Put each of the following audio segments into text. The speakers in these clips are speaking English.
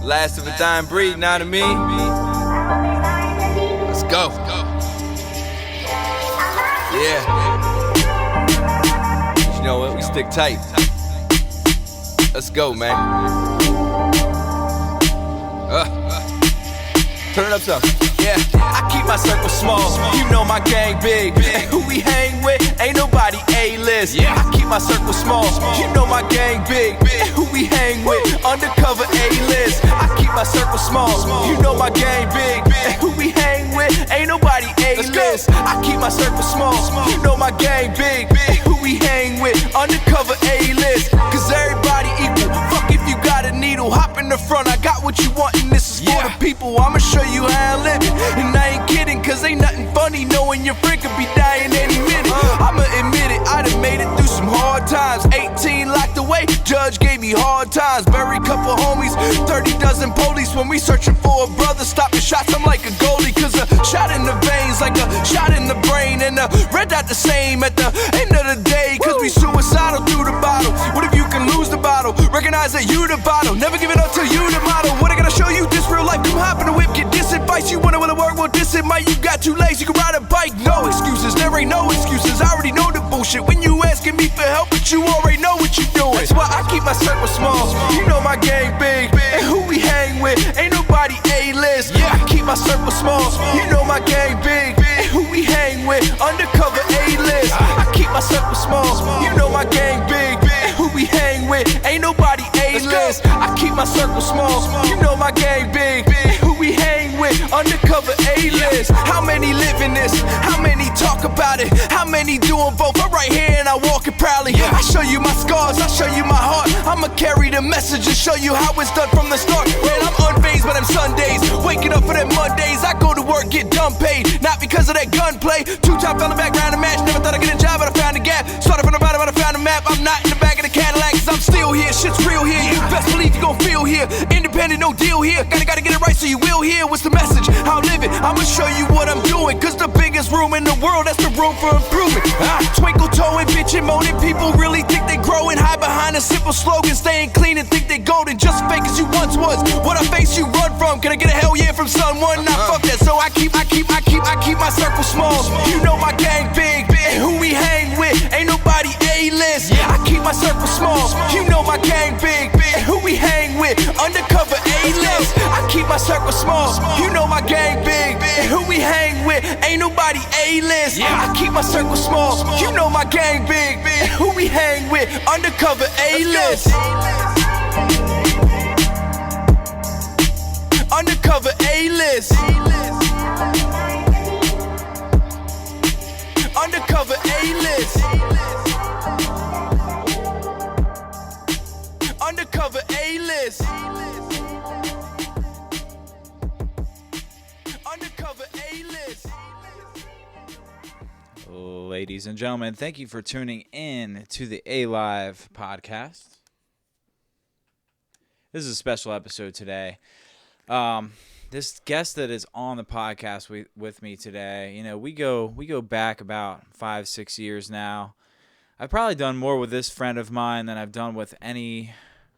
Last of a dying breed, know what I mean? Let's go. Yeah. You know what? We stick tight. Let's go, man. Turn it up some. Yeah, I keep my circle small. You know my gang big. Who we hang with? Ain't nobody A-list. I keep my circle small. You know my gang big. Who we hang with? Undercover A-list. I keep my circle small. You know my gang big. Who we hang with? Ain't nobody A-list. I keep my circle small. You know my gang big. Who we hang with? Undercover A-list. Cause everybody equal. Fuck if you got a needle. Hop in the front. I got what you want and this is for the people. I'ma show you how I live it. And I ain't kidding, cause ain't nothing funny knowing your friend could be dying any minute. I'ma admit it, I done made it through some hard times. 18 locked away, judge gave me hard times. Buried couple homies, 30 dozen police. When we searching for a brother, stopping shots, I'm like a goalie. Cause a shot in the veins, like a shot in the brain. And a red dot the same at the end of the day. Cause we suicidal through the bottle. What if you can lose the bottle? Recognize that you the bottle. Never give it up till you the model. What I gotta show you this real life? Come hop in the whip, get this advice. You wanna work, well this it might. You got 2 legs, you can ride a bike. No excuses, there ain't no excuses. I already know the bullshit. When you asking me for help, but you already know what you doing. That's why I keep my circle small. You know my gang big. And who we hang with? Ain't nobody A-list. I keep my circle small. You know my gang big. And who we hang with? Undercover A-list. I keep my circle small. You know my gang big. And who we hang with? Ain't nobody A-list. I keep my circle small. You know my gang big. And who we hang with? Undercover A-list. How many live in this? How many talk about it? How many doing both? I'm right here and I walk it proudly. I show you my scars, I show you my heart. I'ma carry the message and show you how it's done from the start. Man, I'm unfazed by them Sundays. Waking up for them Mondays. I go to work, get done paid. Not because of that gunplay. 2-time fell back round the match. Never thought I'd get a job, but I found a gap. Started from the bottom, but I found a map. I'm not in the back of the Cadillac, cause I'm still here. Shit's real here. You best believe you gon' feel here. Independent, no deal here. Gotta get it right so you will hear. What's the message? How I live it? I'ma show you what I'm doing. Cause the biggest room in the world, that's the room for improvement. Twinkle toeing, bitchin' moaning. People really think they growing. Hide behind a simple slogan. Staying clean and think they golden. Just fake as you once was. What I face you run from. Can I get a hell yeah from someone? Nah, fuck that. So I keep my circle small. You know my gang big. And who we hang with? Ain't nobody A-list. I keep my circle small. You know my gang big. And who we hang with? Undercover A-list. I keep my circle small. You know my gang big. And who we hang with? Ain't nobody A-list. I keep my circle small. You know my gang big. And who we hang with? Undercover A-list. Undercover A-list. Undercover A-list. Undercover A-list. Undercover A-list. Ladies and gentlemen, thank you for tuning in to the A.live podcast. This is a special episode today. This guest that is on the podcast with me today, you know, we go back about 5-6 years now. I've probably done more with this friend of mine than I've done with any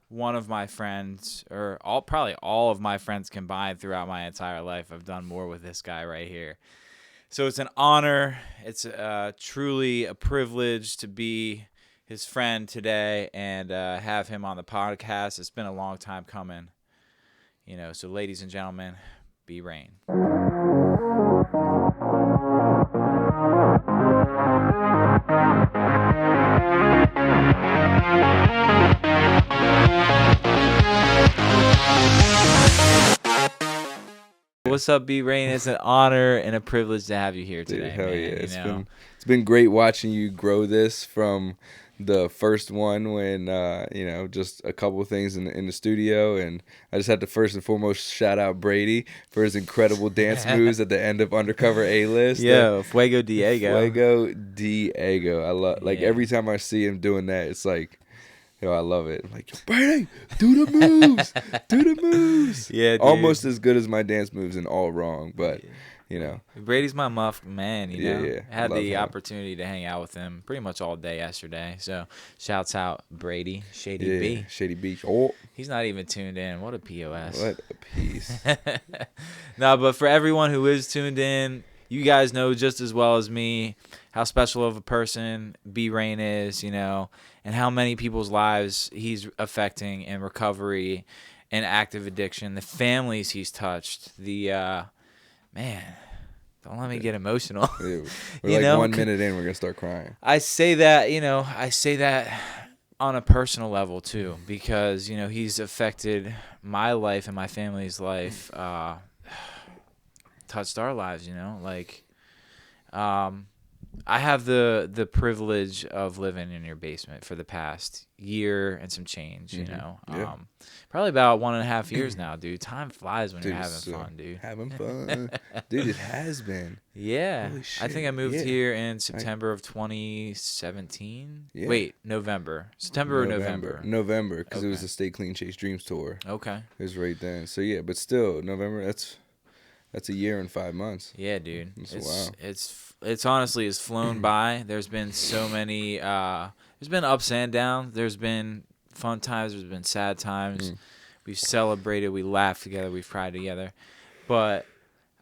one of my friends, or probably all of my friends combined throughout my entire life. I've done more with this guy right here. So it's an honor. It's truly a privilege to be his friend today and have him on the podcast. It's been a long time coming. You know, so ladies and gentlemen, B-RAiN. What's up, B-RAiN? It's an honor and a privilege to have you here today. Dude, hell man. yeah. It's been great watching you grow this from the first one when, just a couple of things in the studio. And I just had to first and foremost shout out Brady for his incredible dance moves at the end of Undercover A-List. Yeah, Fuego Diego. Fuego Diego. I love, every time I see him doing that, it's like, yo, I love it. I'm like, yo, Brady, do the moves. Do the moves. Yeah, dude. Almost as good as my dance moves and all wrong. But Brady's my muff man, you know. Yeah. I had Love the him. opportunity to hang out with him pretty much all day yesterday. So, shouts out Brady, Shady B. Shady Beach. Oh, He's not even tuned in. What a POS. what a piece. No, but for everyone who is tuned in, you guys know just as well as me how special of a person B-RAiN is, you know, and how many people's lives he's affecting in recovery and active addiction, the families he's touched, man, don't let me get emotional. We're You like know, 1 minute in, we're going to start crying. I say that on a personal level too, because, you know, he's affected my life and my family's life, touched our lives, you know, like, I have the privilege of living in your basement for the past year and some change, you know. Yeah. Probably about 1.5 years now, dude. Time flies when Dude, you're having fun, dude. Having fun. Dude, it has been. Yeah. Holy I shit. think I moved Yeah. here in September of 2017. Yeah. Wait, November. September or November? November, because it was Okay. the Stay Clean Chase Dreams tour. Okay. It was right then. So, yeah, but still, November, that's a year and 5 months. Yeah, dude. Wow. It's honestly has flown by. There's been so many there's been ups and downs. There's been fun times, there's been sad times. We've celebrated, we laughed together, we've cried together. But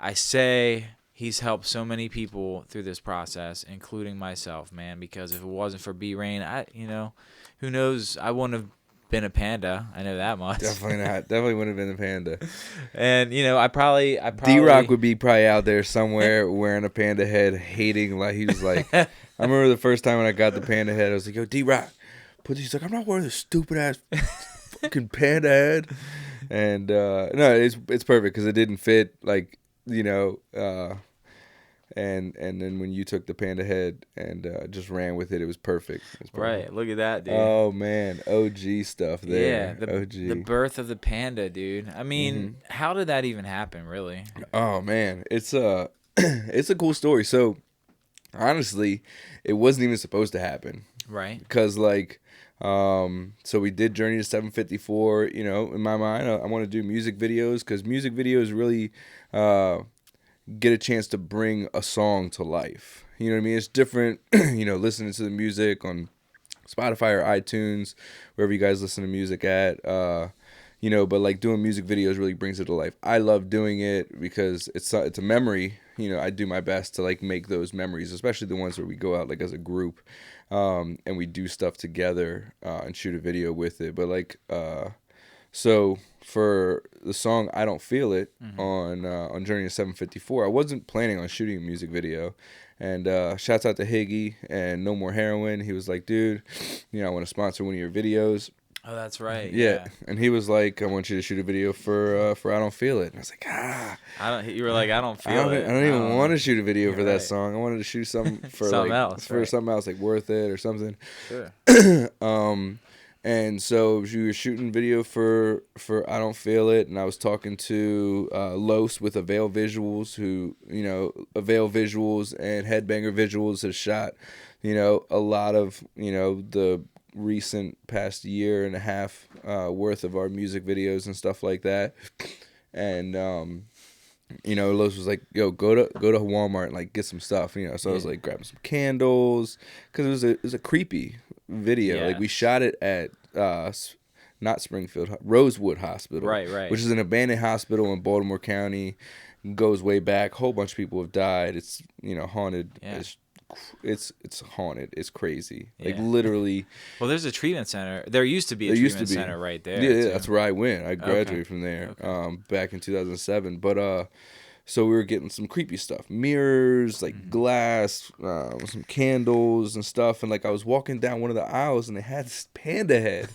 I say he's helped so many people through this process, including myself, man, because if it wasn't for B-RAiN, who knows, I wouldn't have been a panda. I know that much. Definitely not. Definitely wouldn't have been a panda. And, you know, I probably D-Rock would be probably out there somewhere wearing a panda head, hating. Like, he was like, I remember the first time when I got the panda head, I was like, yo, D-Rock, he's like, I'm not wearing this stupid ass fucking panda head. And no, it's perfect because it didn't fit, like, you know, and then when you took the panda head and just ran with it, it was perfect. Right, look at that, dude. Oh man, OG stuff there. Yeah, the birth of the panda, dude. I mean, how did that even happen, really? Oh man, it's it's a cool story. So honestly, it wasn't even supposed to happen. Right. Because like, so we did Journey to 754. You know, in my mind, I want to do music videos because music videos really get a chance to bring a song to life. You know what I mean? It's different, you know, listening to the music on Spotify or iTunes, wherever you guys listen to music at. You know, but like doing music videos really brings it to life. I love doing it because it's a memory. You know, I do my best to like make those memories, especially the ones where we go out like as a group, and we do stuff together and shoot a video with it. But like, so for the song "I Don't Feel It" on Journey to 754, I wasn't planning on shooting a music video. And shouts out to Higgy and No More Heroin. He was like, dude, you know, I want to sponsor one of your videos. Oh, that's right. Yeah. And he was like, I want you to shoot a video for I Don't Feel It. And I was like, You were like, I don't feel it. I don't even want to shoot a video for that right. song. I wanted to shoot something for something like else, for right. something else, like Worth It or something. Sure. And so we were shooting video for I Don't Feel It, and I was talking to Los with Avail Visuals, who, you know, Avail Visuals and Headbanger Visuals has shot, you know, a lot of, you know, the recent past year and a half worth of our music videos and stuff like that. And you know, Los was like, yo, go to Walmart and like get some stuff, you know. So I was like grabbing some candles because it was a creepy video. Yeah. Like we shot it at not Springfield, Rosewood Hospital, right, which is an abandoned hospital in Baltimore County. Goes way back. A whole bunch of people have died. It's, you know, haunted. Yeah. It's haunted. It's crazy. Yeah. Like literally. Well, there's a treatment center. There used to be a treatment center right there. Yeah, too. that's where I went. I graduated from there back in 2007. But so we were getting some creepy stuff, mirrors, like glass, some candles and stuff. And like I was walking down one of the aisles and they had this panda head,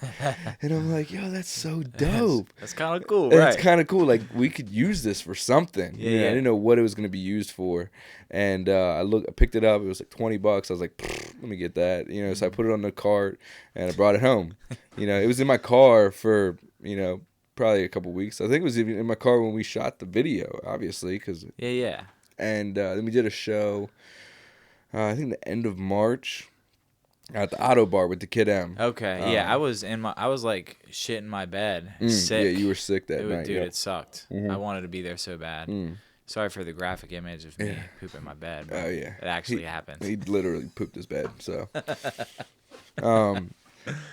and I'm like, yo, that's so dope. That's kind of cool, And right? it's kind of cool. Like we could use this for something. Yeah, You know, yeah. I didn't know what it was going to be used for, and I picked it up. It was like $20. I was like, let me get that. You know, so I put it on the cart and I brought it home. You know, it was in my car for, you know, probably a couple weeks. I think it was even in my car when we shot the video, obviously, because Yeah. and then we did a show. I think the end of March at the Auto Bar with the Kid M. Okay. Yeah, I was like shit in my bed, sick. Yeah, you were sick that night. Dude, yeah. it sucked. I wanted to be there so bad. Sorry for the graphic image of me pooping my bed. But Oh yeah, it actually happened. He literally pooped his bed. So,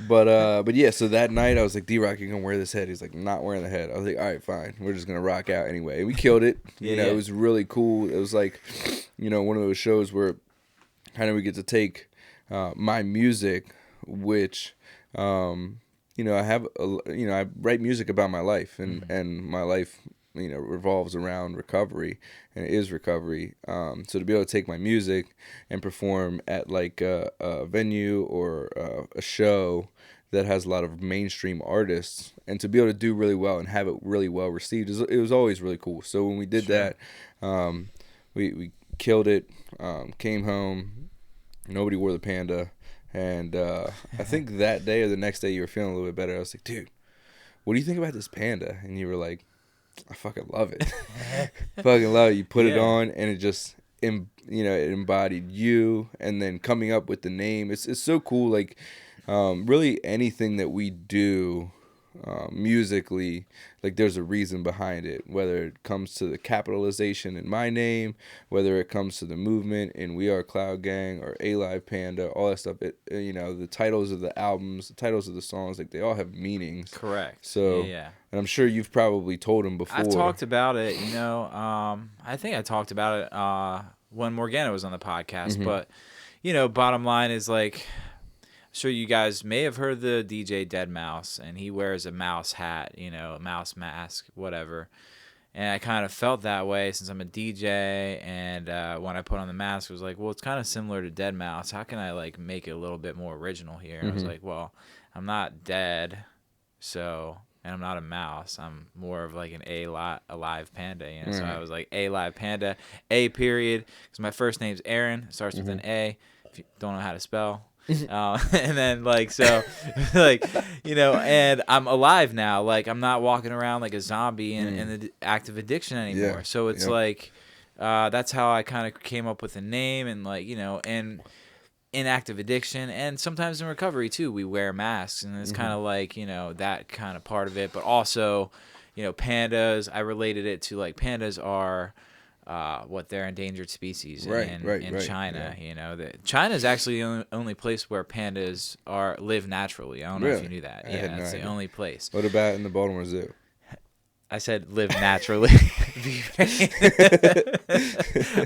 but yeah. So that night I was like, D-Rock, you gonna wear this head? He's like, I'm not wearing the head. I was like, all right, fine. We're just gonna rock out anyway. And we killed it. It was really cool. It was like, one of those shows where kind of we get to take my music, which I have I write music about my life, and my life revolves around recovery, and it is recovery. So to be able to take my music and perform at like a venue or a show that has a lot of mainstream artists, and to be able to do really well and have it really well received, it was always really cool. So when we did that, we killed it. Came home, nobody wore the panda, and I think that day or the next day you were feeling a little bit better. I was like, dude, what do you think about this panda? And you were like, I fucking love it. Fucking love it. You put it on, and it just, it embodied you. And then coming up with the name, it's so cool. Like, really anything that we do musically, like there's a reason behind it. Whether it comes to the capitalization in my name, whether it comes to the movement in We Are Cloud Gang or A.live Panda, all that stuff. The titles of the albums, the titles of the songs, like they all have meanings. Correct. So, yeah. And I'm sure you've probably told them before. I've talked about it. I think I talked about it when Morgana was on the podcast. But bottom line is like, sure you guys may have heard the DJ Dead Mouse, and he wears a mouse hat, a mouse mask, whatever. And I kind of felt that way since I'm a DJ, and when I put on the mask, I was like, well, it's kind of similar to Dead Mouse. How can I like make it a little bit more original here? And I was like, well, I'm not dead, and I'm not a mouse. I'm more of like an A-live panda, So I was like A-live Panda, A period, because my first name's Aaron. It starts with an A. If you don't know how to spell. And then and I'm alive now. Like I'm not walking around like a zombie in the active addiction anymore. Yeah. So it's like that's how I kind of came up with the name, and and in active addiction and sometimes in recovery too, we wear masks, and it's kind of like that kind of part of it. But also, pandas. I related it to like pandas are. They're endangered species in China. Yeah. China is actually the only place where pandas live naturally. I don't know if you knew that. It's the only place. What about in the Baltimore Zoo? I said live naturally.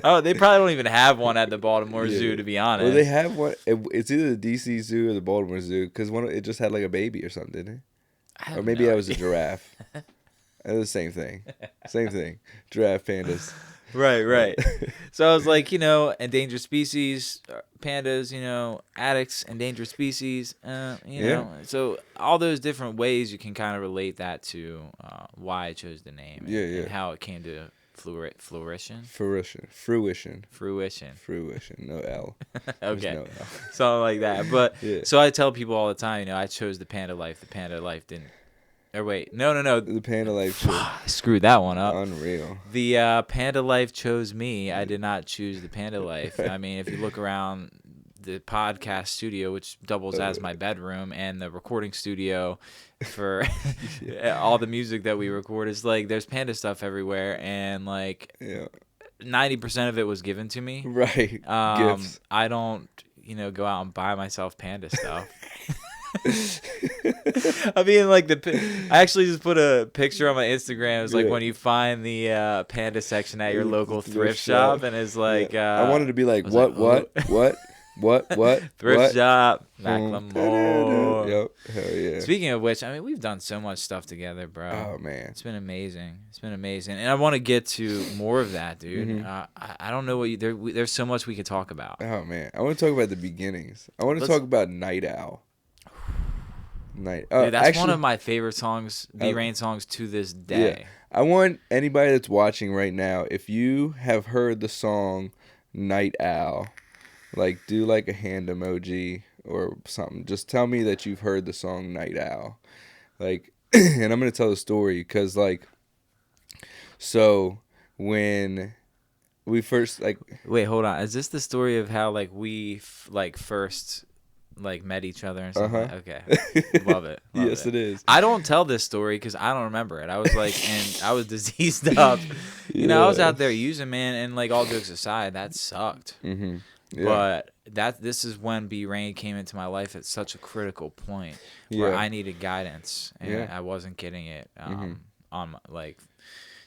Oh, they probably don't even have one at the Baltimore Zoo, to be honest. Well, they have one. It's either the DC Zoo or the Baltimore Zoo, because it just had like a baby or something, didn't it? Or maybe that was a giraffe. It was the same thing. Same thing. Giraffe, pandas. Right. So I was like, endangered species, pandas, addicts, endangered species, So all those different ways you can kind of relate that to why I chose the name and how it came to fruition. No L. Okay. No L. Something like that. But so I tell people all the time, I chose the panda life. The panda life didn't. Or wait, no. The panda life chose. I screwed that one up. Unreal. The panda life chose me. I did not choose the panda life. I mean, if you look around the podcast studio, which doubles as my bedroom, and the recording studio for all the music that we record, is like there's panda stuff everywhere, and like 90% of it was given to me. Right. Gifts. I don't, go out and buy myself panda stuff. I mean, like I actually just put a picture on my Instagram. It was like when you find the panda section at your local thrift shop, and it's like I wanted to be like what thrift shop Macklemore. Yep, hell yeah. Speaking of which, I mean, we've done so much stuff together, bro. Oh man, it's been amazing. And I want to get to more of that, dude. I don't know what there's so much we could talk about. Oh man, I want to talk about the beginnings. I want to talk about Night Owl. Dude, that's actually one of my favorite songs, B-RAiN songs to this day. Yeah. I want anybody that's watching right now, if you have heard the song Night Owl, like do like a hand emoji or something. Just tell me that you've heard the song Night Owl. Like, and I'm going to tell the story because so when we first wait, hold on. Is this the story of how we first like met each other and stuff. Uh-huh. Okay, love it. Love Yes, it is. I don't tell this story because I don't remember it. I was like, and I was diseased up. You know, I was out there using, man, and like all jokes aside, that sucked. Mm-hmm. Yeah. But this is when B-RAiN came into my life at such a critical point where I needed guidance and I wasn't getting it on my, like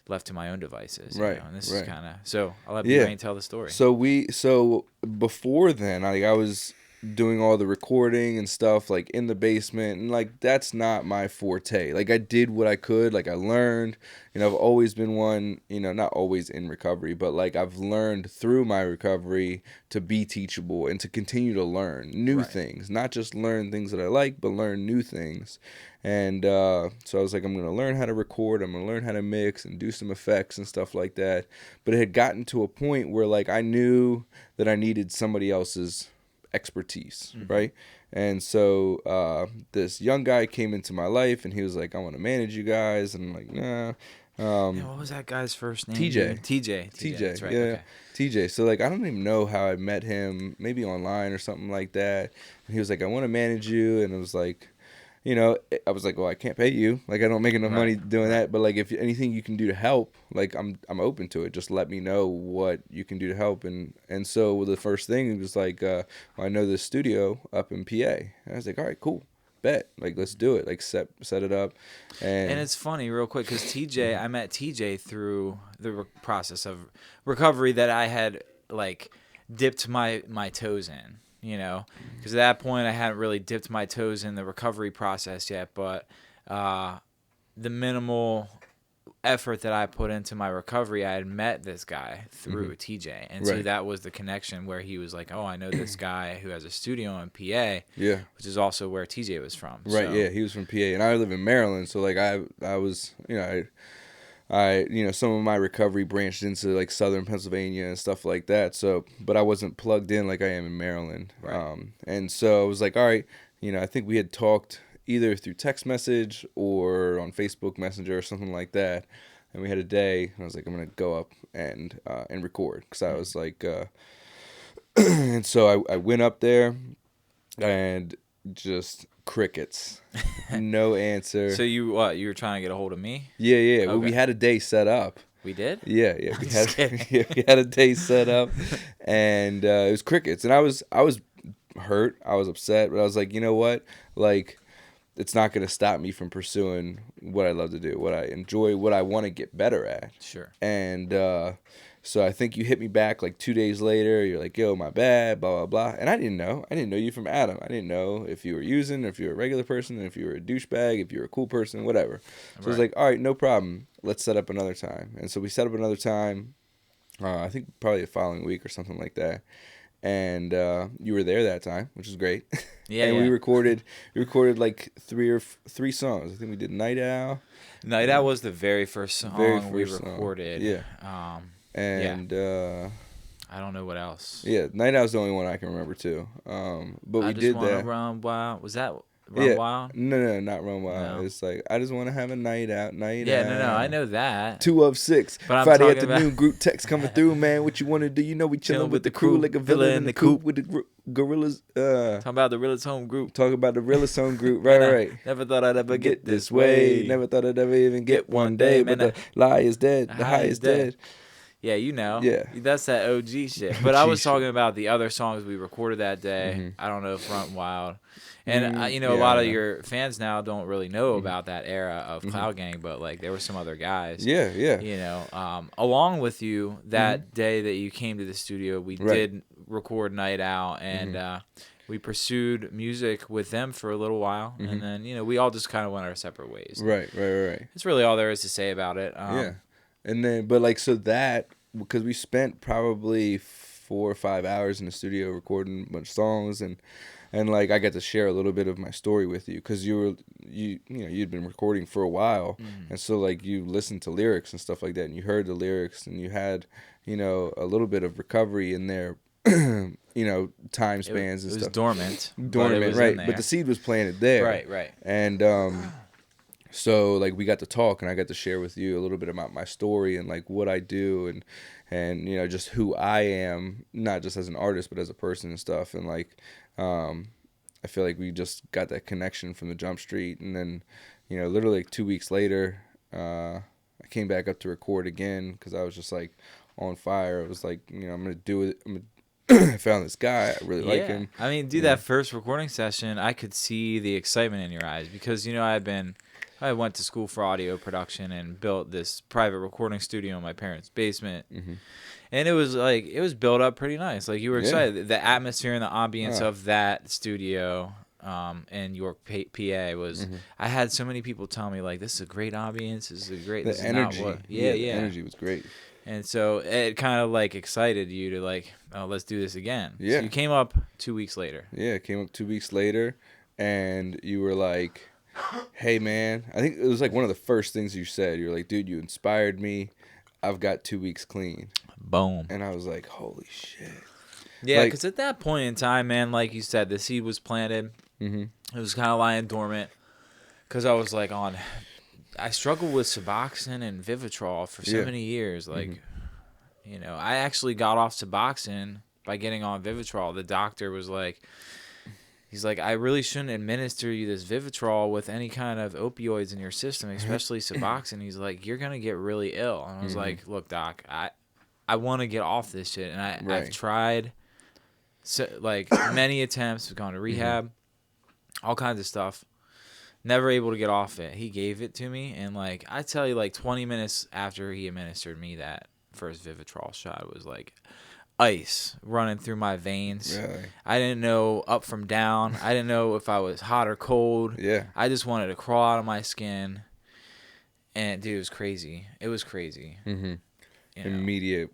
left to my own devices. You know? And this is kind of so. I'll let B-RAiN tell the story. So before then, I was doing all the recording and stuff like in the basement, and like that's not my forte. Like I did what I could, like I learned, you know, I've always been one, you know, not always in recovery, but like I've learned through my recovery to be teachable and to continue to learn new things, not just learn things that I like, but learn new things. And so I was like, I'm going to learn how to record, I'm going to learn how to mix and do some effects and stuff like that. But it had gotten to a point where like I knew that I needed somebody else's expertise, right? And so this young guy came into my life and he was like, I want to manage you guys. And I'm like, nah. What was that guy's first name? TJ. TJ. That's right. Yeah. Okay. TJ. So like I don't even know how I met him, maybe online or something like that. And he was like, I want to manage you. And it was like, you know, I was like, well, I can't pay you. Like, I don't make enough money doing that. But like, if anything you can do to help, like, I'm open to it. Just let me know what you can do to help. And so the first thing it was like, well, I know this studio up in PA. And I was like, all right, cool, bet. Like, let's do it. Like, set it up. And it's funny, real quick, because TJ, I met TJ through the process of recovery that I had like dipped my toes in. You know, because at that point I hadn't really dipped my toes in the recovery process yet, but the minimal effort that I put into my recovery, I had met this guy through TJ. And so that was the connection where he was like, oh, I know this guy who has a studio in PA, which is also where TJ was from. Right, so. Yeah, he was from PA. And I live in Maryland, so like I was, you know, you know, some of my recovery branched into like southern Pennsylvania and stuff like that. So, but I wasn't plugged in like I am in Maryland. Right. And so I was like, all right, you know, I think we had talked either through text message or on Facebook Messenger or something like that. And we had a day, and I was like, I'm going to go up and record. Because I was like, and so I went up there and just crickets. No answer. So you were trying to get a hold of me? Yeah. Okay. Well, we had a day set up. We did? Yeah. We had a day set up, and it was crickets. And I was hurt. I was upset, but I was like, you know what? Like, it's not going to stop me from pursuing what I love to do, what I enjoy, what I want to get better at. Sure. And so I think you hit me back like 2 days later. You're like, yo, my bad, blah, blah, blah. And I didn't know. I didn't know you from Adam. I didn't know if you were using, if you were a regular person, if you were a douchebag, if you were a cool person, whatever. So I was like, all right, no problem. Let's set up another time. And so we set up another time, I think probably the following week or something like that. And you were there that time, which was great. Yeah. And we recorded like three songs. I think we did Night Owl. Night Owl was the very first song we recorded. Yeah. And I don't know what else. Yeah, Night Owl's the only one I can remember too. But we did that. I just wanna run wild. Was that Run Wild? No, not Run Wild. No. It's like I just want to have a night out. Yeah, no, I know that. 2 of 6. But I'm Friday talking afternoon about... group text coming through, man. What you want to do? You know we chilling with the crew like a villain in the coop with the gorillas. Talking about the realest home group. Talk about the realest home group. Right. Never thought I'd ever get this way. Never thought I'd ever even get one day. But the lie is dead. The high is dead. Yeah, you know. Yeah. That's that OG shit. But I was talking about the other songs we recorded that day. Mm-hmm. I don't know if Run Wild. And, you know, a lot of your fans now don't really know about that era of Cloud Gang, but, like, there were some other guys. Yeah. You know, along with you, that day that you came to the studio, we did record Night Out, and we pursued music with them for a little while. And then, you know, we all just kind of went our separate ways. Right. That's really all there is to say about it. Yeah. And then, but, like, so that, because we spent probably 4 or 5 hours in the studio recording a bunch of songs, and like I got to share a little bit of my story with you because you'd been recording for a while, and so like you listened to lyrics and stuff like that, and you heard the lyrics, and you had, you know, a little bit of recovery in there, you know, time spans and stuff. It was dormant, right? But the seed was planted there, right. And so like we got to talk, and I got to share with you a little bit about my story and like what I do, and you know, just who I am, not just as an artist but as a person and stuff, and like I feel like we just got that connection from the Jump Street. And then, you know, literally like 2 weeks later, I came back up to record again because I was just like on fire. I was like, you know, I'm gonna do it. I found this guy. I really like him. I mean, dude, that first recording session, I could see the excitement in your eyes because, you know, I went to school for audio production and built this private recording studio in my parents' basement. Mm-hmm. And it was built up pretty nice. Like, you were excited. The atmosphere and the ambience of that studio in York, PA was, I had so many people tell me, like, this is a great ambience. This is a great, The energy. The energy was great. And so it kind of like excited you to like, oh, let's do this again. Yeah. So you came up 2 weeks later. Yeah, it came up 2 weeks later, and you were like, hey, man. I think it was like one of the first things you said. You were like, dude, you inspired me. I've got 2 weeks clean. Boom. And I was like, holy shit. Yeah, Like- because at that point in time, man, like you said, the seed was planted. Mm-hmm. It was kind of lying dormant because I was like I struggled with Suboxone and Vivitrol for so many years. Like, you know, I actually got off Suboxone by getting on Vivitrol. The doctor was like, he's like, I really shouldn't administer you this Vivitrol with any kind of opioids in your system, especially Suboxone. He's like, you're going to get really ill. And I was like, look, doc, I want to get off this shit. And I've tried like many attempts. I've gone to rehab, all kinds of stuff. Never able to get off it. He gave it to me, and like I tell you, like 20 minutes after he administered me that first Vivitrol shot, it was like ice running through my veins. Really? I didn't know up from down. I didn't know if I was hot or cold. Yeah. I just wanted to crawl out of my skin. And dude, it was crazy. It was crazy. Mm-hmm. You know? Immediate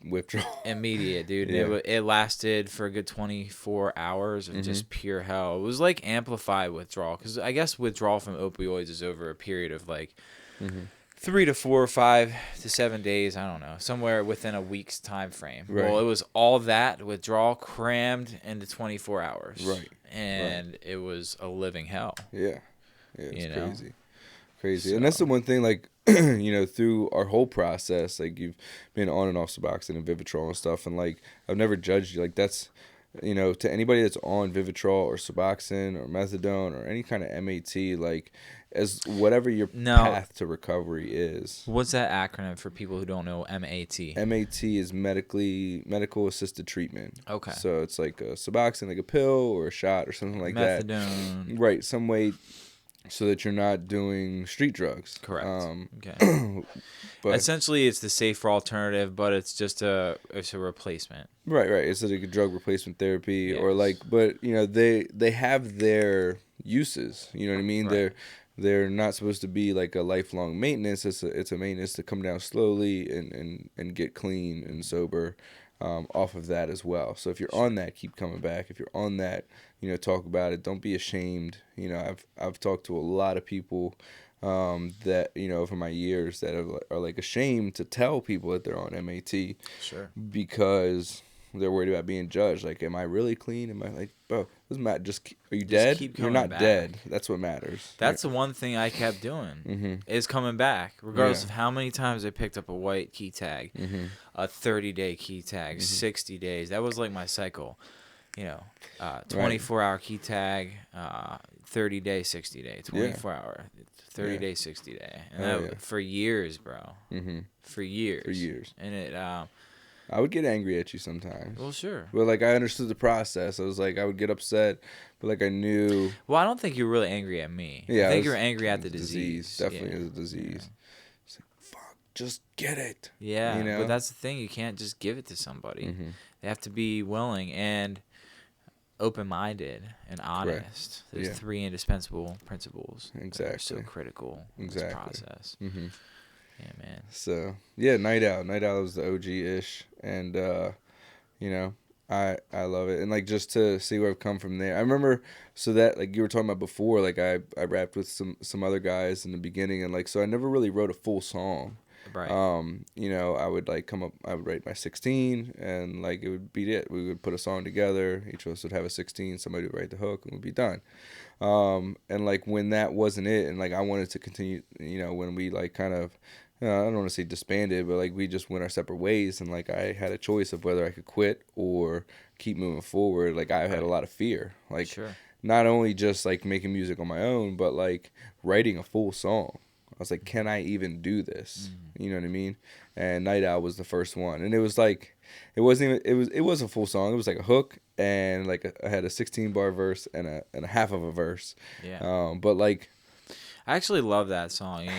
withdrawal. Immediate, dude. Yeah. It lasted for a good 24 hours of just pure hell. It was like amplified withdrawal, because I guess withdrawal from opioids is over a period of like 3 to 4 or 5 to 7 days. I don't know, somewhere within a week's time frame. Right. Well, it was all that withdrawal crammed into 24 hours. Right. And it was a living hell. Yeah. Yeah, it's You know? crazy. So- And that's the one thing, like, you know, through our whole process, like, you've been on and off Suboxone and Vivitrol and stuff, and like, I've never judged you. Like, that's, you know, to anybody that's on Vivitrol or Suboxone or methadone or any kind of MAT, like, as whatever your path to recovery is. What's that acronym for people who don't know MAT? MAT is medical assisted treatment. Okay. So it's like a Suboxone, like a pill or a shot or something like that. Methadone. Right, some way so that you're not doing street drugs. Correct. Okay. But essentially, it's the safer alternative, but it's just a replacement. right. It's like a drug replacement therapy, or Yes. like, but you know, they have their uses. You know what I mean? Right. They're not supposed to be like a lifelong maintenance. It's a maintenance to come down slowly and get clean and sober off of that as well. So if you're on that, keep coming back. If you're on that, you know, talk about it. Don't be ashamed. You know, I've talked to a lot of people that, you know, over my years that are like ashamed to tell people that they're on MAT. Sure. Because they're worried about being judged. Like, am I really clean? Am I like, bro, doesn't matter. Are you Just dead? keep You're coming not back. dead. That's what matters. That's the one thing I kept doing Mm-hmm. is coming back, regardless Yeah. of how many times I picked up a white key tag, Mm-hmm. a 30-day key tag, 60 days. That was like my cycle. You know, 24-hour key tag, 30-day, 60-day, 24-hour, 30-day, 60-day. And for years, bro. Mm-hmm. For years. And it, I would get angry at you sometimes. well, sure. But like, I understood the process. I was like, I would get upset, but like I knew. Well, I don't think you're really angry at me. Yeah, I it think was- you're angry at the it's disease. Definitely Yeah. is a disease. It's like, fuck, just get it. Yeah, You know? but that's the thing. You can't just give it to somebody. Mm-hmm. They have to be willing and open-minded and honest. There's Yeah. 3 indispensable principles that are so Exactly. critical in this Exactly. process. Mm-hmm. Yeah, man. So yeah, Night Out was the OG-ish, and you know, I love it, and like just to see where I've come from there. I remember, so that like you were talking about before, like I rapped with some other guys in the beginning, and like so I never really wrote a full song. Right. You know, I would like I would write my 16, and like it would be it. We would put a song together. Each of us would have a 16. Somebody would write the hook, and we'd be done. And like when that wasn't it, and like I wanted to continue, you know, when we like kind of, I don't want to say disbanded, but like we just went our separate ways, and like I had a choice of whether I could quit or keep moving forward. Like I had a lot of fear, like Sure. not only just like making music on my own, but like writing a full song. I was like, can I even do this? You know what I mean? And Night Owl was the first one, and it was like, it wasn't even, it was a full song. It was like a hook, and like I had a 16-bar verse and a half of a verse. Yeah. But like, I actually love that song.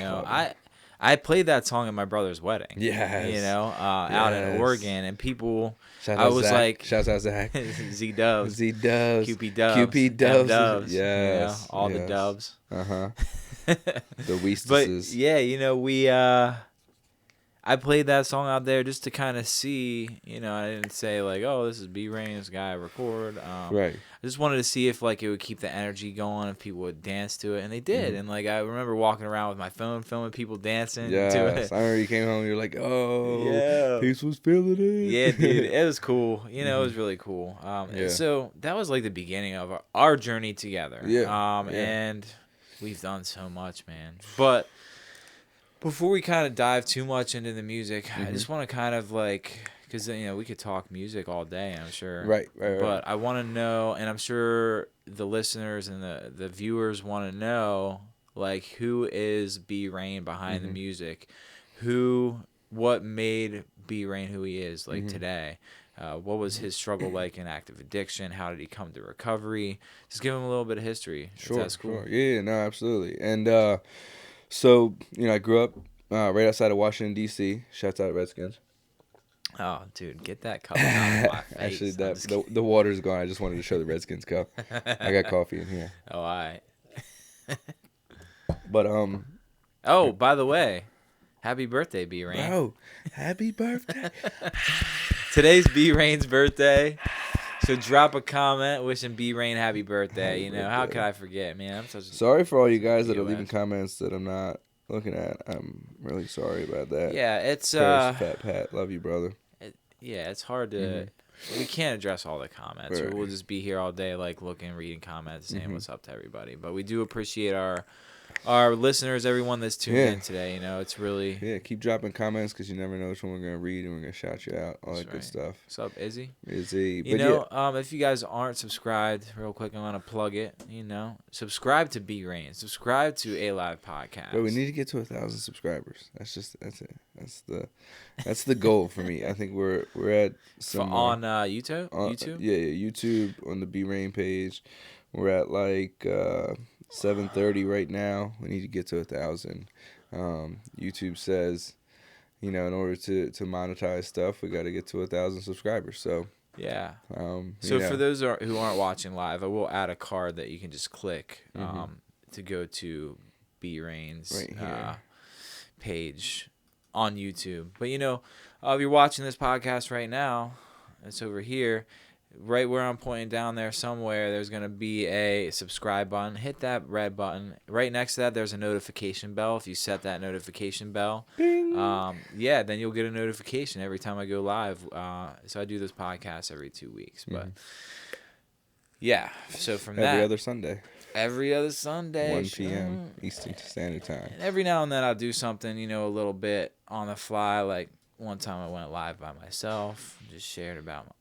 I played that song at my brother's wedding. Yes. Out in Yes. Oregon, and people. shout I out was Zach. like, Shout out Zach. Z Dubs, Z Dubs. QP Dubs, QP Dubs. Dubs. Yes. All the yes. Dubs. The But Weesteses. yeah, we I played that song out there just to kind of see, I didn't say like, oh, this is B-RAiN, this guy I record. Right. I just wanted to see if like it would keep the energy going, if people would dance to it, and they did. And like I remember walking around with my phone, filming people dancing to Yes. it. I remember you came home, you're like, oh, Yeah. Peace was feeling it. Yeah, dude, it was cool. It was really cool. And so that was like the beginning of our journey together. Yeah. And we've done so much, man. But before we kind of dive too much into the music, I just want to kind of like, because we could talk music all day, I'm sure. Right. But I want to know, and I'm sure the listeners and the viewers want to know, like, who is B-RAiN behind the music? What made B-RAiN who he is, like, today? What was his struggle like in active addiction? How did he come to recovery? Just give him a little bit of history. Sure. If that's cool. Sure. Yeah, no, absolutely. And so, I grew up right outside of Washington, D.C. Shouts out Redskins. Oh, dude, get that cup out of my face. Actually, the water's gone. I just wanted to show the Redskins cup. I got coffee in here. Oh, all right. But Oh, by the way, happy birthday, B-RAiN. bro, happy birthday. Today's B-RAiN's birthday. So drop a comment wishing B-RAiN happy birthday. How could I forget, man? I'm such a Sorry for all you guys that are POS. leaving comments that I'm not looking at. I'm really sorry about that. Yeah, it's Paris, Fat Pat, love you, brother. it's hard to we can't address all the comments. Right. So we'll just be here all day like looking, reading comments, saying what's up to everybody. But we do appreciate our listeners, everyone that's tuned in today. It's really Keep dropping comments because you never know which one we're gonna read and we're gonna shout you out. All That's that good right. stuff. What's up, Izzy? Izzy, If you guys aren't subscribed, real quick, I'm gonna plug it. Subscribe to B-RAiN. Subscribe to A.live podcast. Bro, we need to get to 1,000 subscribers. That's it. That's the goal for me. I think we're at some on YouTube. YouTube. Yeah, YouTube on the B-RAiN page. We're at like 730 right now. We need to get to 1,000. YouTube says, in order to monetize stuff, we got to get to 1,000 subscribers. So yeah. So for those who aren't watching live, I will add a card that you can just click to go to B-RAiN's page on YouTube. But if you're watching this podcast right now, it's over here. Right where I'm pointing down there somewhere, there's going to be a subscribe button. Hit that red button. Right next to that, there's a notification bell. If you set that notification bell, then you'll get a notification every time I go live. So I do this podcast every 2 weeks. But, so from every other Sunday. Every other Sunday. 1 p.m. Eastern Standard Time. And every now and then I'll do something, a little bit on the fly, like one time I went live by myself, just shared about,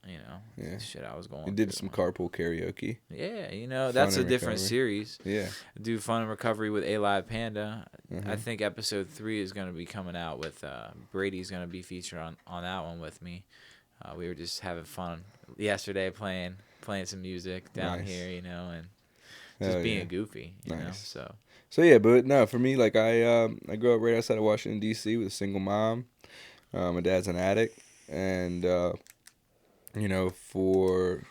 shit I was going through. You did some carpool karaoke. Yeah, that's a different series. Yeah. I do Fun and Recovery with A.live Panda. I think episode 3 is going to be coming out with, Brady's going to be featured on that one with me. We were just having fun yesterday playing some music down here, and just being goofy, you know, so. So yeah, but no, for me, like I grew up right outside of Washington, D.C. with a single mom. My dad's an addict, and for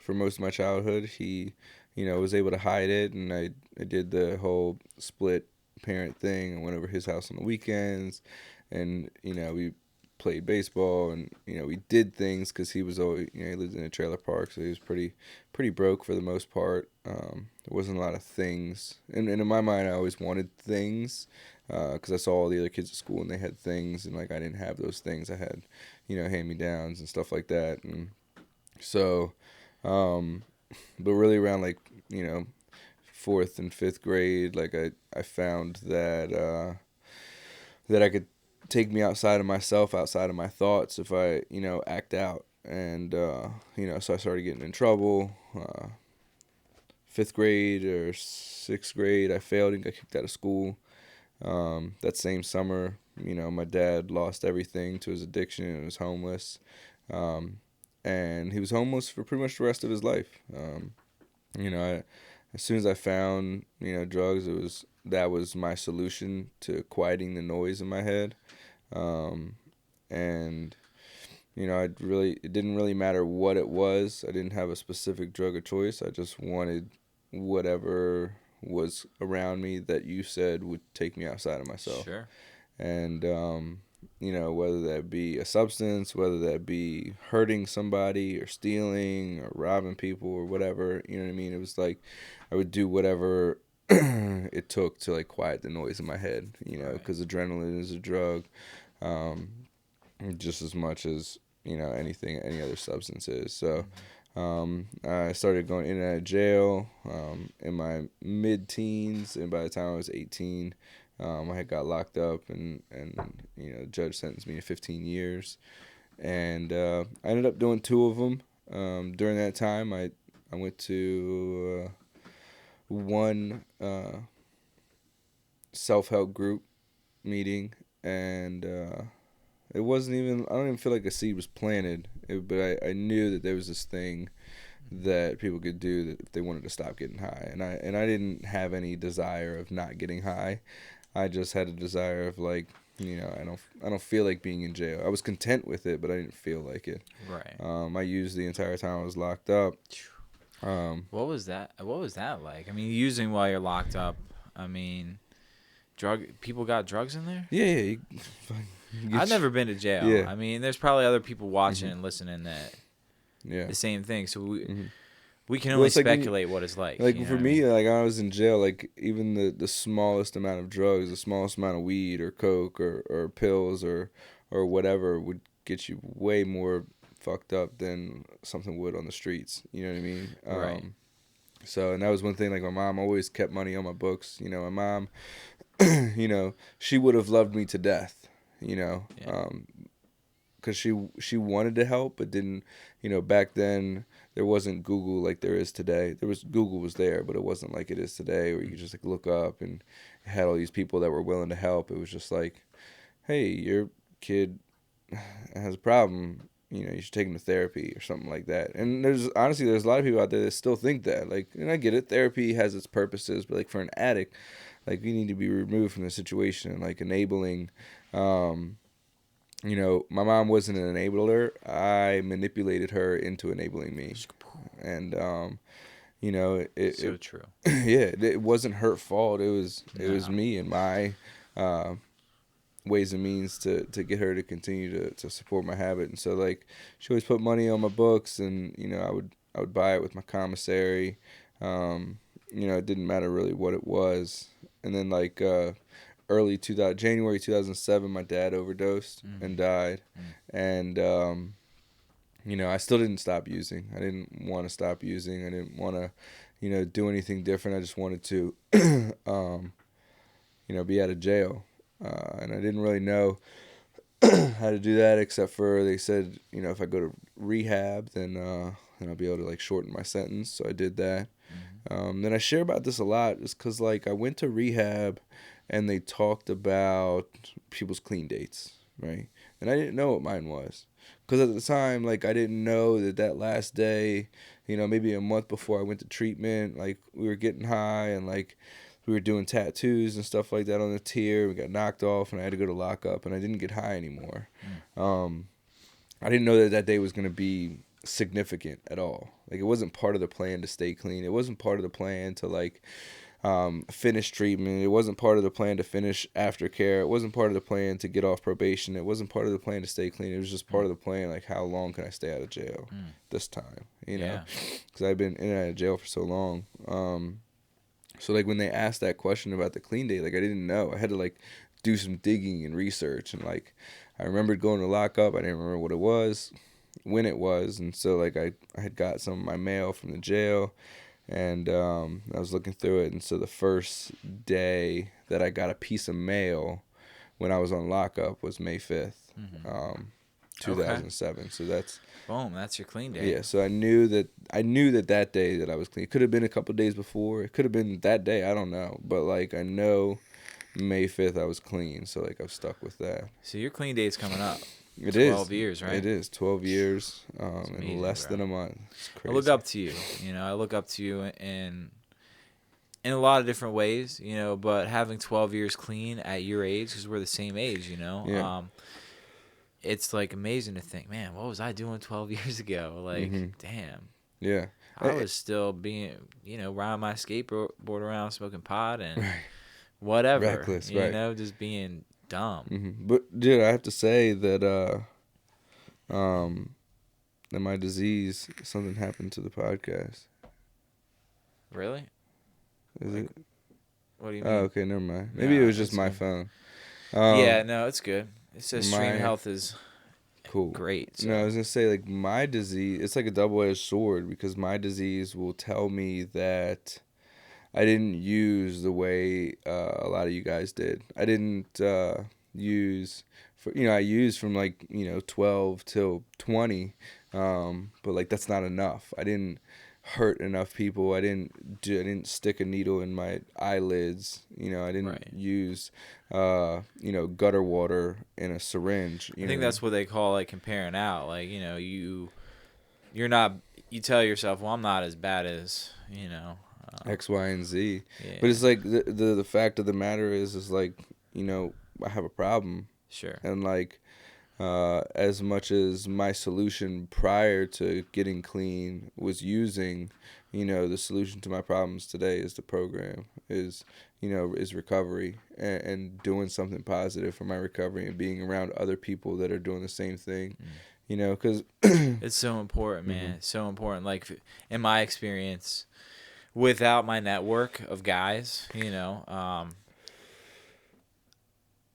most of my childhood, he, was able to hide it, and I did the whole split parent thing. I went over his house on the weekends, and we played baseball, and we did things because he was always, he lived in a trailer park, so he was pretty broke for the most part. There wasn't a lot of things, and in my mind, I always wanted things. Because I saw all the other kids at school and they had things, and like I didn't have those things. I had, hand-me-downs and stuff like that, and so, but really around like 4th and 5th grade, like I found that I could take me outside of myself, outside of my thoughts, if I act out, and so I started getting in trouble. 5th grade or 6th grade, I failed and got kicked out of school. That same summer, my dad lost everything to his addiction and was homeless. And he was homeless for pretty much the rest of his life. As soon as I found, drugs, that was my solution to quieting the noise in my head. And it didn't really matter what it was. I didn't have a specific drug of choice. I just wanted whatever was around me that you said would take me outside of myself. Sure. And, whether that be a substance, whether that be hurting somebody or stealing or robbing people or whatever, you know what I mean? It was like I would do whatever it took to, like, quiet the noise in my head, because adrenaline is a drug just as much as, any other substance is. So I started going in and out of jail in my mid-teens, and by the time I was 18, I had got locked up, and the judge sentenced me to 15 years, and I ended up doing 2 of them. During that time, I went to one self-help group meeting, and it wasn't even, I don't even feel like a seed was planted, but I knew that there was this thing that people could do that if they wanted to stop getting high, and I didn't have any desire of not getting high. I just had a desire of, like, I don't feel like being in jail. I was content with it, but I didn't feel like it. Right. I used the entire time I was locked up. What was that like? I mean, using while you're locked up. I mean, people got drugs in there? Yeah. I've never been to jail. Yeah. I mean, there's probably other people watching and listening that the same thing. So we can only speculate what it's like. Like, for me, like, I was in jail, like, even the smallest amount of drugs, the smallest amount of weed or coke or pills or whatever would get you way more fucked up than something would on the streets. You know what I mean? Right. So, and that was one thing, like, my mom always kept money on my books. My mom, she would have loved me to death, because she wanted to help, but didn't, back then there wasn't Google like there is today. Google was there, but it wasn't like it is today, where you could just, like, look up and it had all these people that were willing to help. It was just like, hey, your kid has a problem, you should take him to therapy or something like that. And there's a lot of people out there that still think that, like, and I get it, therapy has its purposes, but, like, for an addict, like, you need to be removed from the situation and, like, enabling. My mom wasn't an enabler. I manipulated her into enabling me. And, so true. Yeah, it wasn't her fault. It was me and my ways and means to get her to continue to support my habit. And so, like, she always put money on my books, and, I would buy it with my commissary. It didn't matter really what it was. And then, like, January 2007, my dad overdosed and died. And, I still didn't stop using. I didn't want to stop using. I didn't want to, do anything different. I just wanted to, be out of jail. And I didn't really know how to do that, except for they said, if I go to rehab, then I'll be able to, like, shorten my sentence. So I did that. Then I share about this a lot just because, like, I went to rehab and they talked about people's clean dates, right? And I didn't know what mine was. Because at the time, like, I didn't know that last day, maybe a month before I went to treatment, like, we were getting high and, like, we were doing tattoos and stuff like that on the tier. We got knocked off and I had to go to lockup and I didn't get high anymore. I didn't know that day was going to be significant at all. Like, it wasn't part of the plan to stay clean. It wasn't part of the plan to, like, finish treatment. It wasn't part of the plan to finish aftercare. It wasn't part of the plan to get off probation. It wasn't part of the plan to stay clean. It was just part of the plan, like, how long can I stay out of jail this time, because I've been in and out of jail for so long. So, like, when they asked that question about the clean date, like, I didn't know. I had to, like, do some digging and research, and, like, I remembered going to lockup. I didn't remember what it was, when it was, and so, like, I had got some of my mail from the jail, and I was looking through it, and so the first day that I got a piece of mail when I was on lockup was May 5th. 2007. So that's Boom, that's your clean day. yeah. So I knew that day that I was clean. It could have been a couple days before. It could have been that day. I don't know. But like I know May 5th I was clean. So like I've stuck with that. So your clean day's coming up. It 12 is. years, right? It is 12 years amazing, in less bro. than a month. It's crazy. I look up to you. I look up to you in a lot of different ways, but having 12 years clean at your age, because we're the same age, Yeah. It's like amazing to think, man, what was I doing 12 years ago? Like, damn. Yeah. I was still being, riding my skateboard around, smoking pot and whatever. Reckless, right. Just being dumb. But dude, I have to say that that my disease, something happened to the podcast. Really? Is it? What do you mean? Oh, okay, never mind. Maybe it was just my phone. Yeah, no, it's good. It says stream health is cool. Great. So. No, I was gonna say like my disease. It's like a double-edged sword because my disease will tell me that I didn't use the way a lot of you guys did. I didn't use. I used from 12 till 20, but like that's not enough. I didn't hurt enough people. I didn't stick a needle in my eyelids. I didn't use gutter water in a syringe. I think that's what they call like comparing out. Like you're not. You tell yourself, well, I'm not as bad as X, Y, and Z. Yeah. But it's like the fact of the matter is like I have a problem. Sure. And like as much as my solution prior to getting clean was using, the solution to my problems today is the program, is recovery and doing something positive for my recovery and being around other people that are doing the same thing, because it's so important, man. It's so important. Like in my experience, without my network of guys,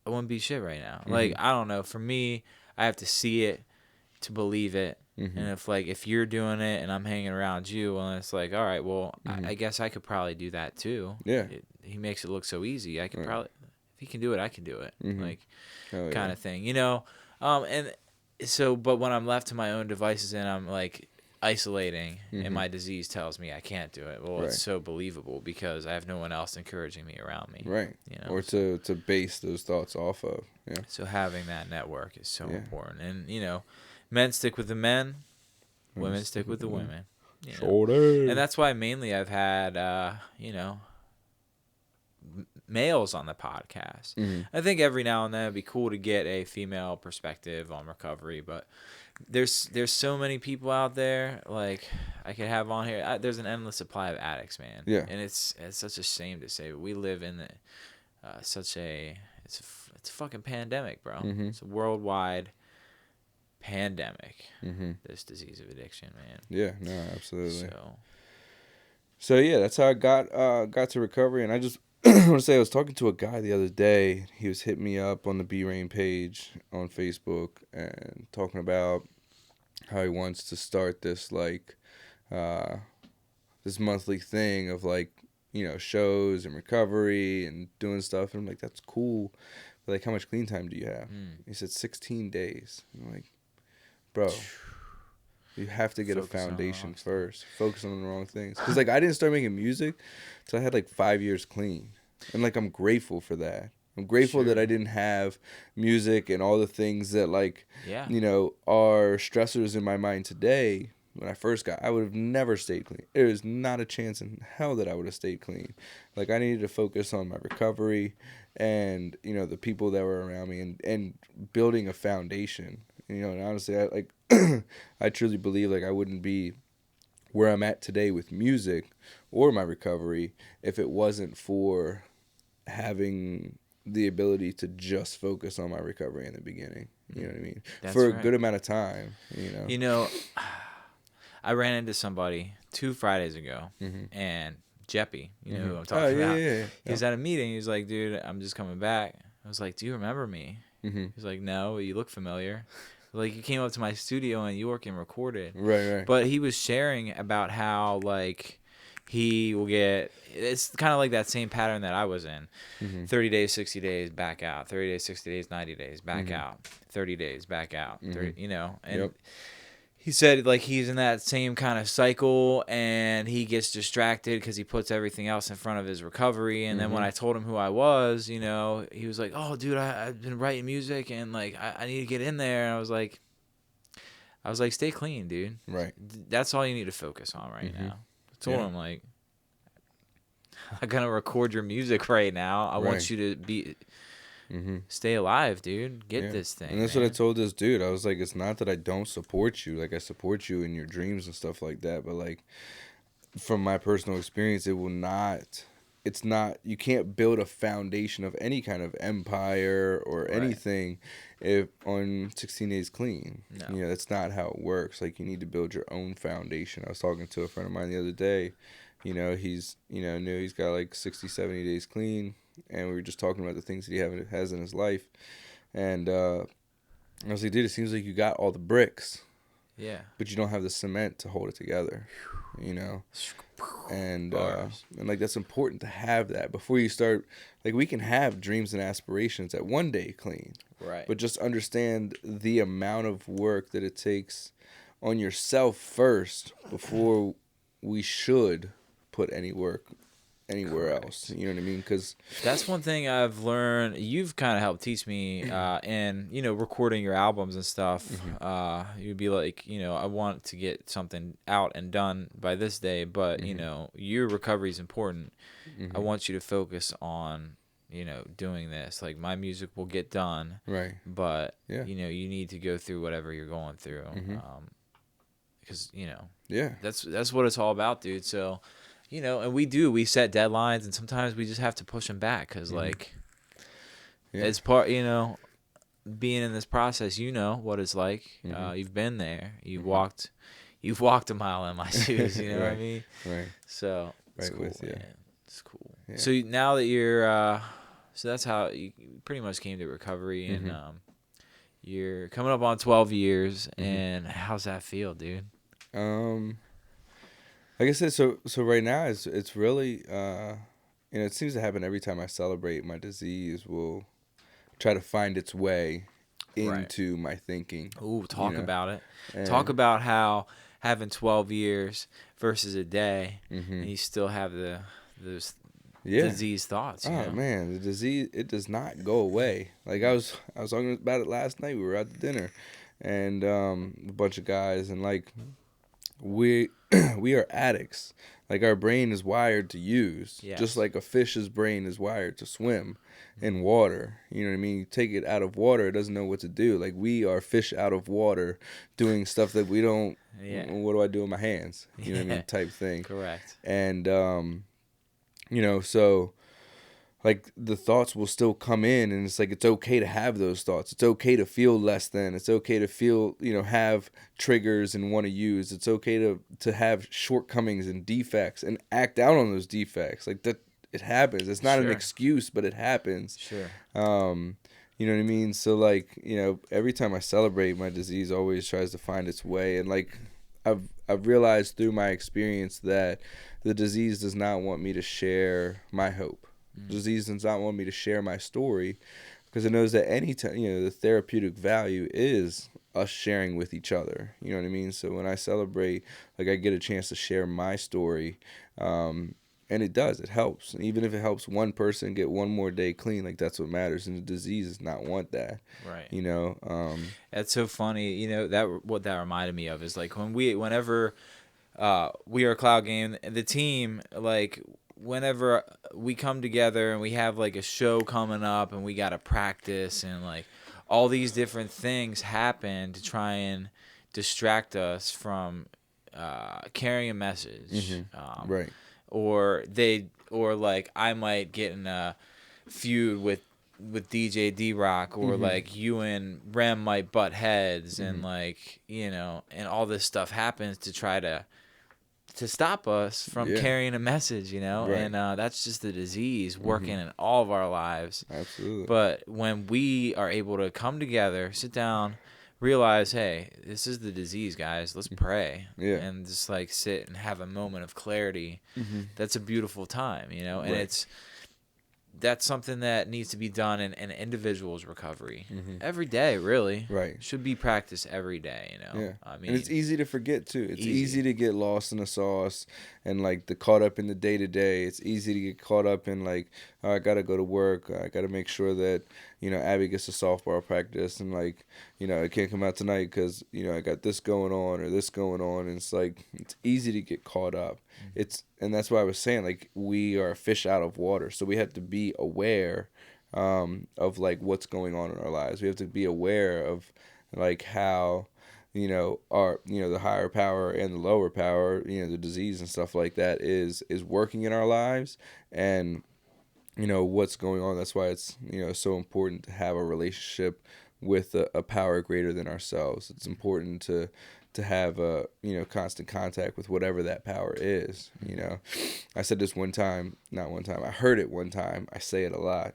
I wouldn't be shit right now. Like, I don't know. For me, I have to see it to believe it. And if you're doing it and I'm hanging around you, well, it's like, all right, well, I guess I could probably do that too. Yeah. He makes it look so easy. I could probably, if he can do it, I can do it. Like, kind of thing, And so, but when I'm left to my own devices and I'm like isolating and my disease tells me I can't do it, well, it's so believable because I have no one else encouraging me around me. Right. Or to base those thoughts off of. Yeah. So having that network is so important. And, men stick with the men, women stick with the women. And that's why mainly I've had, males on the podcast. I think every now and then it'd be cool to get a female perspective on recovery, but there's so many people out there like I could have on here. There's an endless supply of addicts, man. Yeah. And it's such a shame to say, but we live in it's a fucking pandemic, bro. It's a worldwide pandemic. This disease of addiction, man. Yeah, no, absolutely. So yeah, that's how I got to recovery. And I just I want to say I was talking to a guy the other day. He was hitting me up on the B-RAiN page on Facebook and talking about how he wants to start this this monthly thing of shows and recovery and doing stuff. And I'm like, that's cool. But like, how much clean time do you have? He said 16 days. I'm like, bro, you have to get a foundation first. Focus on the wrong things. Because I didn't start making music till I had 5 years clean. And I'm grateful for that. I'm grateful that I didn't have music and all the things that are stressors in my mind today. When I first I would have never stayed clean. There is not a chance in hell that I would have stayed clean. I needed to focus on my recovery and, the people that were around me and building a foundation. And honestly, I truly believe I wouldn't be where I'm at today with music or my recovery if it wasn't for having the ability to just focus on my recovery in the beginning. You know what I mean? That's for a good amount of time, I ran into somebody 2 Fridays ago, and Jeppy, who I'm talking about. Yeah. He was at a meeting. He was like, dude, I'm just coming back. I was like, do you remember me? He's like, no, you look familiar. You came up to my studio in New York and recorded. Right. But he was sharing about how, he will get, it's kind of like that same pattern that I was in. 30 days, 60 days, back out. 30 days, 60 days, 90 days, back out. 30 days, back out. 30, you know, and he said like he's in that same kind of cycle, and he gets distracted because he puts everything else in front of his recovery. And then when I told him who I was, you know, he was like, "Oh, dude, I've been writing music, and like I need to get in there." And I was like, "Stay clean, dude. Right. That's all you need to focus on right now." I told him like, "I'm gonna record your music right now. I want you to be." Stay alive, dude. Get this thing. And that's what I told this dude. I was like, it's not that I don't support you. Like, I support you in your dreams and stuff like that. But, like, from my personal experience, it will not. It's not. You can't build a foundation of any kind of empire or anything if on 16 Days Clean. No. You know, that's not how it works. Like, you need to build your own foundation. I was talking to a friend of mine the other day. You know, he's, you know, knew he's got like 60, 70 days clean. And we were just talking about the things that he has in his life. And I was like, dude, it seems like you got all the bricks. Yeah. But you don't have the cement to hold it together, you know? And like, that's important to have that before you start. Like, we can have dreams and aspirations at one day clean. Right. But just understand the amount of work that it takes on yourself first before we should put any work anywhere else. You know what I mean? Because that's one thing I've learned. You've kind of helped teach me in, you know, recording your albums and stuff. You'd be like, you know, I want to get something out and done by this day, but you know, your recovery is important. I want you to focus on, you know, doing this. Like, my music will get done, right? But you know, you need to go through whatever you're going through, because you know, that's what it's all about, dude. So. You know, and we set deadlines, and sometimes we just have to push them back because, like, it's part, you know, being in this process, you know what it's like. You've been there. You've walked a mile in my shoes, you know what I mean? Right. So, it's right cool, with you. man. It's cool. Yeah. So, now that you're, so that's how you pretty much came to recovery, and you're coming up on 12 years, and how's that feel, dude? Like I said, so right now it's really, you know, it seems to happen every time I celebrate. My disease will try to find its way into my thinking. Ooh, talk about it. And Talk about how having 12 years versus a day, and you still have those disease thoughts. You know? Man, the disease, it does not go away. Like, I was talking about it last night. We were out to dinner, and a bunch of guys, and like, we are addicts. Like, our brain is wired to use, just like a fish's brain is wired to swim in water. You know what I mean? You take it out of water, it doesn't know what to do. Like, we are fish out of water doing stuff that we don't, what do I do with my hands? You know what I mean? Type thing. Correct. And, you know, so, like, the thoughts will still come in, and it's like, it's okay to have those thoughts. It's okay to feel less than. It's okay to feel, you know, have triggers and want to use. It's okay to have shortcomings and defects and act out on those defects. Like, that, it happens. It's not an excuse, but it happens. Sure. You know what I mean? So, like, you know, every time I celebrate, my disease always tries to find its way. And, like, I've realized through my experience that the disease does not want me to share my hope. Disease does not want me to share my story, because it knows that any time, you know, the therapeutic value is us sharing with each other. You know what I mean? So when I celebrate, like, I get a chance to share my story, and it does. It helps. And even if it helps one person get one more day clean, like, that's what matters. And the disease does not want that. Right. You know. That's so funny. You know, that what that reminded me of is, like, whenever we are Cloud Game, the team, like, whenever we come together and we have, like, a show coming up and we got to practice, and, like, all these different things happen to try and distract us from carrying a message. Right. Or like, I might get in a feud with DJ D-Rock, or like, you and Rem might butt heads, and, like, you know, and all this stuff happens to try to stop us from carrying a message, you know. Right. And that's just the disease working in all of our lives. Absolutely. But when we are able to come together, sit down, realize, hey, this is the disease, guys. Let's pray. Yeah. And just like sit and have a moment of clarity. That's a beautiful time, you know, and Right. that's something that needs to be done in an individual's recovery every day, really. Right. Should be practiced every day, you know. Yeah. I mean, And it's easy to forget too. It's Easy. easy to get lost in the sauce and like the caught up in the day to day. It's easy to get caught up in like, oh, I gotta go to work. I gotta make sure that, you know, Abby gets a softball practice, and like, you know, I can't come out tonight because, you know, I got this going on or this going on. And it's like, it's easy to get caught up. And that's why I was saying, like, we are a fish out of water, so we have to be aware of like what's going on in our lives. We have to be aware of like how, you know, our, you know, the higher power and the lower power, you know, the disease and stuff like that is working in our lives, and you know what's going on. That's why it's, you know, so important to have a relationship with a power greater than ourselves. It's important to have a, you know, constant contact with whatever that power is. You know, I said this not one time, I heard it one time. I say it a lot,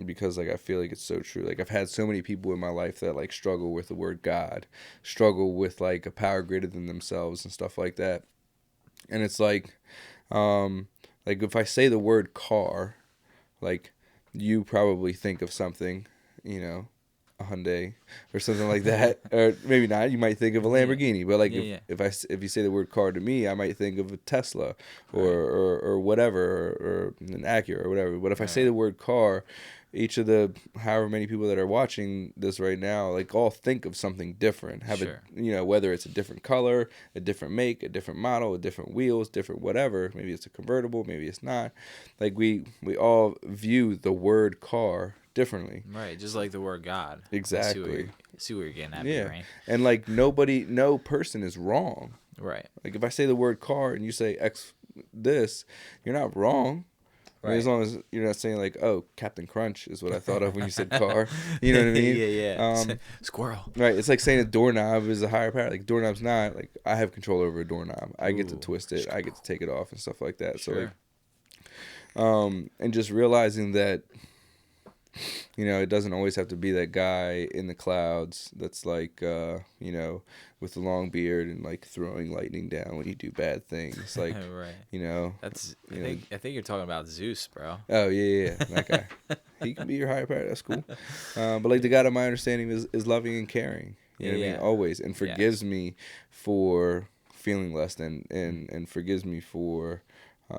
because like I feel like it's so true. Like I've had so many people in my life that like struggle with the word God, struggle with like a power greater than themselves and stuff like that. And it's like if I say the word car, like you probably think of something, you know, a Hyundai or something like that, or maybe not. You might think of a Lamborghini, but like if you say the word car to me, I might think of a Tesla or whatever, or an Acura or whatever. But if I say the word car, each of the however many people that are watching this right now, like all think of something different. Have a, you know, whether it's a different color, a different make, a different model, a different wheels, different whatever. Maybe it's a convertible, maybe it's not. Like we all view the word car differently. Right, just like the word God. Exactly. See what you're getting at, Yeah. right? And like no person is wrong. Right. Like if I say the word car and you say X this, you're not wrong. I mean, as long as you're not saying like, oh, Captain Crunch is what I thought of when you said car. You know what I mean? Yeah. Squirrel. Right. It's like saying a doorknob is a higher power. Like doorknob's not. Like I have control over a doorknob. I get to twist it. I get to take it off and stuff like that. Sure. So like, and just realizing that, you know, it doesn't always have to be that guy in the clouds that's like, you know, with the long beard and like throwing lightning down when you do bad things. Like, right. you know, That's I think you're talking about Zeus, bro. Oh yeah, that guy. He can be your higher power. That's cool. But like the God of my understanding is loving and caring. You know what I mean? Always, and forgives me for feeling less than, and forgives me for.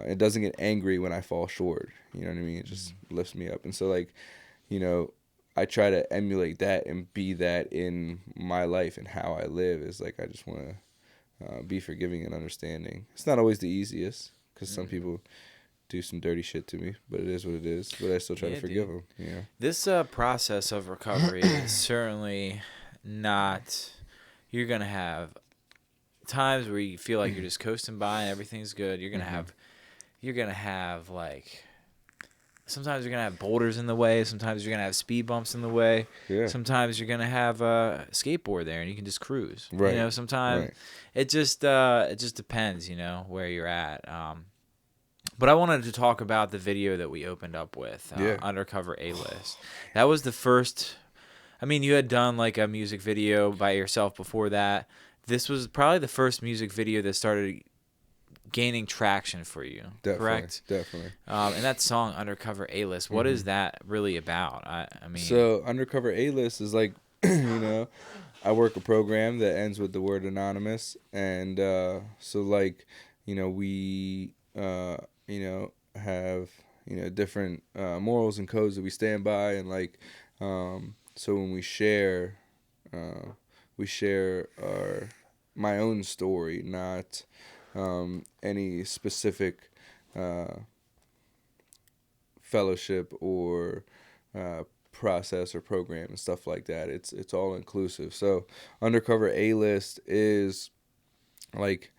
It doesn't get angry when I fall short. You know what I mean? It just lifts me up, and so like, you know, I try to emulate that and be that in my life and how I live. Is like I just want to be forgiving and understanding. It's not always the easiest because some people do some dirty shit to me, but it is what it is. But I still try to forgive them. You know, this process of recovery is certainly not. You're gonna have times where you feel like you're just coasting by and everything's good. You're gonna have. You're gonna have like. Sometimes you're going to have boulders in the way. Sometimes you're going to have speed bumps in the way. Yeah. Sometimes you're going to have a skateboard there and you can just cruise. Right. You know, sometimes it just depends, you know, where you're at. But I wanted to talk about the video that we opened up with, Undercover A-List. That was the first, I mean, you had done like a music video by yourself before that. This was probably the first music video that started gaining traction for you, correct? Definitely. And that song Undercover A-List, what is that really about? I mean, so Undercover A-List is like, you know, I work a program that ends with the word anonymous, and so like, you know, we you know, have, you know, different morals and codes that we stand by, and like, so when we share my own story, not any specific fellowship or process or program and stuff like that. It's all inclusive. So Undercover A-List is like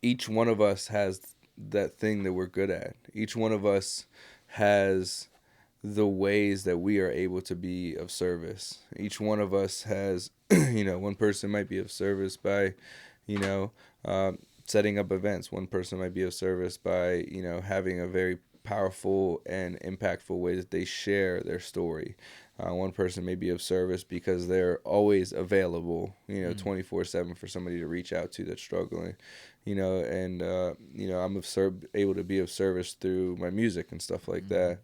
each one of us has that thing that we're good at. Each one of us has the ways that we are able to be of service. Each one of us has, you know, one person might be of service by, you know, setting up events. One person might be of service by, you know, having a very powerful and impactful way that they share their story. One person may be of service because they're always available, 24/7 for somebody to reach out to that's struggling, and I'm able to be of service through my music and stuff like that.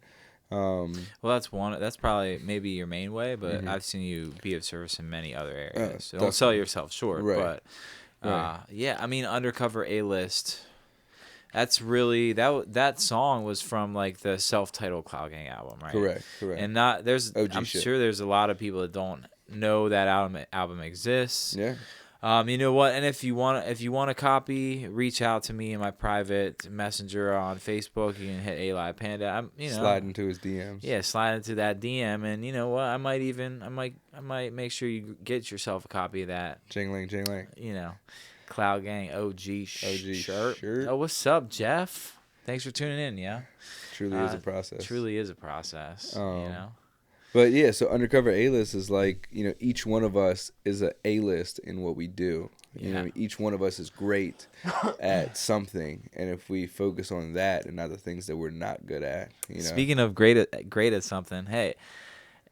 Well, that's probably maybe your main way, but I've seen you be of service in many other areas. So don't sell yourself short, right. But yeah, I mean, Undercover A-List. That's really that song was from like the self-titled Cloud Gang album, right? Correct. And I'm shit. sure there's a lot of people that don't know that album exists. Yeah. You know what? And if you want a copy, reach out to me in my private messenger on Facebook. You can hit A.live Panda. Slide into his DMs. Yeah, slide into that DM, and you know what? I might make sure you get yourself a copy of that. Jingling. Cloud Gang OG shirt. Oh, what's up, Jeff? Thanks for tuning in. Yeah, Truly is a process. Truly is a process. But yeah, so Undercover A-List is like, each one of us is a A-list in what we do. Each one of us is great at something, and if we focus on that and not the things that we're not good at, Speaking of great at something, hey,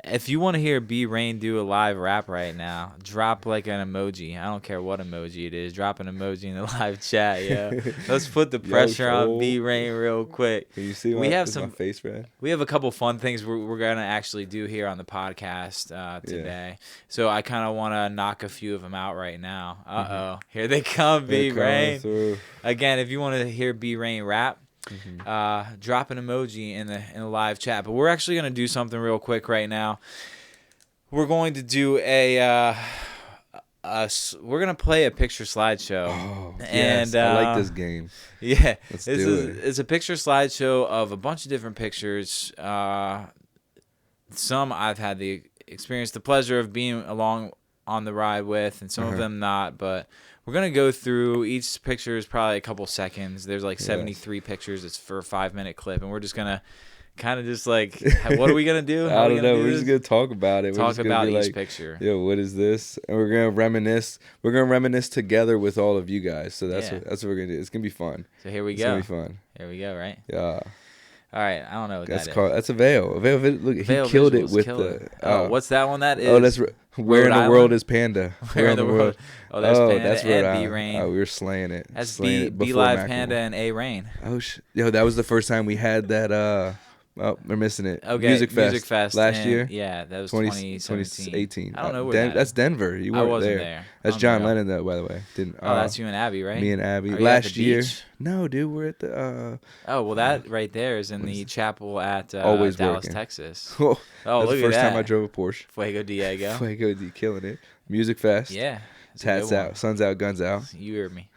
if you want to hear B-RAiN do a live rap right now, drop like an emoji. I don't care what emoji it is. Drop an emoji in the live chat, yo. Let's put the pressure on B-RAiN real quick. Can you see my face, Brad? We have a couple fun things we're going to actually do here on the podcast today. Yeah. So I kind of want to knock a few of them out right now. Uh-oh. Here they come, B-RAiN. Again, if you want to hear B-RAiN rap, drop an emoji in the live chat. But we're actually going to do something real quick right now. We're going to do we're going to play a picture slideshow. Oh, yes. I like this game. Yeah. Let's do it. It's a picture slideshow of a bunch of different pictures. Some I've had the pleasure of being along on the ride with, and some of them not, but we're going to go through each picture is probably a couple seconds. There's like 73 pictures. It's for a 5-minute clip, and we're just going to kind of just like, what are we going to do? I don't know. We're just going to talk about it. Talk about each picture. Yo, what is this? And we're going to reminisce. We're going to reminisce together with all of you guys. So that's what we're going to do. It's going to be fun. So here we go. It's going to be fun. Here we go, right? Yeah. All right, I don't know what that's that called. is. That's a veil. Look, he killed it with the. What's that one? That is. Oh, that's where in the world is Panda? Where in the world? Oh, that's Panda that's and B-RAiN. Oh, we were slaying it. That's B-Live Panda and A.RAiN. Oh yo, that was the first time we had that. Oh, we're missing it. Okay, Music Fest last year. Yeah, that was 2017. I don't know where that's Denver. You weren't I wasn't there. That's John Lennon, though, by the way. That's you and Abby, right? Me and Abby. Are last year. Beach? No, dude, we're at the. Oh well, that right there is in the chapel at Always Dallas, working. Texas. Oh, look at that. That's the first time I drove a Porsche. Fuego Diego. Fuego D, killing it. Music Fest. Yeah. Hats out, suns out, guns out. You heard me.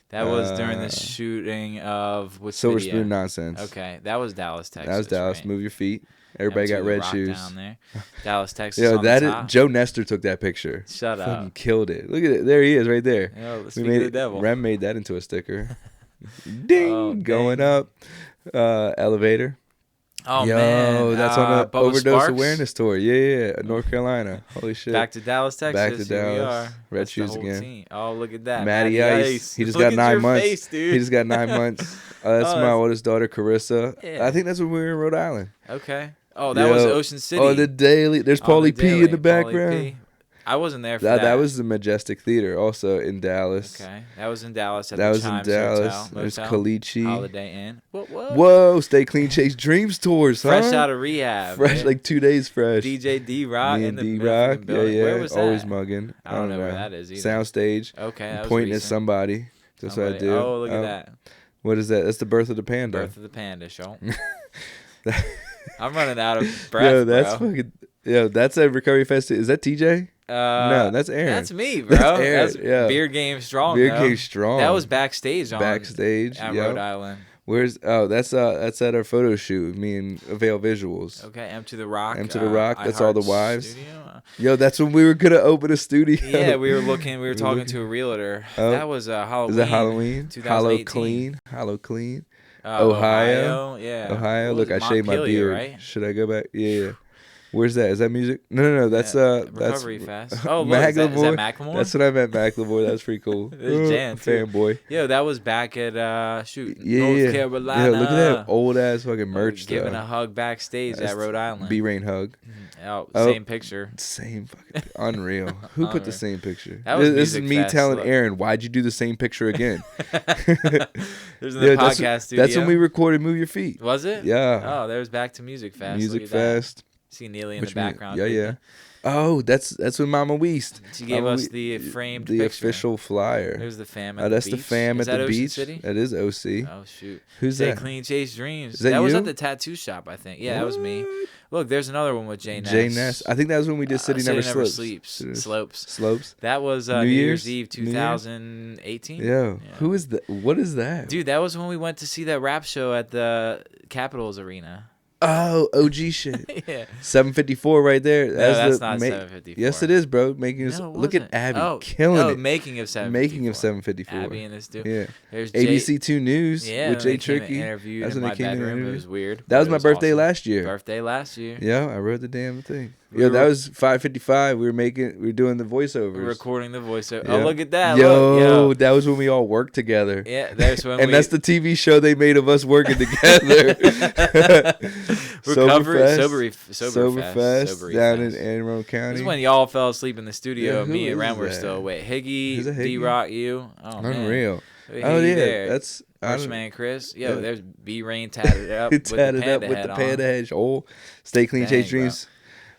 That was during the shooting of Silver Spoon Nonsense. Okay, that was Dallas, Texas. That was Dallas. Right? Move your feet. Everybody got red shoes. Down there. Dallas, Texas. Yo, on the top. Joe Nestor took that picture. Shut up. Fucking killed it. Look at it. There he is, right there. Yo, speak of the devil. Rem made that into a sticker. Ding, going up. Elevator. Oh man. Yo, that's on the Bubba overdose Sparks? awareness tour. Yeah, North Carolina. Holy shit. Back to Dallas, Texas. Back to Here Dallas. we are. Red That's shoes the whole again. Team. Oh, look at that. Matty Ice. He just got 9 months. Face, dude. He just got 9 months. That's my oldest daughter, Carissa. Yeah. I think that's when we were in Rhode Island. Okay. Oh, that was Ocean City. Oh, the Daily. There's Paulie P in the background. I wasn't there for that. That was the Majestic Theater, also in Dallas. Okay, that was in Dallas at that the was Chimes in Dallas. Hotel, There's Motel, Kalichi. Holiday Inn. What? Whoa, Stay Clean Chase Dreams tours, Fresh out of rehab. Fresh, man. like 2 days fresh. DJ D-Rock Me in and the D-Rock, building. yeah. Where was that? Always mugging. I don't know where that is either. Soundstage. Okay, that was pointing recent. at somebody. That's what I do. Oh, look at that. What is that? That's the Birth of the Panda. Birth of the Panda show. I'm running out of breath, Yo, that's bro. fucking. Yo, that's a Recovery Fest. Is that TJ? No, that's Aaron. That's me, bro. That's Aaron, yeah. Beer Game Strong. Beer though. Game Strong. That was backstage at Rhode Island. Where's that's at our photo shoot. Me and Avail Visuals. Okay, M to the Rock. M to the Rock. That's all the wives. Studio. Yo, that's when we were gonna open a studio. Yeah, we were talking to a realtor. That was Halloween. Is that Halloween? 2018. Hollow clean. Ohio. Yeah. Ohio. What Look, was I it? shaved my Montpelier, beard. right? Should I go back? Yeah. Where's that? Is that music? No. That's Recovery Fast. Oh, look, is that Macklemore? That's what I meant, Macklemore. That's pretty cool. There's Jan, too. Fanboy. Yo, that was back at North Yeah. Carolina. Look at that old ass fucking merch. Giving a hug backstage at Rhode Island. B-RAiN hug. Oh, same picture. Same fucking unreal. Who put the same picture? That was This is Music me Fest, telling look. Aaron, why'd you do the same picture again? There's the podcast studio. That's when we recorded Move Your Feet. Was it? Yeah. Oh, there's back to Music Fest. Music Fest. See Neely in the background. Yeah. Oh, that's when Mama Weast. She gave us the framed the picture. official flyer. There's the fam at the that's beach. the fam Is at the Ocean beach. City? That is OC. Oh shoot. Who's Stay that? Clean, Chase Dreams. Is that was you? at the tattoo shop, I think. Yeah, that was me. Look, there's another one with Jay Ness. Jay Ness. I think that was when we did City Never Sleeps. Slopes. That was New Year's Eve 2018. Yeah. Who is that? What is that? Dude, that was when we went to see that rap show at the Capitals Arena. Oh, OG shit. Yeah. 754 right there. No, that's not 754. Yes, it is, bro. Look at Abby killing it. Making of 754. Abby and this dude. Yeah. There's ABC2 News with Jay Tricky. That's when they came in. It was weird. That was my birthday last year. Yeah, I wrote the damn thing. Yeah, that was 5:55. We were doing the voiceovers. We're recording the voiceover. Yeah. Oh, look at that. Yo, that was when we all worked together. Yeah, that's when that's the TV show they made of us working together. Soberfest down in Anne Arundel County. This is when y'all fell asleep in the studio and me and Ren were still awake. Higgy, D-Rock, you. Oh, man. Unreal. There. That's Marshman Chris. Yo, there's B-RAiN tatted up with the panda head on. Stay Clean, Chase Dreams.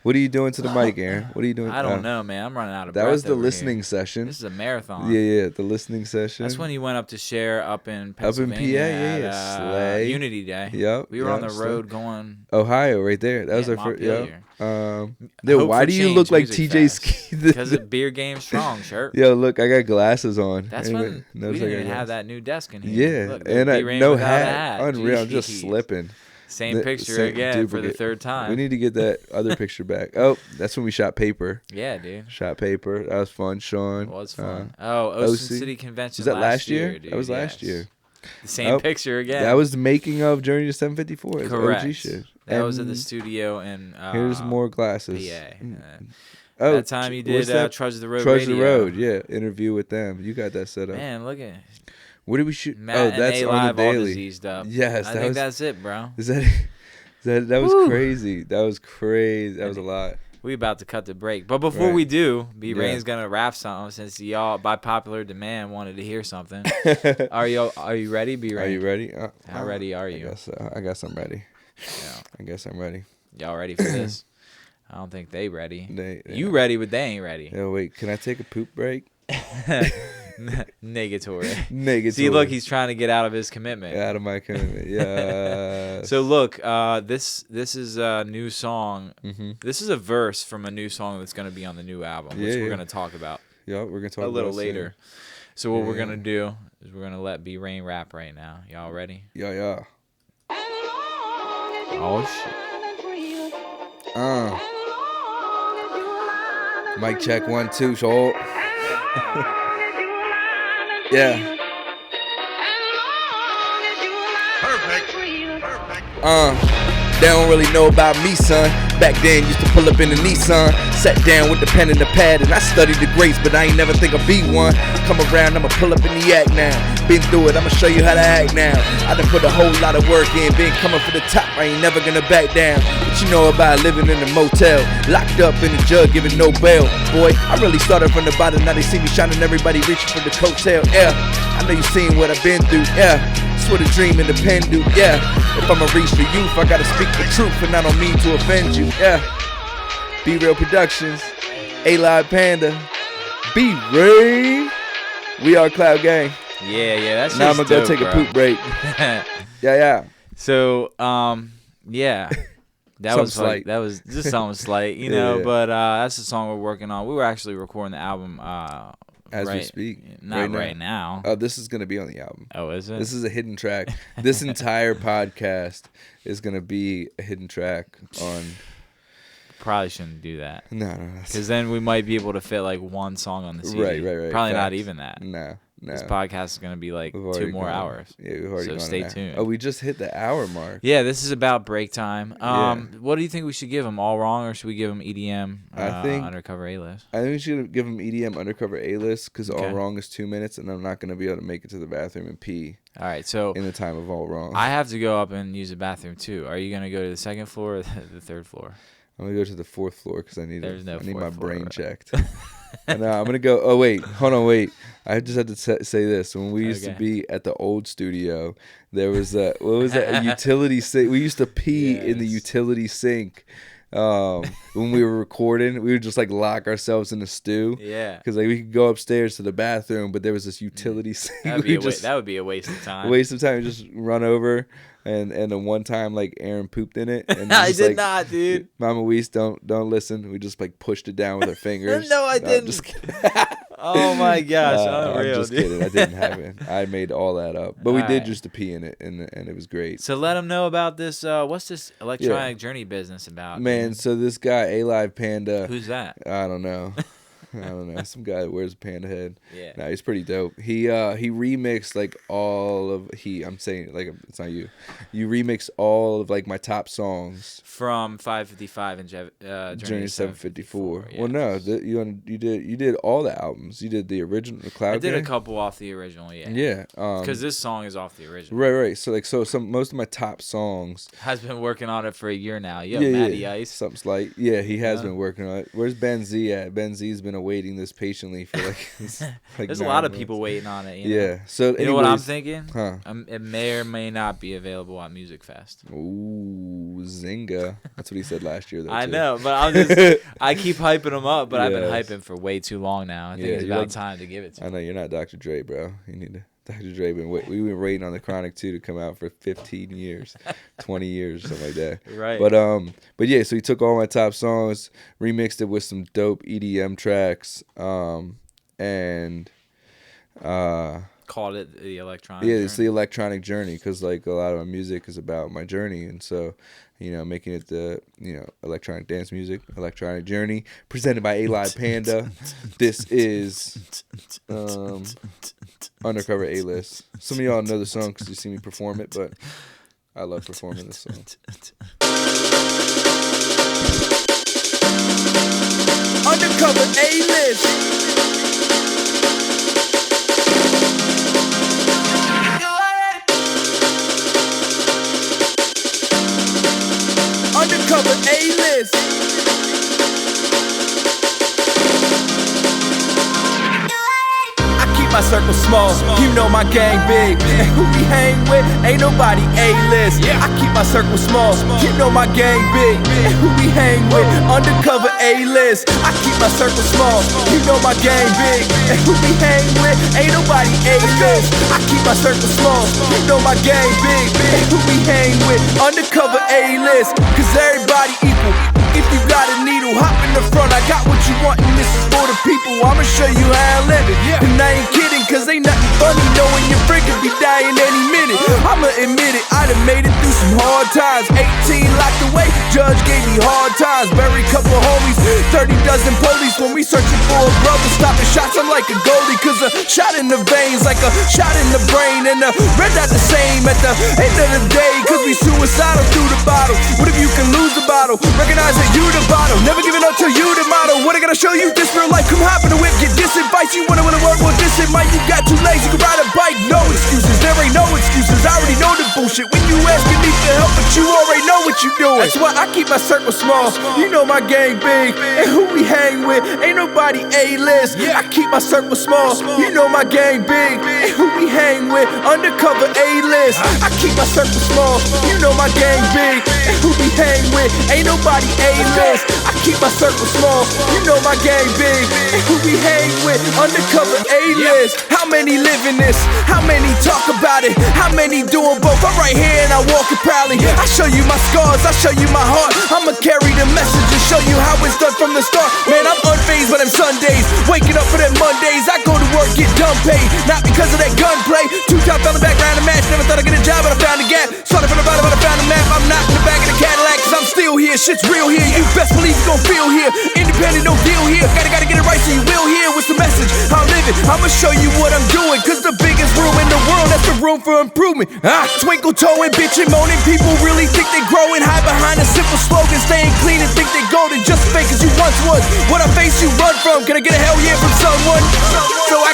What are you doing to the mic, Aaron? What are you doing? I don't know, man. I'm running out of breath. That was the over listening here. session. This is a marathon. Yeah, the listening session. That's when you went up to share up in Pennsylvania. Up in PA, Slay. Unity Day. Yep. We were on the road going. Ohio, right there. That was our first. Why do you Change look like Music TJ Fest. Ski? Because of beer game strong shirt. Yo, look, I got glasses on. That's when we didn't even have that new desk in here. Yeah, look, and no hat. hat. Unreal. I'm just slipping. Same picture again for the third time. We need to get that other picture back. Oh, that's when we shot Paper. Yeah, dude. Shot Paper. That was fun, Sean. It was fun. Ocean City Convention. Was that last year? Dude, that was last year. The same picture again. That was the making of Journey to 754. Correct. OG shit. That was at the studio in here's more glasses. PA. That time you did Trudge the Road Trudge Radio. the Road, yeah. Interview with them. You got that set up. Man, look at What did we shoot? Matt that's and on A.live the all daily. diseased up. Yes, I think that's it, bro. That was crazy. That was crazy. That was a lot. We about to cut the break, but before we do, B-RAiN's gonna rap something since y'all, by popular demand, wanted to hear something. Are you ready, B-RAiN? Are you ready? How ready are you? I guess I'm ready. Yeah. I guess I'm ready. Y'all ready for this? I don't think they ready. Yeah. You ready, but they ain't ready. Yeah, wait. Can I take a poop break? Negatory. See, look, he's trying to get out of his commitment. Out of my commitment. Yeah. So look, this is a new song. Mm-hmm. This is a verse from a new song that's going to be on the new album, which we're going to talk about. Yeah, we're going to talk a little about later. So what we're going to do is we're going to let B-RAiN rap right now. Y'all ready? Yeah. Oh shit. Mic check 1 2 short. Yeah. Perfect. They don't really know about me, son. Back then, used to pull up in the Nissan. Sat down with the pen and the pad, and I studied the greats, but I ain't never think I'd be one. Come around, I'ma pull up in the act now. Been through it, I'ma show you how to act now. I done put a whole lot of work in, been coming for the top, I ain't never gonna back down. What you know about living in a motel, locked up in a jug, giving no bail. Boy, I really started from the bottom, now they see me shining, everybody reaching for the coattail. Yeah, I know you seen what I've been through, yeah. That's what a dream and a pen do, yeah. If I'ma reach the youth, I gotta speak the truth, and I don't mean to offend you, yeah. B-Real Productions, A.live Panda, B-RAiN. We are Cloud Gang. Yeah, that's now I'm just gonna dope, go take bro. a poop break. Yeah. So, yeah. That was slight. That was just something slight, you know. But that's the song we're working on. We were actually recording the album as we speak. Not right now. Oh, this is gonna be on the album. Oh, is it? This is a hidden track. This entire podcast is gonna be a hidden track on. Probably shouldn't do that. No. Because then we might be able to fit like one song on the CD. Right. Probably Facts. not even that. No. This podcast is going to be like 2 more hours. Yeah, we've already so gone stay an hour. tuned. Oh, we just hit the hour mark. Yeah, this is about break time. What do you think we should give them? All wrong, or should we give them EDM? I think Undercover A-list. I think we should give them EDM Undercover A-list because Okay. All Wrong is 2 minutes, and I'm not going to be able to make it to the bathroom and pee. All right, so in the time of All Wrong. I have to go up and use the bathroom too. Are you going to go to the 2nd floor or the 3rd floor? I'm going to go to the 4th floor because I need my brain checked. No, I'm going to go. Oh, wait. Hold on. Wait. I just had to say this. When we used to be at the old studio, there was a utility sink. We used to pee in the utility sink. When we were recording, we would just like lock ourselves in the stew. Yeah. Because like we could go upstairs to the bathroom, but there was this utility sink. That would be a waste of time. Waste of time. Just run over. And then one time, like Aaron pooped in it. And I did not, dude. Mama Weiss, don't listen. We just like pushed it down with our fingers. No, I didn't. Just kidding. Oh my gosh, unreal, I'm just kidding. I didn't have it. I made all that up. But we did just to pee in it, and it was great. So let them know about this. What's this electronic journey business about? Man, so this guy, A.live Panda. Who's that? I don't know. Some guy that wears a panda head. Yeah. No, he's pretty dope. He remixed like all of I'm saying it like it's not you. You remixed all of like my top songs from 555 and Journey 754. Yeah. Well, no, you did all the albums. You did the original, the Cloud. I did Gang? a couple off the original. Yeah. Yeah. Because this song is off the original. Right. So most of my top songs. Has been working on it for a year now. Matty Ice. Something slight. Yeah, he has been working on it. Where's Ben Z at? Ben Z's been awaiting this patiently for like There's a lot of people waiting on it. You know? So you know what I'm thinking? Huh? It may or may not be available at Music Fest. Ooh, Zynga. That's what he said last year, though. I too. know, but I keep hyping him up, but I've been hyping for way too long now. I think it's about time to give it to him. I know you're not Dr. Dre, bro. You need to. Dr. Dre we've been waiting on the Chronic 2 to come out for 15 years, 20 years, something like that. Right. But yeah, so he took all my top songs, remixed it with some dope EDM tracks, and called it the electronic. Yeah, it's the electronic journey because like a lot of my music is about my journey, and so making it the electronic dance music, electronic journey, presented by A.live Panda. This is Undercover A-list. Some of y'all know the song because you see me perform it, but I love performing this song. Undercover A-list. Undercover A-list. I keep my circle small, you know my gang big. And who we hang with, ain't nobody A-list. I keep my circle small, you know my gang big. And who we hang with, undercover A-list. I keep my circle small, you know my gang big. And who we hang with, ain't nobody A-list. I keep my circle small, you know my gang big. And who we hang with, undercover A-list. Cause everybody equal. If you got a needle, hop in the front, I got what you want, and this is for the people. I'ma show you how I live it. And I ain't kidding, cause ain't nothing funny knowing your friend could be dying any minute. I'ma admit it, I done made it through some hard times. 18 locked away, judge gave me hard times. Buried couple homies, 30 dozen police. When we searching for a brother, stopping shots, I'm like a goalie. Cause a shot in the veins, like a shot in the brain. And the red dot the same at the end of the day. Cause we suicidal through the bottle. What if you can lose the bottle? Recognize that you the bottle, never giving up till you the model. What I gotta show you this real life? Come hop in the whip, get this advice. You wanna work, well this it might. You got too lazy, you can ride a bike. No excuses, there ain't no excuses. I already know the bullshit. When you asking me for help, but you already know what you doing. That's why I keep my circle small. You know my gang big, and who we hang with, ain't nobody A-list. I keep my circle small. You know my gang big, and who we hang with, undercover A-list. I keep my circle small. You know my gang big, and who we hang with, ain't nobody A-list. I keep my circle small. You know my gang big, and who we hang with, undercover A-list. How many live in this? How many talk about it? How many doing both? I'm right here and I walk it proudly. I show you my scars, I show you my heart. I'ma carry the message and show you how it's done from the start. Man, I'm unfazed by them Sundays, waking up for them Mondays. I go to work, get done paid, not because of that gunplay. 2 top on the background of match, never thought I'd get a job, but I found a gap. Started from the bottom, but I found a map. I'm not in the back of the Cadillac, cause I'm still here shit's real here. You best believe you gon' feel here. Independent, no deal here. Gotta get it right so you will hear. What's the message? I'll live it. I'ma show you what I'm doing. Cause the biggest room in the world, that's the room for improvement. Twinkle toeing, bitchin' moaning. People really think they growing. Hide behind a simple slogan. Staying clean and think they golden. Just fake as you once was. What I face you run from. Can I get a hell yeah from someone? So I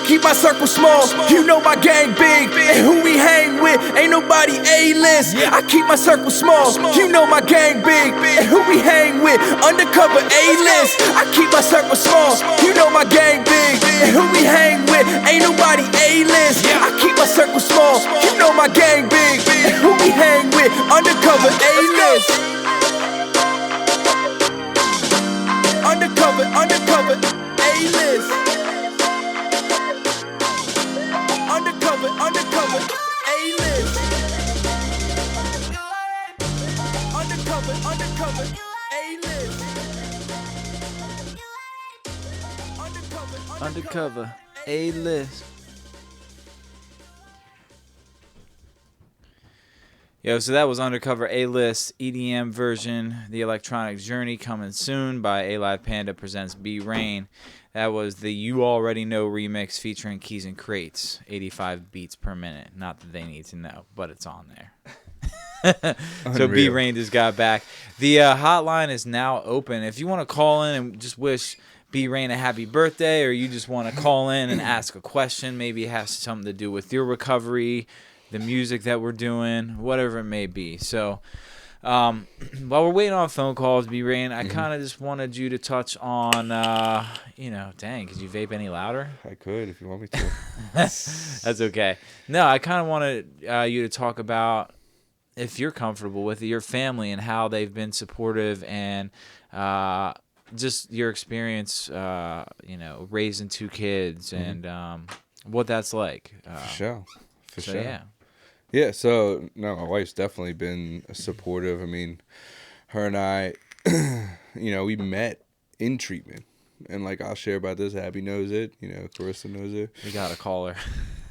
keep my circle small. You know my gang big. And who we hang with ain't nobody A-list. I keep my circle small. You know my gang big. And who we hang with undercover A-list. I keep my circle small. You know my gang big. And who we hang with ain't nobody A-list. I keep my circle small. You know my gang big. And who we hang with undercover A-list. Undercover A-list. Undercover A-list. Undercover A-list. Undercover A-list. Yo, so that was Undercover A-list EDM version, The Electronic Journey, coming soon by A.live Panda presents B-RAiN. That was the You Already Know remix featuring Keys and Crates, 85 beats per minute. Not that they need to know, but it's on there. So B-RAiN just got back. The hotline is now open. If you want to call in and just wish B-RAiN a happy birthday, or you just want to call in and ask a question, maybe it has something to do with your recovery, the music that we're doing, whatever it may be. So while we're waiting on phone calls, B-RAiN, I kind of just wanted you to touch on, dang, could you vape any louder? I could if you want me to. That's okay. No, I kind of wanted you to talk about, if you're comfortable with it, your family and how they've been supportive, and just your experience, raising two kids and what that's like. For sure. Yeah. Yeah, so, no, my wife's definitely been supportive. I mean, her and I, we met in treatment. And, I'll share about this. Abby knows it. Carissa knows it. We got to call her.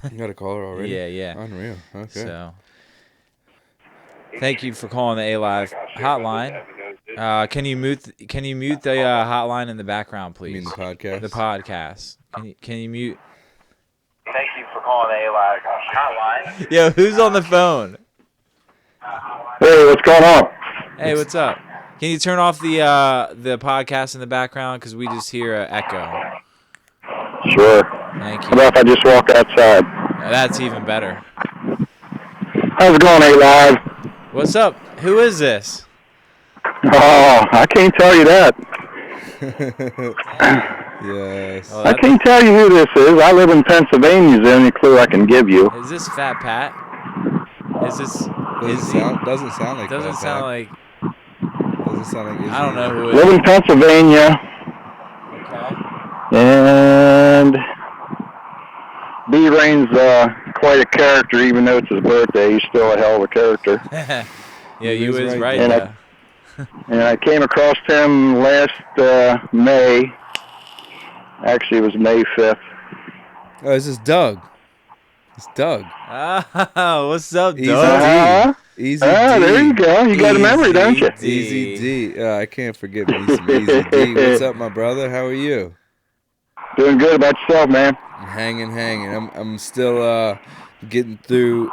You got to call her already? Yeah. Unreal. Okay. So, thank you for calling the A.live hotline. Can you mute the hotline in the background, please? You mean the podcast? The podcast. Can you mute? Thank you for calling the A.live hotline. Yo, who's on the phone? Hey, what's going on? Hey, what's up? Can you turn off the podcast in the background, because we just hear an echo? Sure. Thank How you. about if I just walk outside? That's even better. How's it going, A.live? What's up? Who is this? Oh, I can't tell you that. Yes. Oh, I can't tell you who this is. I live in Pennsylvania. Is there any clue I can give you? Is this Fat Pat? Is this? Doesn't sound like Doesn't that, sound Pat. like. Doesn't sound like I don't know who it Live is. in Pennsylvania. Okay. And B-RAiN's quite a character, even though it's his birthday. He's still a hell of a character. Yeah, He you is was right right there. there. And I came across him last May. Actually, it was May 5th. Oh, this is Doug. It's Doug. Oh, what's up, Easy dog? D. Easy D. There you go. You got a memory, don't you? Easy D. I can't forget me some Easy D. What's up, my brother? How are you? Doing good about yourself, man. I'm hanging. I'm still getting through.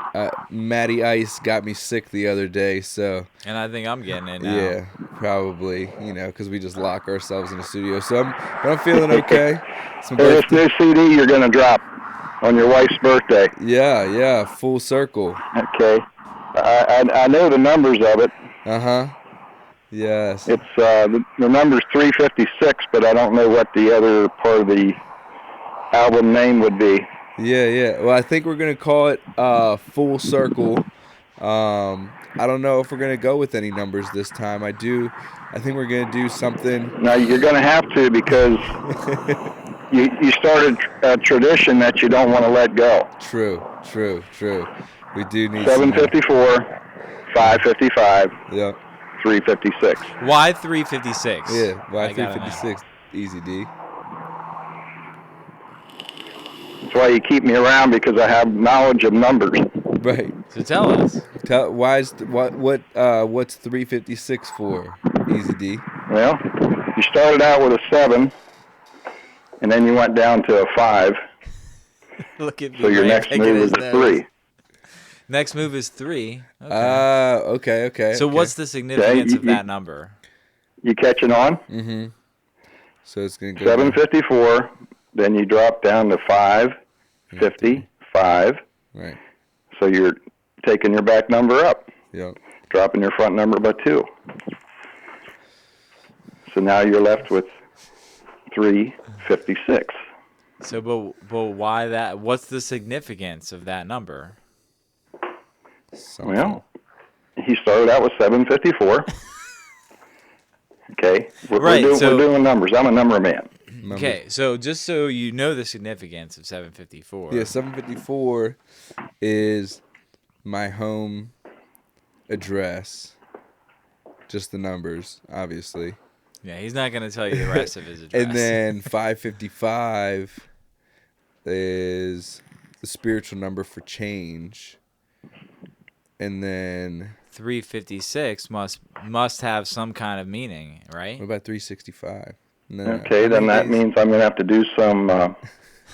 Matty Ice got me sick the other day, so And I think I'm getting it now. yeah, probably. Because we just lock ourselves in the studio. So I'm feeling okay. It's my Hey, this birthday. new CD you're going to drop on your wife's birthday. Yeah, full circle. Okay. I know the numbers of it. Yes. It's the number's 356, but I don't know what the other part of the album name would be. Yeah. Well, I think we're gonna call it Full Circle. I don't know if we're gonna go with any numbers this time. I think we're gonna do something. Now you're going to have to, because you started a tradition that you don't want to let go. True. We do need 754, 555, Yeah. 356. Why 356? Yeah. Why I gotta 356? Easy D. That's why you keep me around, because I have knowledge of numbers. Right. So tell us. What's 356 for? Easy D. Well, you started out with a 7, and then you went down to a 5. Look at So your B-RAiN next picking move his is a nose. 3. Next move is 3. Okay. Okay. So what's the significance of that number? You catching on? Mm-hmm. So it's going to go 754, then you drop down to 555. Right. So you're taking your back number up, Yep. dropping your front number by 2. So now you're left with 356. So, but why that? What's the significance of that number? Something. Well, he started out with 754. Okay, Right, we're so- doing numbers. I'm a number man. Okay, so just so you know the significance of 754. Yeah, 754 is my home address. Just the numbers, obviously. Yeah, he's not going to tell you the rest of his address. And then 555 is the spiritual number for change. And then 356 must have some kind of meaning, right? what about 365? No. Okay, then that means I'm going to have to do some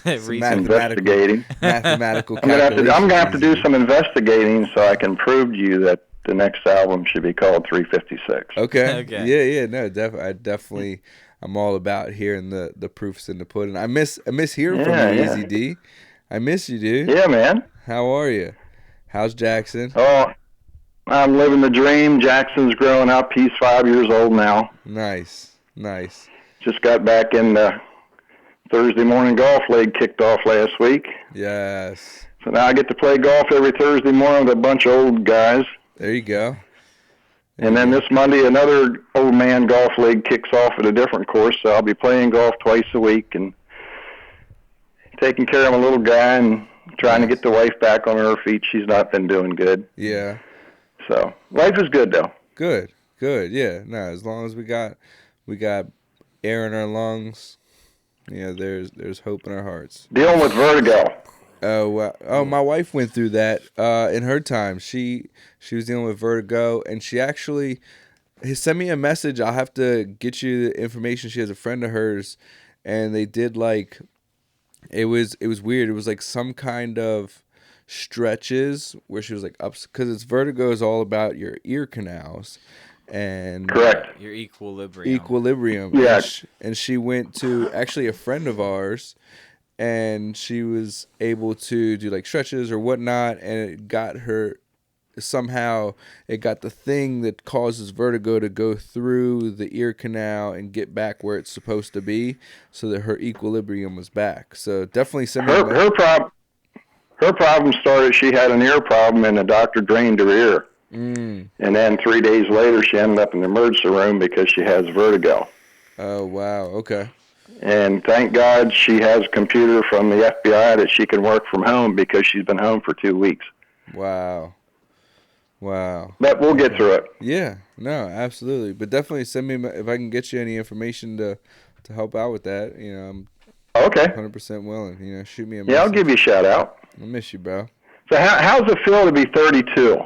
investigating. Mathematical I'm going to have to do calculations. some investigating so I can prove to you that the next album should be called 356. Okay. Okay. Yeah. No, definitely. I'm all about hearing the proofs in the pudding. I miss hearing from you, Yeah. Easy D. I miss you, dude. Yeah, man. How are you? How's Jackson? Oh, I'm living the dream. Jackson's growing up. He's 5 years old now. Nice. Just got back in the Thursday morning golf league, kicked off last week. Yes. So now I get to play golf every Thursday morning with a bunch of old guys. There you go. And then this Monday, another old man golf league kicks off at a different course. So I'll be playing golf twice a week and taking care of my little guy and trying to get the wife back on her feet. She's not been doing good. Yeah. So life is good, though. Good. Yeah. No, as long as we got air in our lungs, there's hope in our hearts. Dealing with vertigo. Oh, my wife went through that in her time. She was dealing with vertigo, and she actually sent me a message. I'll have to get you the information. She has a friend of hers, and they did it was weird. It was like some kind of stretches where she was like up, because it's vertigo is all about your ear canals. And Correct. Your equilibrium. Yeah. And she went to actually a friend of ours, and she was able to do like stretches or whatnot, and it got her somehow. It got the thing that causes vertigo to go through the ear canal and get back where it's supposed to be, so that her equilibrium was back. So definitely similar. Her problem started. She had an ear problem, and the doctor drained her ear. And then 3 days later, she ended up in the emergency room because she has vertigo. Oh, wow. Okay. And thank God she has a computer from the FBI that she can work from home because she's been home for 2 weeks. Wow. But we'll get through it. Yeah. No, absolutely. But definitely send me, if I can get you any information to help out with that. I'm Okay. 100% willing. Shoot me a message. Yeah, I'll give you a shout out. I miss you, bro. So how's it feel to be 32?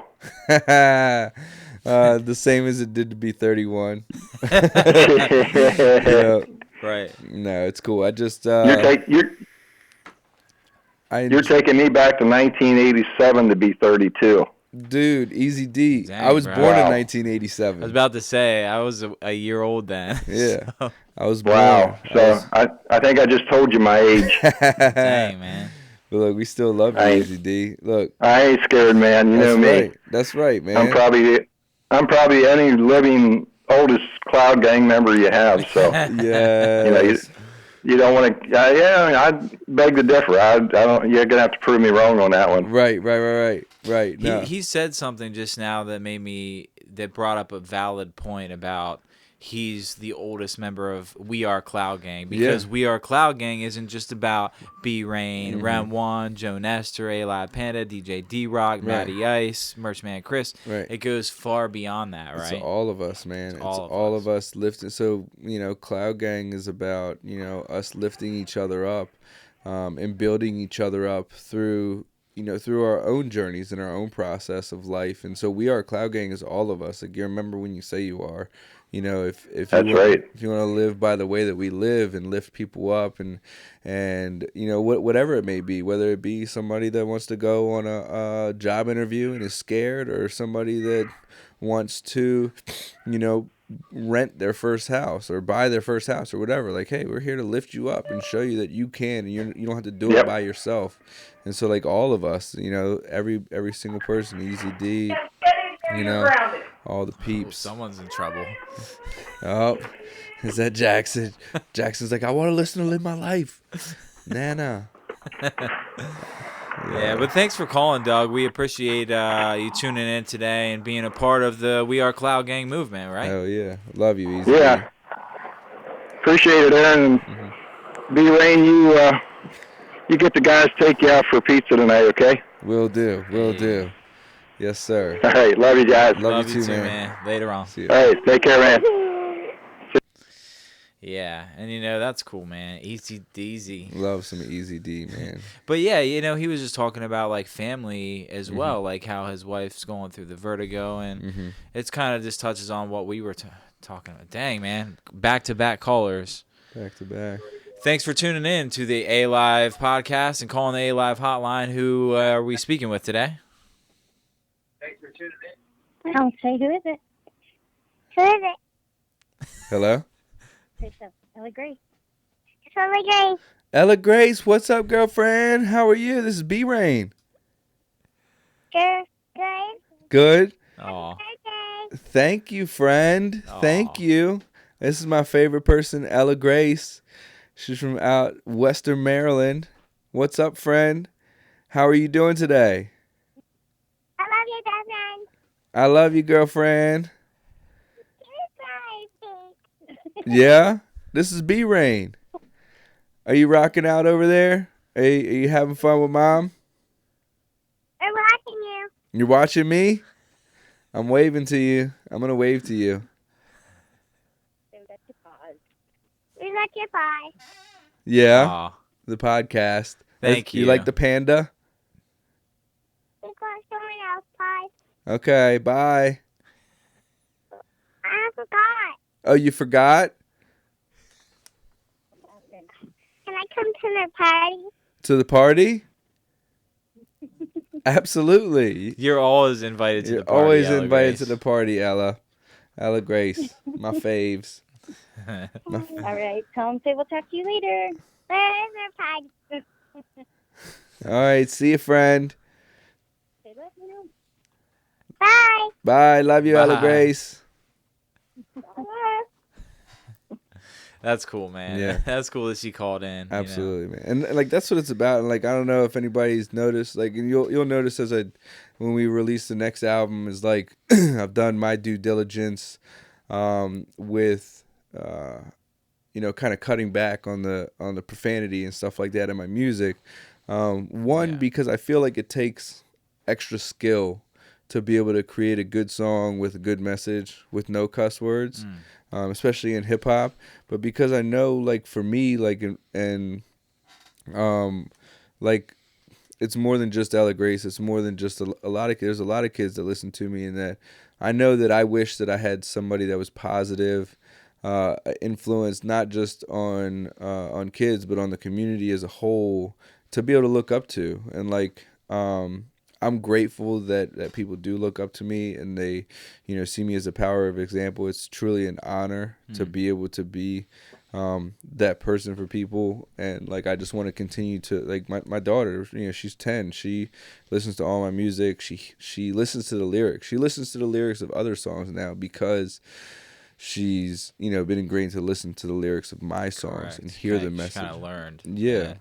The same as it did to be 31. Yeah. Right. No, it's cool. I just You're taking me back to 1987 to be 32. dude, Easy D. Dang, I was bro. born in I Wow. was 1987. about to say I was a year old then. Yeah. So, I was born. Wow. So I think I just told you my age. dang, man. But look, we still love you, I- Easy D. Look, I ain't scared, man. You know me. right. That's right, man. I'm probably any living oldest Cloud Gang member you have. So Yes. you don't want to. I beg to differ. I don't. You're gonna have to prove me wrong on that one. Right. No. He said something just now that brought up a valid point about he's the oldest member of We Are Cloud Gang, because We Are Cloud Gang isn't just about B-RAiN, Round One, Joe Nestor, A.live Panda, DJ D-Rock, Matty Ice, Merchman Chris. Right. It goes far beyond that, right? It's all of us, man. It's all of all us. of us lifting. So, Cloud Gang is about, us lifting each other up, and building each other up through, through our own journeys and our own process of life. And so we are Cloud Gang is all of us. Like, you remember when you say you are, if That's you right. if you want to live by the way that we live and lift people up and whatever it may be, whether it be somebody that wants to go on a job interview and is scared, or somebody that wants to, rent their first house or buy their first house or whatever. Like, hey, we're here to lift you up and show you that you can, and you don't have to do it Yep. by yourself. And so, like, all of us, every single person, Easy D, all the Oh, peeps. someone's in trouble. Oh, is that Jackson? Jackson's like, I want to listen to Live My Life. Nana. Yeah, but thanks for calling, Doug. We appreciate you tuning in today and being a part of the We Are Cloud Gang movement, right? Hell yeah. Love you, Easy Yeah. D. Appreciate it, Aaron. B-RAiN, you get the guys to take you out for pizza tonight, okay? Will do. Yes, sir. All right. Love you guys. Love you too, man. Later on. See ya. All right. Take care, man. Yeah, and that's cool, man. Easy Deezy. Love some Easy D, man. But yeah, he was just talking about like family as well, like how his wife's going through the vertigo, and it's kind of just touches on what we were talking about. Dang, man, back-to-back callers. Back to back. Thanks for tuning in to the A.live podcast and calling the A.live hotline. Who are we speaking with today? Thanks for tuning in. I'll say, who is it? Who is it? Hello? Say so. Ella Grace. It's Ella Grace. Ella Grace, what's up, girlfriend? How are you? This is B-RAiN. Good. Good. Good? Oh, Okay. Thank you, friend. Aw. Thank you. This is my favorite person, Ella Grace. She's from out Western Maryland. What's up, friend? How are you doing today? I love you, Desmond. I love you, girlfriend. Goodbye. Yeah? This is B-RAiN. Are you rocking out over there? Are you having fun with Mom? I'm watching you. You're watching me? I'm waving to you. I'm going to wave to you. We let you pie. Yeah? aw. The podcast. Thank You you. like the panda? We got someone else pie. Okay, bye. I forgot. Oh, you forgot? Can I come to the party? To the party? Absolutely. You're always invited to You're the party. always Ella invited Grace. to the party, Ella. Ella Grace. My faves. All right. Tell him, say we'll talk to you later. Where's our pie? All right, see you, friend. Say let me know. Bye. Bye. Love you, Ella Bye. Grace. That's cool, man. Yeah. That's cool that she called in. Absolutely, man. And like that's what it's about. And like I don't know if anybody's noticed. Like, and you'll notice when we release the next album is like I've done my due diligence with kind of cutting back on the profanity and stuff like that in my music. One, Yeah. because I feel like it takes extra skill to be able to create a good song with a good message with no cuss words. Especially in hip hop, but because I know, like, for me, like, like, it's more than just Ella Grace. It's more than just a lot of kids. There's a lot of kids that listen to me, and that I know that I wish that I had somebody that was positive, influence not just on kids, but on the community as a whole, to be able to look up to. And like, I'm grateful that people do look up to me and they, see me as a power of example. It's truly an honor to be able to be that person for people. And like, I just want to continue to, like, my daughter, she's 10. She listens to all my music. She listens to the lyrics. She listens to the lyrics of other songs now because she's, been ingrained to listen to the lyrics of my songs Correct. and hear the She message. kind of learned. Yeah. that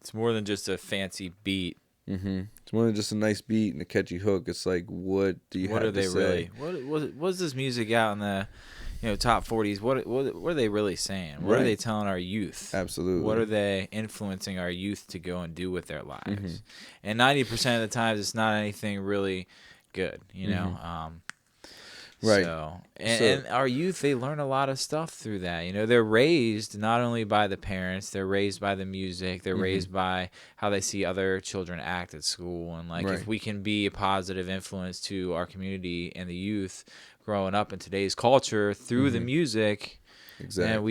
It's more than just a fancy beat. It's more than just a nice beat and a catchy hook. It's like, what do you What have are they to say? really? What's this music out in the, top 40s? What are they really saying? What are Right. they telling our youth? Absolutely. What are they influencing our youth to go and do with their lives? Mm-hmm. And 90% of the times, it's not anything really good. Right. So, and our youth, they learn a lot of stuff through that. You know, they're raised not only by the parents, they're raised by the music, they're raised by how they see other children act at school. And like, if we can be a positive influence to our community and the youth growing up in today's culture through the music, Exactly. and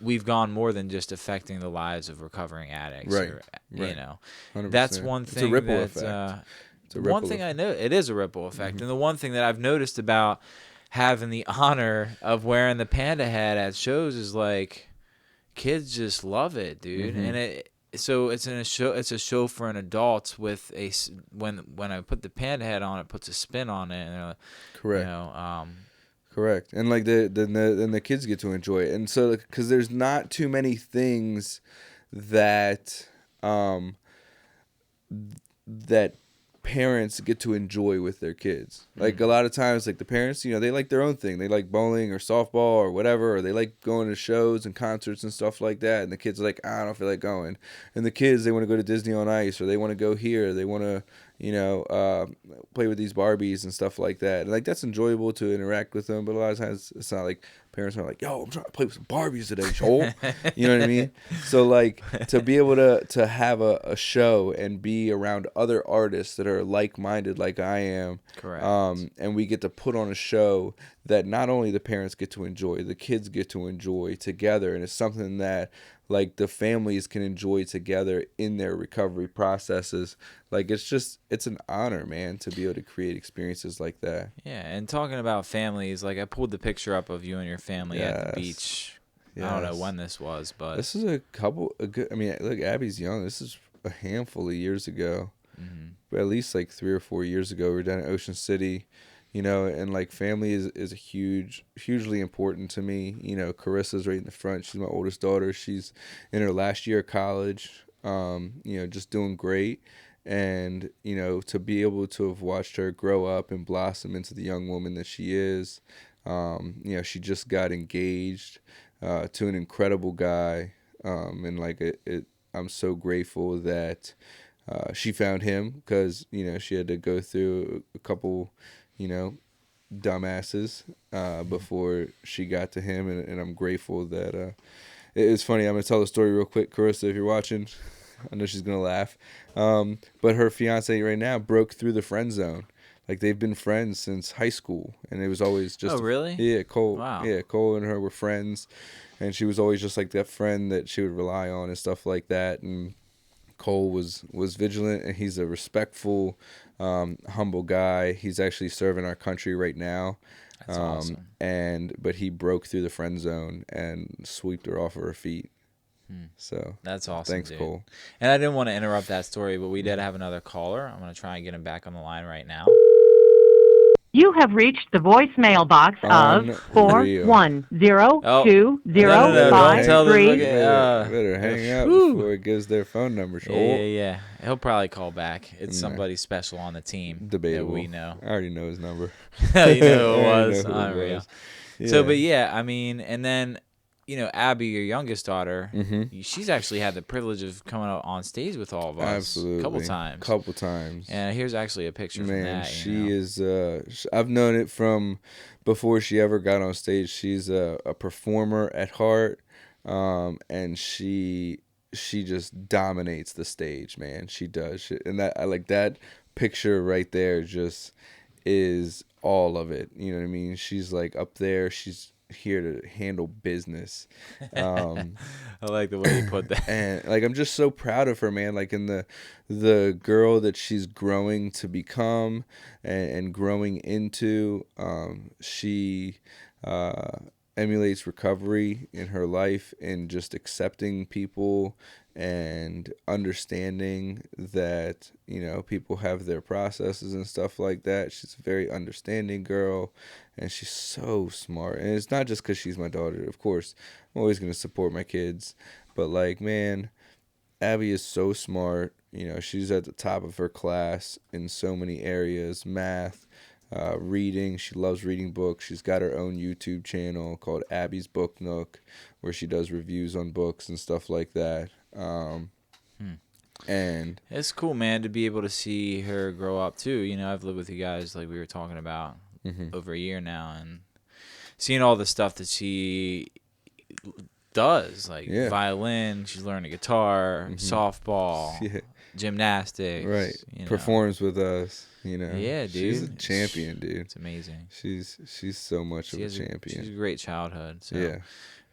we've gone more than just affecting the lives of recovering addicts. Right. You know, 100%. that's one thing. It's a ripple that, effect. One thing I know, it is a ripple effect. And the one thing that I've noticed about having the honor of wearing the panda hat at shows is like, kids just love it, dude. And so it's a show for an adult with when I put the panda hat on, it puts a spin on it, and they're like, Correct. You know, Correct. And like then the kids get to enjoy it. And so because there's not too many things that that parents get to enjoy with their kids. Like a lot of times, like the parents, you know, they like their own thing. They like bowling or softball or whatever, or they like going to shows and concerts and stuff like that. And the kids are like, I don't feel like going. And the kids, they want to go to Disney on Ice, or they want to go here. They want to, you know, play with these Barbies and stuff like that. And like that's enjoyable to interact with them, but a lot of times it's not like parents are like, yo, I'm trying to play with some Barbies today, Joel. You know what I mean? So like to be able to have a show and be around other artists that are like-minded like I am. Correct. And we get to put on a show that not only the parents get to enjoy, the kids get to enjoy together. And it's something that like the families can enjoy together in their recovery processes. Like it's an honor, man, to be able to create experiences like that. Yeah, and talking about families, like I pulled the picture up of you and your family at the beach. I don't know when this was, but this is I mean, look, Abby's young. This is a handful of years ago. But at least like 3 or 4 years ago, we were down at Ocean City, you know, and like family is hugely important to me. You know, Carissa's right in the front. She's my oldest daughter. She's in her last year of college, you know, just doing great. And, you know, to be able to have watched her grow up and blossom into the young woman that she is, you know, she just got engaged to an incredible guy. And like I'm so grateful that she found him, because, you know, she had to go through a couple, you know, dumbasses before she got to him. And I'm grateful that it's funny. I'm going to tell the story real quick, Carissa, if you're watching. I know she's going to laugh. But her fiance right now broke through the friend zone. Like, they've been friends since high school, and it was always just... Oh, really? Yeah, Cole. Wow. Yeah, Cole and her were friends, and she was always just like that friend that she would rely on and stuff like that. And Cole was vigilant, and he's a respectful, humble guy. He's actually serving our country right now. That's awesome. But he broke through the friend zone and swept her off of her feet. So that's awesome. Thanks, dude. Cole. And I didn't want to interrupt that story, but we did have another caller. I'm going to try and get him back on the line right now. You have reached the voicemail box of Unreal. 4102053. Don't tell them. Better hang up before it gives their phone number. Yeah. He'll probably call back. It's somebody special on the team Debatable. that we know. I already know his number. You know who it I was. know who it Unreal. was. Yeah. So, but yeah, I mean, and then, you know, Abby, your youngest daughter, she's actually had the privilege of coming out on stage with all of us. Absolutely. A couple times. And here's actually a picture from that. She is, I've known it from before she ever got on stage. She's a performer at heart, and she just dominates the stage, man. She does. And I like that picture right there just is all of it. You know what I mean? She's like up there. She's here to handle business. I like the way you put that. And like, I'm just so proud of her, man. Like, in the girl that she's growing to become and growing into, she emulates recovery in her life, and just accepting people and understanding that, you know, people have their processes and stuff like that. She's a very understanding girl, and she's so smart. And it's not just because she's my daughter. Of course, I'm always going to support my kids, but like, man, Abby is so smart. You know, she's at the top of her class in so many areas: math, reading. She loves reading books. She's got her own YouTube channel called Abby's Book Nook, where she does reviews on books and stuff like that. And it's cool, man, to be able to see her grow up too. You know, I've lived with you guys, like we were talking about, over a year now, and seeing all the stuff that she does, like violin, she's learning guitar, softball, gymnastics, right, you know. performs with us, you know. Yeah, dude, she's a champion, dude. It's amazing. She's so much of a champion. She's a great childhood. So yeah,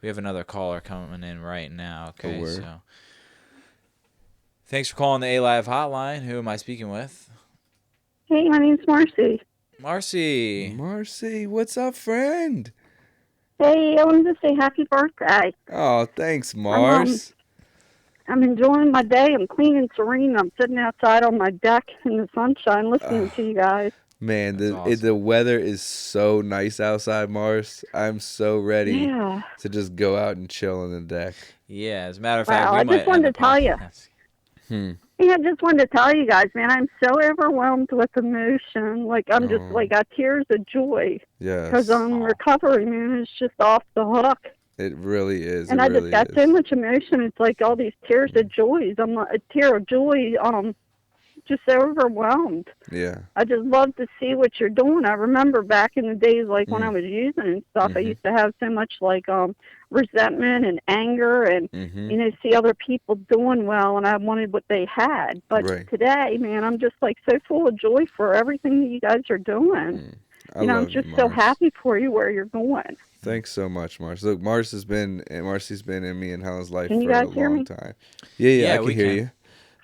we have another caller coming in right now. Okay, word. so thanks for calling the A.live hotline. Who am I speaking with? Hey, my name's Marcy. Marcy, what's up, friend? Hey, I wanted to say happy birthday. Oh, thanks, Mars. I'm enjoying my day. I'm clean and serene. I'm sitting outside on my deck in the sunshine listening to you guys. Man, awesome. The weather is so nice outside, Mars. I'm so ready to just go out and chill on the deck. Yeah, as a matter of fact, I just wanted to tell you. Yeah, I just wanted to tell you guys, man, I'm so overwhelmed with emotion. Like, I'm just, like, got tears of joy. Yes. Because recovery, man, is just off the hook. It really is. And I just got so much emotion. It's like all these tears of joy. I'm a tear of joy, just so overwhelmed. Yeah. I just love to see what you're doing. I remember back in the days, like, when I was using and stuff, I used to have so much, like, resentment and anger and, you know, see other people doing well, and I wanted what they had. But today, man, I'm just, like, so full of joy for everything that you guys are doing. I'm just so happy for you where you're going. Thanks so much, Mars. Look, Marcy's been in me and Helen's life Can you for a guys hear long me? time. Yeah, I can hear you.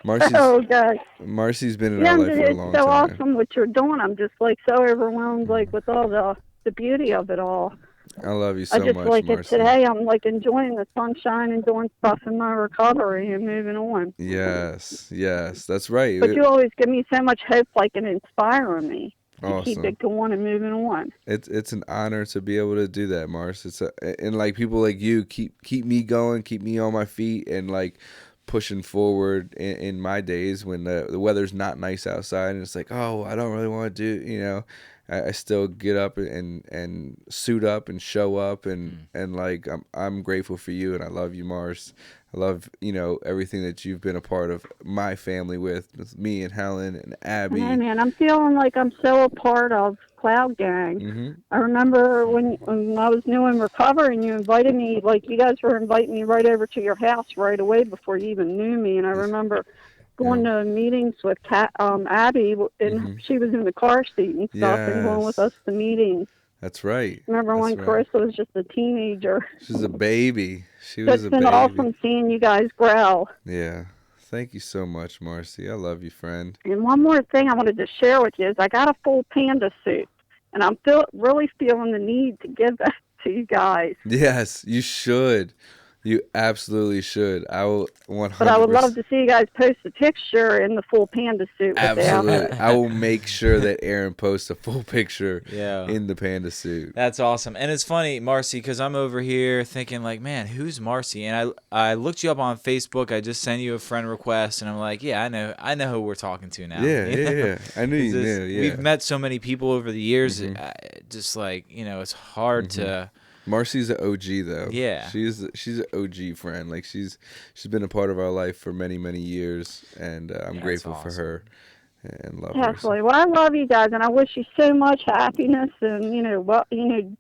Marcy's been in our life for a long time. It's so awesome what you're doing. I'm just, like, so overwhelmed, like, with all the beauty of it all. I love you so much, I just like Marcy. it today. I'm, like, enjoying the sunshine and doing stuff in my recovery and moving on. Yes, that's right. But you always give me so much hope, like, and inspiring me to Awesome. keep it going and moving on. It's an honor to be able to do that, Mars. And like people like you keep me going, keep me on my feet, and like pushing forward in my days when the weather's not nice outside and it's like, oh, I don't really want to do, you know. I still get up and suit up and show up and like I'm grateful for you, and I love you, Mars. I love, you know, everything that you've been a part of my family with me and Helen and Abby. Hey, man, I'm feeling like I'm so a part of Cloud Gang. I remember when I was new in recovery and you invited me, like you guys were inviting me right over to your house right away before you even knew me, and I remember going to meetings with Abby, and she was in the car seat and stuff, and going with us to meetings. That's right. Remember when Carissa was just a teenager? She was a baby. She was a baby. It's been awesome seeing you guys grow. Yeah. Thank you so much, Marcy. I love you, friend. And one more thing I wanted to share with you is I got a full panda suit, and I'm really feeling the need to give that to you guys. Yes, you should. You absolutely should. I will 100%. But I would love to see you guys post a picture in the full panda suit. Absolutely. I will make sure that Aaron posts a full picture in the panda suit. That's awesome. And it's funny, Marcy, because I'm over here thinking like, man, who's Marcy? And I looked you up on Facebook. I just sent you a friend request, and I'm like, yeah, I know who we're talking to now. Yeah. I knew you knew. Yeah. We've met so many people over the years. Just like, you know, it's hard to... Marcy's an OG though. Yeah, she's an OG friend. Like she's been a part of our life for many years, and I'm grateful for her and love her. Absolutely. Well, I love you guys, and I wish you so much happiness, and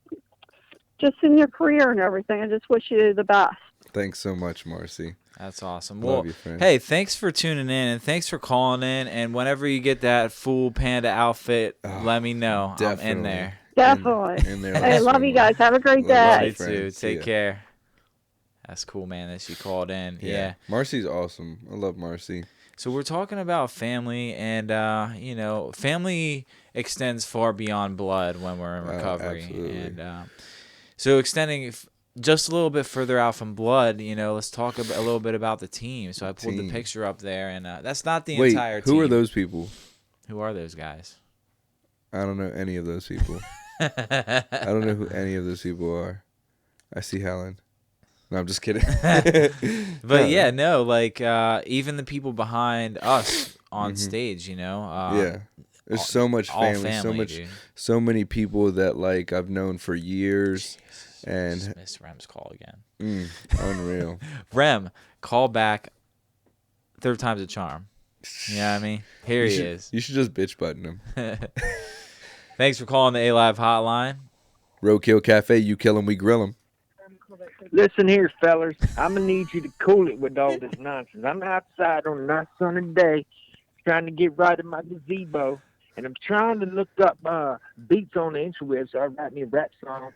just in your career and everything. I just wish you the best. Thanks so much, Marcy. That's awesome. Love you, friend. Hey, thanks for tuning in, and thanks for calling in. And whenever you get that full panda outfit, let me know. Definitely. I'm in there. Definitely. Hey, love you guys. Have a great day. You too. Take care. That's cool, man, that she called in. Yeah. Marcy's awesome. I love Marcy. So we're talking about family, and, family extends far beyond blood when we're in recovery. Absolutely. And so extending just a little bit further out from blood, let's talk a little bit about the team. So I pulled the picture up there, and that's not the entire team. Who are those people? Who are those guys? I don't know any of those people. I don't know who any of those people are. I see Helen. No, I'm just kidding. But even the people behind us on stage, there's so much family, so many people that like I've known for years. And Miss Rem's call again. Unreal. Rem, call back. Third time's a charm. You know what I mean? Here he is. You should just bitch button him. Thanks for calling the A-Live hotline. Roadkill Cafe, you kill 'em, we grill 'em. Listen here, fellas. I'm going to need you to cool it with all this nonsense. I'm outside on a nice sunny day trying to get right in my gazebo, and I'm trying to look up beats on the interweb so I write me a rap song.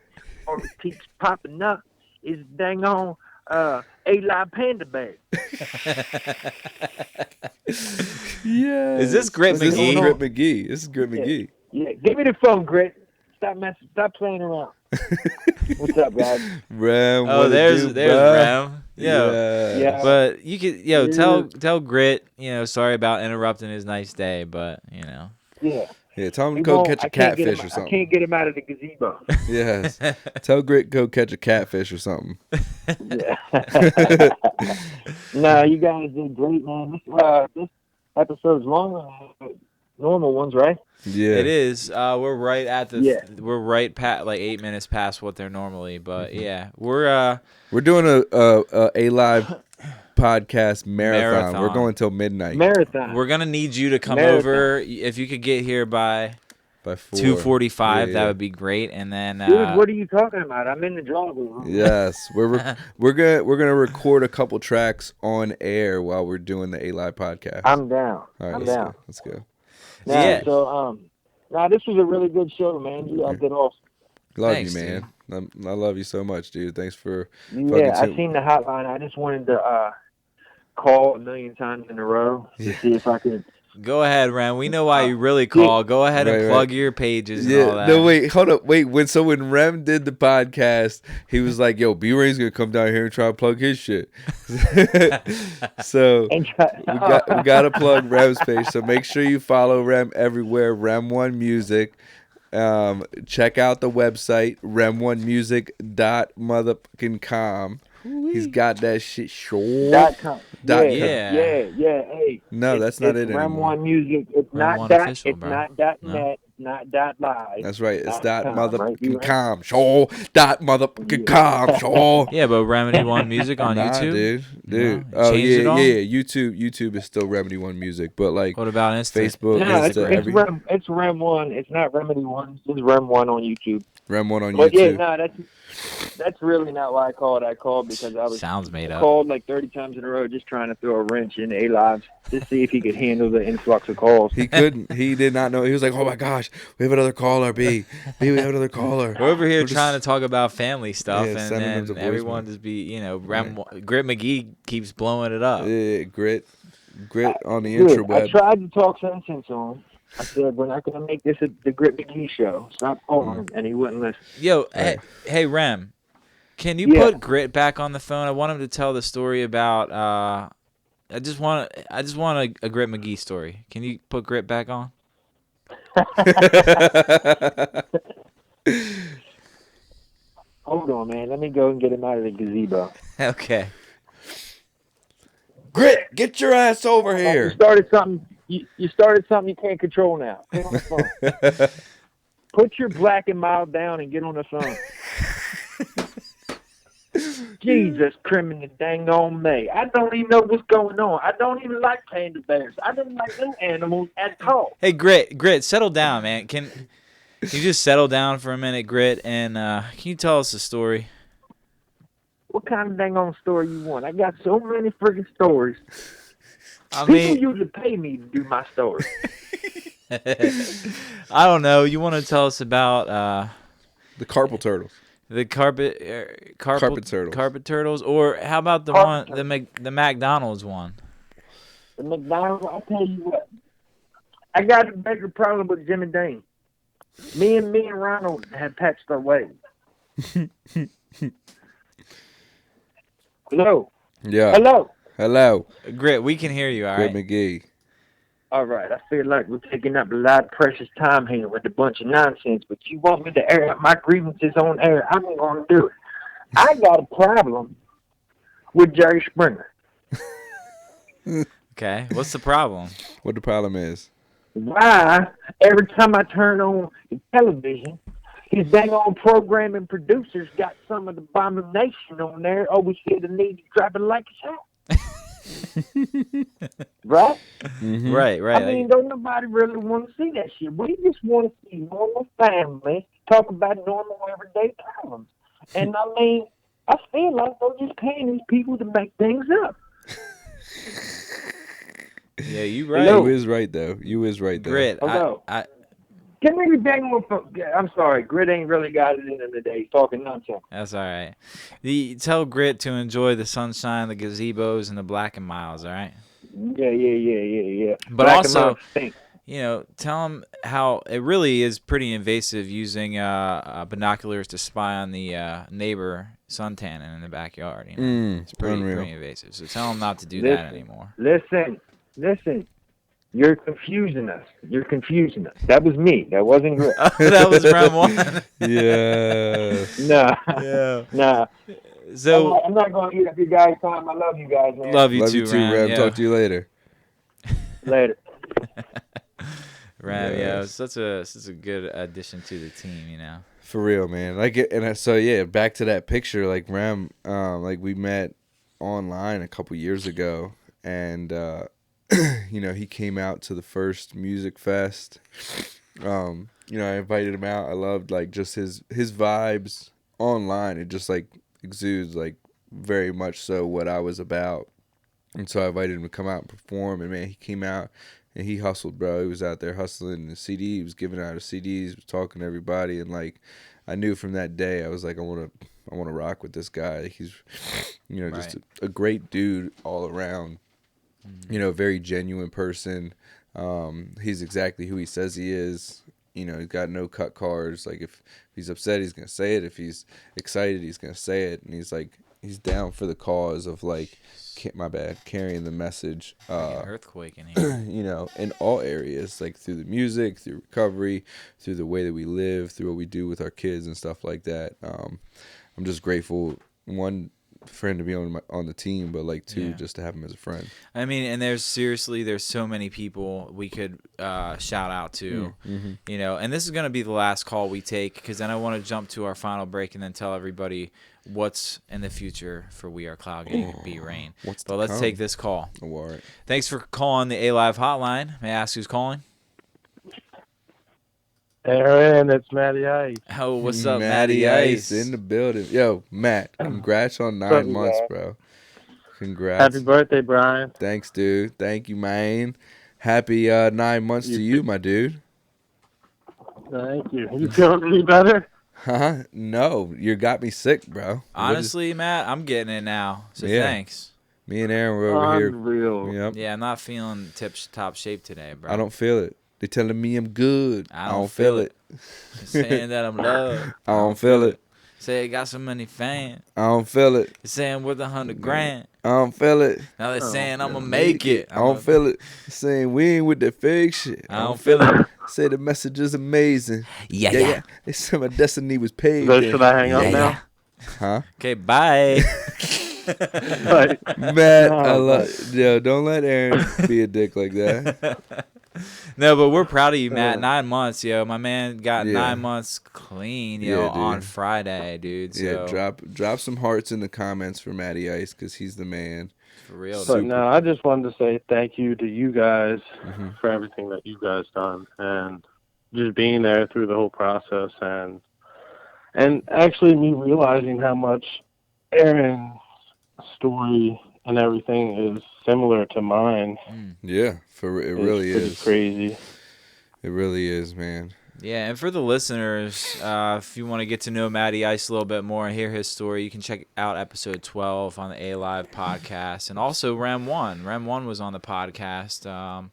All it keeps popping up is dang on A-Live Panda Bear. Yeah. Is this Grit This McGee? is Grit McGee. This is Grit Yeah. McGee. Yeah, give me the phone, Grit. Stop playing around. What's up, guys? Rem, Oh, what it there's do, bruh? Rem. Yeah. But you could Yeah. tell Grit, sorry about interrupting his nice day, but Yeah. Yeah, tell him He to go won't- catch a I can't get catfish him- or something. I can't get him out of the gazebo. Yes. Tell Grit go catch a catfish or something. Yeah. No, you guys did great, man. This episode's longer than normal ones, right? Yeah. It is. We're right at the. Yeah. We're right like 8 minutes past what they're normally, but yeah, we're doing a live podcast marathon. We're going till midnight. Marathon. we're gonna need you to come Marathon. over. If you could get here by By 4. 2:45, Yeah, that yeah. would be great. And then Dude, what are you talking about? I'm in the driveway. Yes, we're gonna record a couple tracks on air while we're doing the A-Live podcast. I'm down. All right, I'm let's down. go. Let's go. Nah, Yeah. So, this was a really good show, man. You guys did awesome. Love Thanks, you, man. I love you so much, dude. Thanks for Yeah, I fucking seen the hotline. I just wanted to call a million times in a row to see if I could. Go ahead, Ren. We know why you really call. Go ahead and Right, plug your pages and all Yeah, that. no, wait, hold up, wait. When Rem did the podcast, he was like, "Yo, B-RAiN's gonna come down here and try to plug his shit." So And we got to plug Rem's page. So make sure you follow Rem everywhere. Rem1 Music. Check out the website rem1music.com. He's got that shit sure. .com. Dot Yeah, com. yeah. Hey, No, that's not it Rem anymore. One Music. It's Rem not One dot. official, It's bro. not dot No. net. It's not dot live. That's right. It's Dot com, right? motherfucking com. Sure. Dot motherfucking com. Sure. Yeah, but Remedy One Music on Nah, YouTube. dude. No? Oh Changed yeah, it all? yeah. YouTube is still Remedy One Music, but like What about Insta? Facebook, No, it's Insta, It's Rem One. It's not Remedy One. It's Rem One on YouTube. Rem1 on But yeah, YouTube. no, that's really not why I called. I called because I was Sounds made up. called like 30 times in a row, just trying to throw a wrench in A-Live to see if he could handle the influx of calls. He couldn't. He did not know. He was like, "Oh my gosh, we have another caller, B. We have another caller." We're over here We're just- trying to talk about family stuff, Yeah, and sending them then to everyone voicemail. just be, Grit McGee keeps blowing it up. Yeah, grit on the Good. I interweb. tried to talk sense into him. I said, we're not going to make this the Grit McGee show. Stop calling him. And he wouldn't listen. Yo, hey, Rem, can you Yeah. put Grit back on the phone? I want him to tell the story about. I just want a Grit McGee story. Can you put Grit back on? Hold on, man. Let me go and get him out of the gazebo. Okay. Grit, get your ass over You here. started something. You started something you can't control now. Get on the phone. Put your black and mild down and get on the phone. Jesus, criminal dang on me. I don't even know what's going on. I don't even like panda bears. I don't like no animals at all. Hey, Grit, settle down, man. Can you just settle down for a minute, Grit, and can you tell us a story? What kind of dang on story you want? I got so many freaking stories. I People mean, usually pay me to do my story. I don't know. You want to tell us about The carpal turtles. the carpet turtles. Carpet turtles, or how about the Carpet one, the McDonald's one? The McDonald's, I'll tell you what. I got a bigger problem with Jimmy Dean. Me and Ronald had patched our ways. Hello. Yeah. Hello. Hello. Grit, we can hear you. All Grit right. McGee. All right. I feel like we're taking up a lot of precious time here with a bunch of nonsense, but you want me to air out my grievances on air, I'm going to do it. I got a problem with Jerry Springer. Okay. What's the problem? What the problem is? Why, every time I turn on the television, his dang on programming producers got some of the abomination on there. Always feel the need to drop it like a shot. Right? Mhm. Right. I mean, don't nobody really want to see that shit. We just want to see normal family talk about normal everyday problems. And I mean, I feel like they're just paying these people to make things up. Yeah, you Hello. right. You is right though. You is right though. Grit. Hello. I Can we be banging with I'm sorry, Grit ain't really got it in him today. He's talking nonsense. That's all right. Tell Grit to enjoy the sunshine, the gazebos, and the black and miles. All right. Yeah. But Black also, and mild stink. tell him how it really is pretty invasive using binoculars to spy on the neighbor suntanning in the backyard. It's pretty invasive. So tell him not to do that anymore. Listen. You're confusing us. That was me. That wasn't Grit. That was round one. Yeah. Nah. So I'm not going to eat up your guys' time. I love you guys, man. love you Love too, you too, Ram. Ram. Yeah. Talk to you later. Later. Ram, Yes. such a good addition to the team. For real, man. Back to that picture. Like Ram, like we met online a couple years ago, and he came out to the first music fest. I invited him out. I loved like just his vibes online. It just like exudes like very much so what I was about. And so I invited him to come out and perform, and man, he came out and he hustled, bro. He was out there hustling the CD. He was giving out his CDs, was talking to everybody, and like I knew from that day, I was like, I want to rock with this guy. He's, just a great dude all around. Very genuine person. He's exactly who he says he is. He's got no cut cards. Like if he's upset, he's gonna say it. If he's excited, he's gonna say it. And he's down for the cause of like, carrying the message. Earthquake in here. In all areas, like through the music, through recovery, through the way that we live, through what we do with our kids and stuff like that. I'm just grateful, one, for him to be on the team, but like two, just to have him as a friend. I mean, and there's so many people we could shout out to, and this is going to be the last call we take, because then I want to jump to our final break and then tell everybody what's in the future for We Are Cloud Gang and B-RAiN. But let's take this call. All right. Thanks for calling the A-Live hotline. May I ask who's calling? Aaron, it's Matty Ice. Oh, what's up, Matty Ice? in the building. Yo, Matt, congrats on 9 months, bro. Congrats. Happy birthday, Brian. Thanks, dude. Thank you, man. Happy 9 months to you, my dude. Thank you. You feeling any better? Huh? No, you got me sick, bro. Honestly, Matt, I'm getting it now. So thanks. Me and Aaron were over Unreal. here. Yep. Yeah, I'm not feeling tip-top shape today, bro. I don't feel it. They telling me I'm good. I don't feel it. Saying that I'm loved. I don't feel it. Say I got so many fans. I don't feel it. They're saying worth $100,000. I don't feel it. Now they're saying I'm gonna make it. I don't feel it. Saying we ain't with that fake shit. I don't feel it. Say the message is amazing. Yeah. They said my destiny was paid. So should I hang up now? Huh? Okay, bye. Matt, don't let Aaron be a dick like that. No, but we're proud of you, Matt. 9 months, yo. My man got 9 months clean, on Friday, dude. So. Yeah, drop some hearts in the comments for Matty Ice, because he's the man. For real. But no, I just wanted to say thank you to you guys for everything that you guys done, and just being there through the whole process, and actually me realizing how much Aaron's story and everything is similar to mine. Yeah, it really is crazy. It really is, man. Yeah, and for the listeners, if you want to get to know Matty Ice a little bit more and hear his story, you can check out episode 12 on the A-Live podcast, and also Ram 1. Ram 1 was on the podcast. Not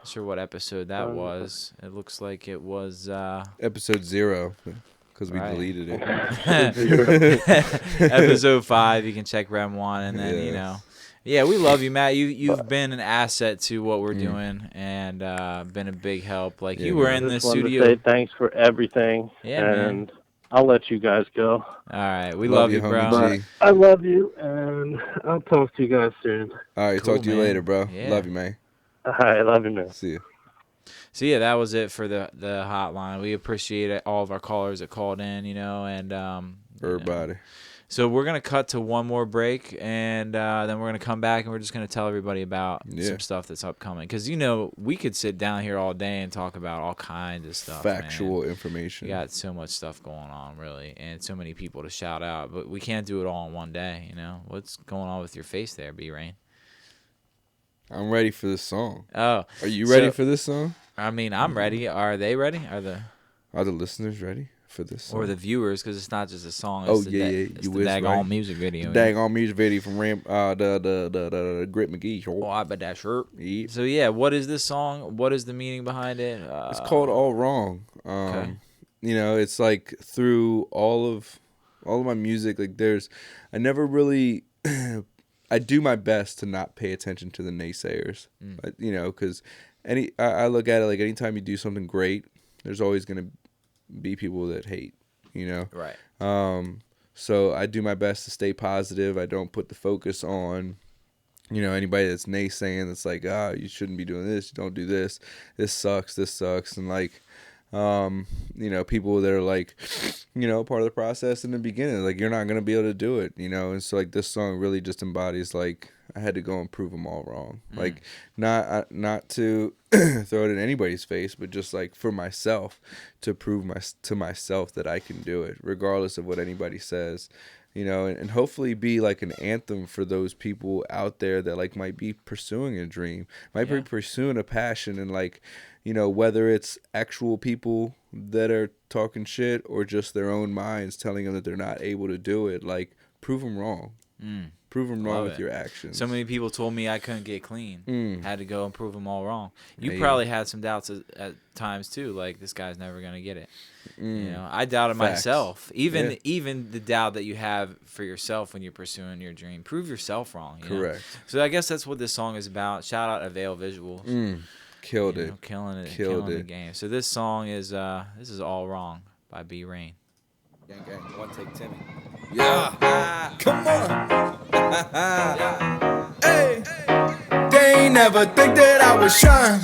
sure what episode that was. It looks like it was episode 0. Because we deleted it. Episode 5, you can check Ram 1, and then we love you, Matt. You've been an asset to what we're doing, and been a big help. Like you were in the studio. I just wanted to say thanks for everything. Yeah, and man. I'll let you guys go. All right, we love you, bro. G. I love you, and I'll talk to you guys soon. All right, Cool, talk to you man. later, bro. Yeah. Love you, man. All right, love you, man. See you. So yeah, that was it for the hotline. We appreciate all of our callers that called in, and Everybody. So we're gonna cut to one more break, and then we're gonna come back, and we're just gonna tell everybody about some stuff that's upcoming. Because we could sit down here all day and talk about all kinds of stuff. Factual information. We got so much stuff going on, really, and so many people to shout out, but we can't do it all in one day. What's going on with your face there, B-RAiN? I'm ready for this song. Oh, are you ready for this song? I mean, I'm ready. Are they ready? Are the listeners ready for this song? Or the viewers? Because it's not just a song. It's It's the daggone music video. The daggone music video from the Grit McGee show. Oh, I bet that shirt. Yeah. So yeah, what is this song? What is the meaning behind it? It's called All Wrong. Okay. It's like through all of my music, like I never really. I do my best to not pay attention to the naysayers, because I look at it like anytime you do something great, there's always going to be people that hate, Right. So I do my best to stay positive. I don't put the focus on, anybody that's naysaying, that's like, you shouldn't be doing this, you don't do this sucks, and like, people that are like, part of the process in the beginning, like you're not going to be able to do it, and so like this song really just embodies like I had to go and prove them all wrong. Like not to throw it in anybody's face, but just like for myself to prove to myself that I can do it regardless of what anybody says. And hopefully be like an anthem for those people out there that like might be pursuing a dream, might be pursuing a passion, and like, whether it's actual people that are talking shit or just their own minds telling them that they're not able to do it, like prove them wrong. Prove them wrong with your actions. So many people told me I couldn't get clean. Had to go and prove them all wrong. You probably had some doubts at times too, like this guy's never gonna get it. I doubted myself. Even the doubt that you have for yourself when you're pursuing your dream. Prove yourself wrong. Correct. So I guess that's what this song is about. Shout out Avail Visuals. Killed it. Killing it. Killed killing it. the game. So this song is All Wrong by B-RAiN. Gang, gang. One take, Timmy. Yeah. Come on. Hey. They ain't never think that I would shine.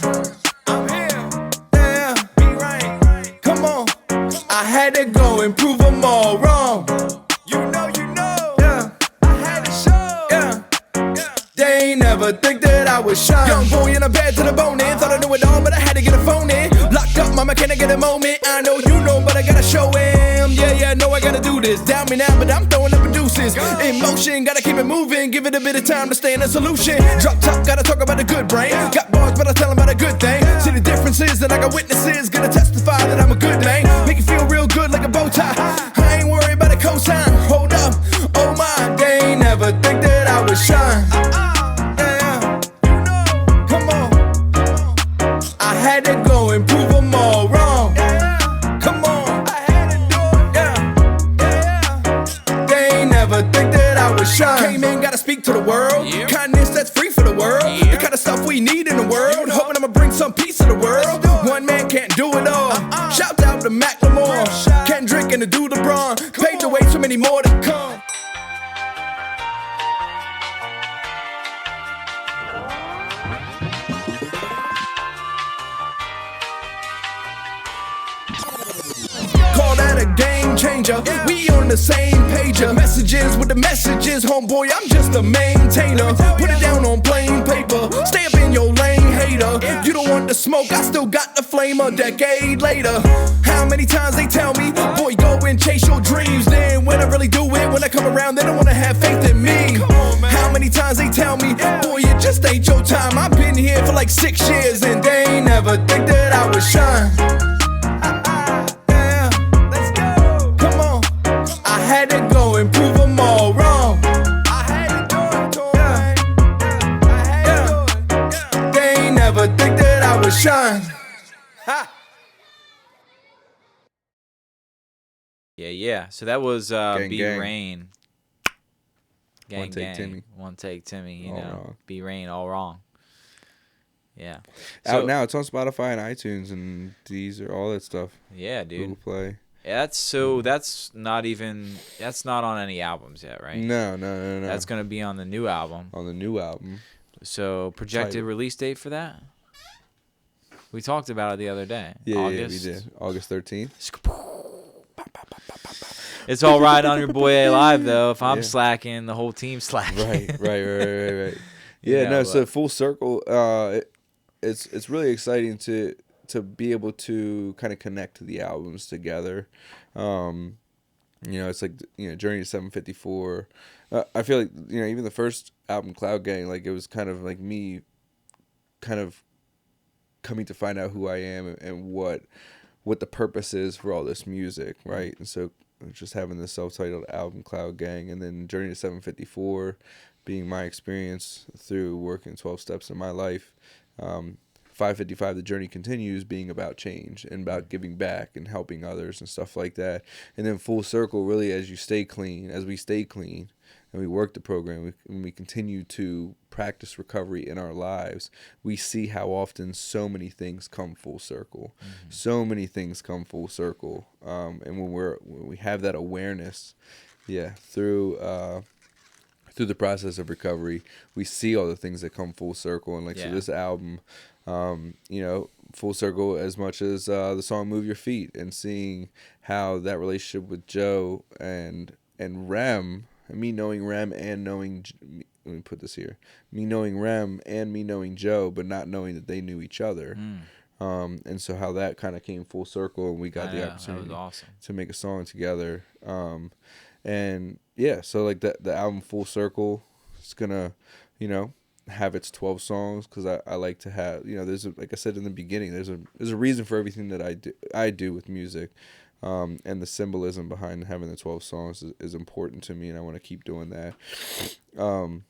I'm here. Yeah. B-RAiN. Come on. I had to go and prove them all wrong. You know. Yeah. I had to show. Yeah. They ain't never think that I would shine. Young boy in a bed to the bone in. Thought I knew it all, but I had to get a phone in. Locked up, mama, can I get a moment? I know you know, but I gotta show him. Yeah, know I gotta do this. Down me now, but I'm throwing up deuces. In motion, gotta keep it moving. Give it a bit of time to stay in a solution. Drop top, gotta talk about a good brain. Got bars, but I tell them about a good thing. See the differences, that I got witnesses. Gonna testify that I'm a good man. Make you feel real good like a bow tie. I ain't worried about a cosign. Hold up, oh my, they ain't never think that I would shine. Come on. I had to go and prove them all wrong. Come on. I had to do it. They ain't never think that I would shine. Came in, gotta speak to the world. Kindness that's free for the world. The kind of stuff we need in the world. Hoping I'ma bring some peace to the world. One man can't do it all. Shout out to Macklemore, Kendrick, and the dude LeBron. Paved the way so many more to come. Call that a game changer. We on the same page. Messages with the messages, homeboy. I'm just a maintainer. Put it down on plain paper. Stay up in your lane, hater. You don't want the smoke, I still got the flame a decade later. How many times they tell me, boy, go and chase your dreams. Then when I really do it, when I come around, they don't wanna have faith in me. How many times they tell me, boy, it just ain't your time. I've been here for like 6 years, and they ain't never think that I would shine. I had to go and prove them all wrong. I had to do it. They ain't never think that I would shine. Yeah. So that was Gang, B-RAiN. Gang, One Take gang. Timmy. One Take Timmy. All wrong. B-RAiN, All Wrong. Yeah. Out now. It's on Spotify and iTunes and Deezer, all that stuff. Yeah, dude. Google Play. Yeah, that's not on any albums yet, right? No. That's gonna be on the new album. On the new album. So projected release date for that? We talked about it the other day. Yeah, August. we did. August 13th. It's all right on your boy A.live, though. If I'm Yeah. slacking, the whole team's slacking. Right. Yeah, Yeah, no. So but- full circle. It's really exciting to be able to kind of connect the albums together. It's like Journey to 754. I feel like even the first album, Cloud Gang, like it was kind of like me, kind of coming to find out who I am and what the purpose is for all this music, right? And so just having the self-titled album Cloud Gang, and then Journey to 754 being my experience through working 12 steps in my life. 555 The Journey Continues being about change and about giving back and helping others and stuff like that. And then full circle, really, as we stay clean and we work the program and we continue to practice recovery in our lives, we see how often so many things come full circle. So many things come full circle. And when we have that awareness, through the process of recovery, we see all the things that come full circle. And so this album, full circle as much as the song Move Your Feet, and seeing how that relationship with Joe and Rem, and me knowing Rem and knowing, let me put this here, me knowing Rem and me knowing Joe, but not knowing that they knew each other. And so how that kind of came full circle, and we got the opportunity that was awesome. to make a song together. And so like the album Full Circle, it's gonna, have its 12 songs, because I like to have, like I said in the beginning, there's a reason for everything that I do with music. And the symbolism behind having the 12 songs is important to me, and I want to keep doing that. And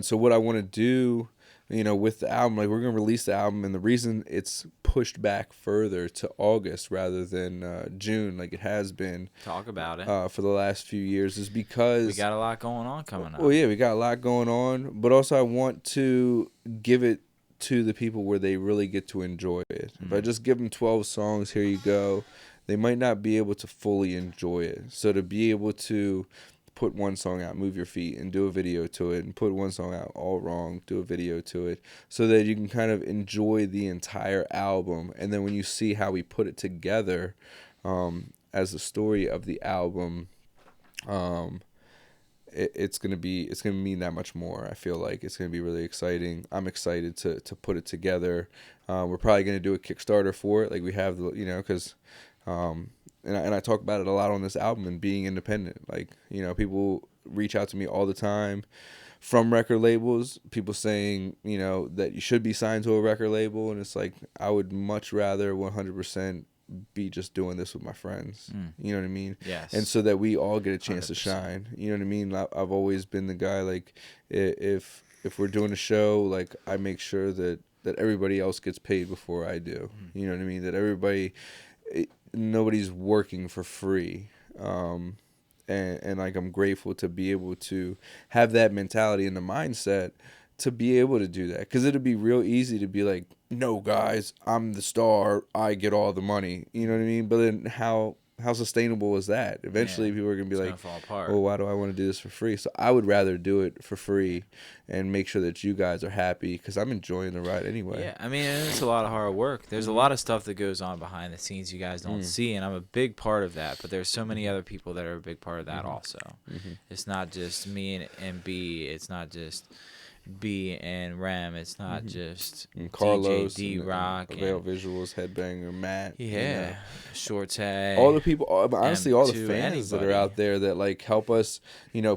so what I want to do, with the album, like we're going to release the album, and the reason it's pushed back further to August rather than June, like it has been. Talk about it. For the last few years, is because we got a lot going on coming up. Well, yeah, we got a lot going on, but also I want to give it to the people where they really get to enjoy it. If I just give them 12 songs, here you go, they might not be able to fully enjoy it. So to be able to put one song out, Move Your Feet, and do a video to it, and put one song out, All Wrong, do a video to it, so that you can kind of enjoy the entire album. And then when you see how we put it together as the story of the album, it's gonna mean that much more. I feel like it's gonna be really exciting. I'm excited to put it together. We're probably gonna do a Kickstarter for it, like we have because and I talk about it a lot on this album, and being independent. Like people reach out to me all the time from record labels, people saying that you should be signed to a record label, and it's like I would much rather 100% be just doing this with my friends. You know what I mean? Yes. And so that we all get a chance 100%. to shine. You know what I mean? I've always been the guy, like if we're doing a show, like I make sure that everybody else gets paid before I do. You know what I mean? That nobody's working for free. And like I'm grateful to be able to have that mentality and the mindset to be able to do that, because it'd be real easy to be like, no guys, I'm the star, I get all the money, you know what I mean? But then how sustainable is that? Eventually people are gonna be it's like, gonna fall apart. well, why do I want to do this for free? So I would rather do it for free and make sure that you guys are happy, because I'm enjoying the ride anyway. Yeah, I mean, it's a lot of hard work. There's a lot of stuff that goes on behind the scenes you guys don't see, and I'm a big part of that. But there's so many other people that are a big part of that also. It's not just me and B. It's not just B and Rem. It's not just And Carlos, DJ D-Rock, Avail Visuals, Headbanger, Matt. Shortay. All the people, honestly, all the to fans that are anybody. out there that like help us,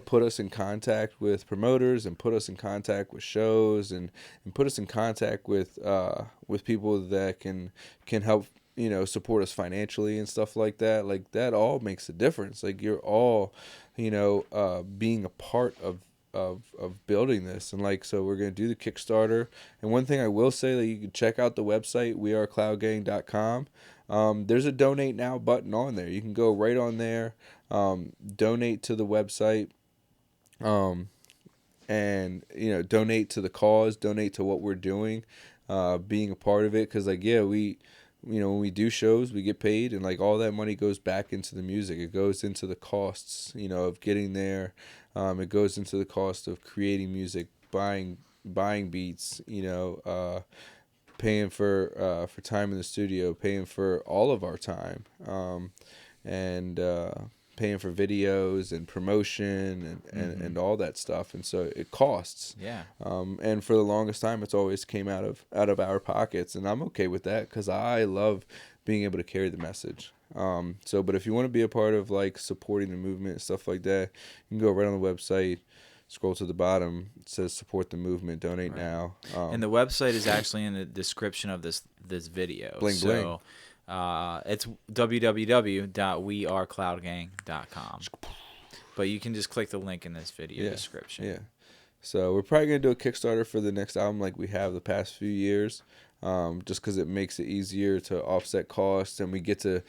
put us in contact with promoters, and put us in contact with shows, and put us in contact with people that can help, support us financially and stuff like that. Like that all makes a difference. Like you're all, being a part of building this. And like, so we're going to do the Kickstarter. And one thing I will say, that you can check out the website, wearecloudgang.com. There's a donate now button on there. You can go right on there, donate to the website, and donate to the cause, donate to what we're doing, being a part of it. Because like, when we do shows, we get paid, and like all that money goes back into the music. It goes into the costs, of getting there. It goes into the cost of creating music, buying beats, paying for time in the studio, paying for all of our time, and paying for videos and promotion and all that stuff. And so it costs. Yeah. And for the longest time, it's always came out of our pockets, and I'm okay with that because I love being able to carry the message. But if you want to be a part of like supporting the movement and stuff like that, you can go right on the website. Scroll to the bottom. It says support the movement, donate now. And the website is actually in the description of this video. Bling, so it's www.wearecloudgang.com. But you can just click the link in this video description. Yeah. So we're probably going to do a Kickstarter for the next album like we have the past few years. Just because it makes it easier to offset costs, and we get to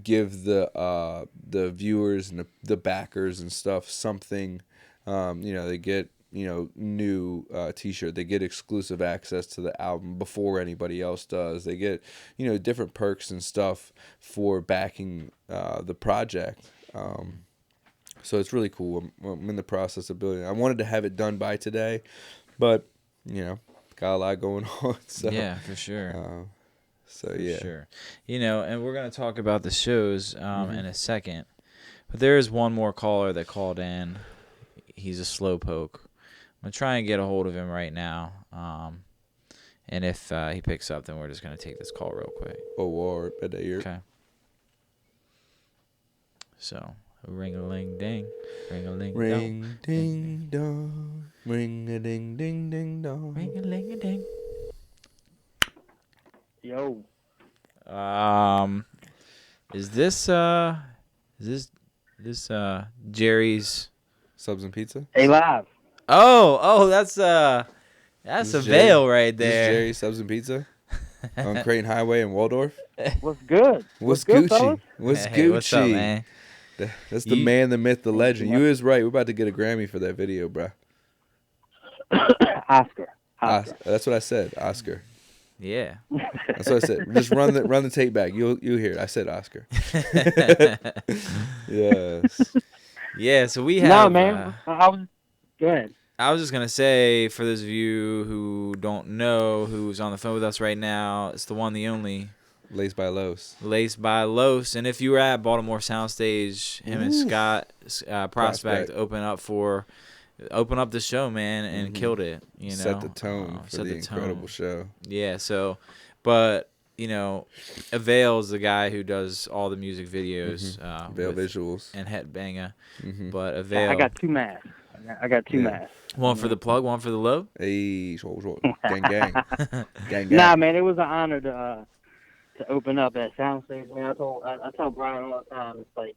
give the viewers and the backers and stuff something. They get new T-shirt. They get exclusive access to the album before anybody else does. They get different perks and stuff for backing the project. So it's really cool. I'm in the process of building it. I wanted to have it done by today, but got a lot going on. So yeah, for sure. For sure. And we're gonna talk about the shows in a second, but there is one more caller that called in. He's a slowpoke. I'm gonna try and get a hold of him right now. And if he picks up, then we're just gonna take this call real quick. Okay. So ring-a-ling-ding, ring-a-ling-dong, ring ding dong, ring a ding ding ding dong, ring-a-ling-a-ding. Yo. Is this Jerry's Subs and Pizza? A.live. Oh, that's a veil right This there. is Jerry Subs and Pizza on Creighton Highway in Waldorf. What's good? What's good, Gucci? fellas? What's Hey, Gucci? what's up, man? That's the man, the myth, the legend. You is right. We're about to get a Grammy for that video, bro. Oscar. That's what I said, Oscar. Yeah. That's what I said. Just run the tape back. You'll hear it. I said Oscar. Yes. Yeah. So we have. No, man. Go ahead. I was just gonna say, for those of you who don't know who's on the phone with us right now, it's the one, the only. Laced by Los. Laced by Los. And if you were at Baltimore Soundstage, him and Scott Prospect open up the show, man, and killed it. Set the tone for the incredible show. Yeah. So, but Avail is the guy who does all the music videos. Avail Visuals and Headbanger. But Avail. I got two masks. One for the plug, one for the low. Hey, gang, gang. Nah, man, it was an honor to open up at Soundstage, man. I told Brian all the time. It's like,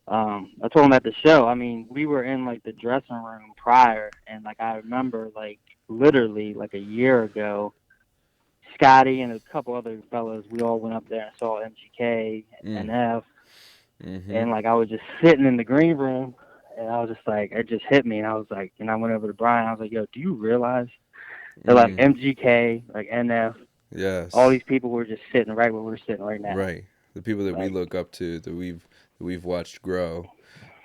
I told him at the show. I mean, we were in like the dressing room prior, and like I remember, like literally, like a year ago, Scotty and a couple other fellas, we all went up there and saw MGK and F, and like I was just sitting in the green room, and I was just like, it just hit me, and I was like, and I went over to Brian. I was like, yo, do you realize that like MGK, like NF. Yes. All these people were just sitting right where we're sitting right now. Right. The people that we look up to, that we've watched grow.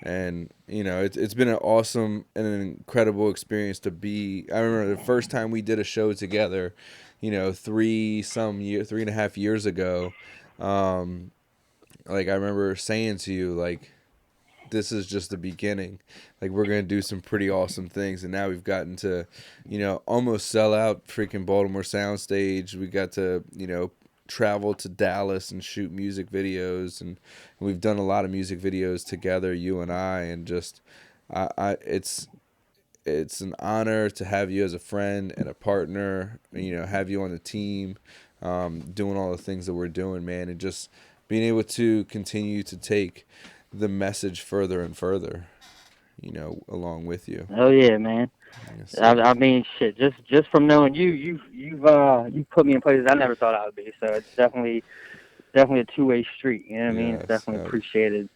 And, it's been an awesome and an incredible experience to be. I remember the first time we did a show together, 3.5 years ago. Like I remember saying to you, like, this is just the beginning. Like, we're going to do some pretty awesome things. And now we've gotten to, almost sell out freaking Baltimore Soundstage. We got to, travel to Dallas and shoot music videos. And we've done a lot of music videos together, you and I. And just, it's an honor to have you as a friend and a partner, have you on the team, doing all the things that we're doing, man. And just being able to continue to take the message further and further, along with you. Oh yeah, man. I mean, shit. Just from knowing you've put me in places I never thought I would be. So it's definitely a two-way street. You know what I mean? It's definitely appreciated.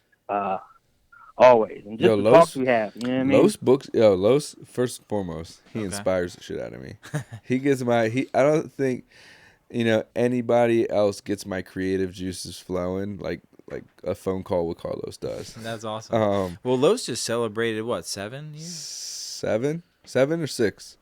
Always. And just the talks we have. You know what I mean? Los, first and foremost, he inspires the shit out of me. He gets I don't think, anybody else gets my creative juices flowing like a phone call with Carlos does. That's awesome. Well, Los just celebrated, what, 7 years? 7 or 6?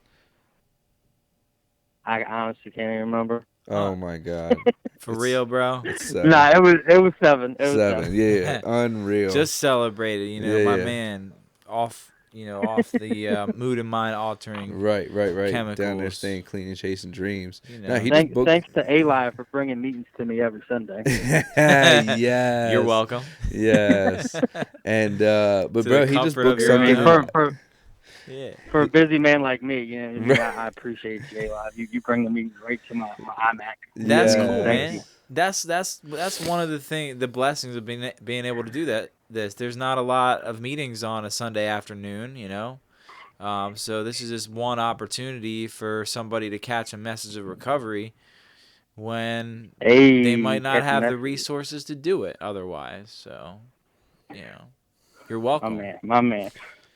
I honestly can't even remember. Oh my God. For real, bro. It's 7. Nah, it was 7. It was 7. Yeah. Unreal. Just celebrated, Yeah, my yeah. man off the mood and mind altering Right. chemicals. Down there staying clean and chasing dreams. You Nah, know. he just booked. Thanks to A.live for bringing meetings to me every Sunday. Yes. You're welcome. Yes. And but To bro, the he just comfort of booked your own something. home. in- Yeah. For a busy man like me, I appreciate you, A.live. You bring the meetings right to my iMac. That's Yes. cool, Thank man. you. That's one of the blessings of being able to do that. There's not a lot of meetings on a Sunday afternoon, so this is just one opportunity for somebody to catch a message of recovery when they might not have the resources to do it otherwise. So, you're welcome. My man.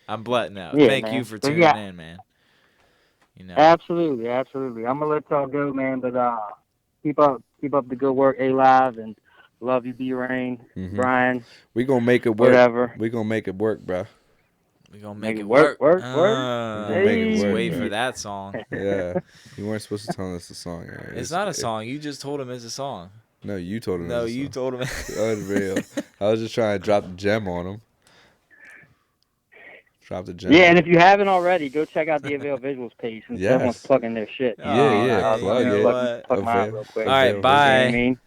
I'm blessed now. Yeah, Thank man. you for But tuning yeah. in, man. Absolutely. I'm gonna let y'all go, man. But keep up the good work, A.live, and love you, B-RAiN, Brian. We gonna make it work. Whatever. We gonna make it work, bro. We gonna make it work. We gonna make it Just work, wait bro. for that song. Yeah. You weren't supposed to tell us the song. Aaron. It's not a song. You just told him it's a song. No, you told him. No, it was a you song. told him. Unreal. I was just trying to drop the gem on him. Drop the gem. Yeah, and if you haven't already, go check out the Avail Visuals page since Yes. everyone's plugging their shit. Yeah, plug you it. know what? Plug mine real quick. All right, You know bye. what I mean?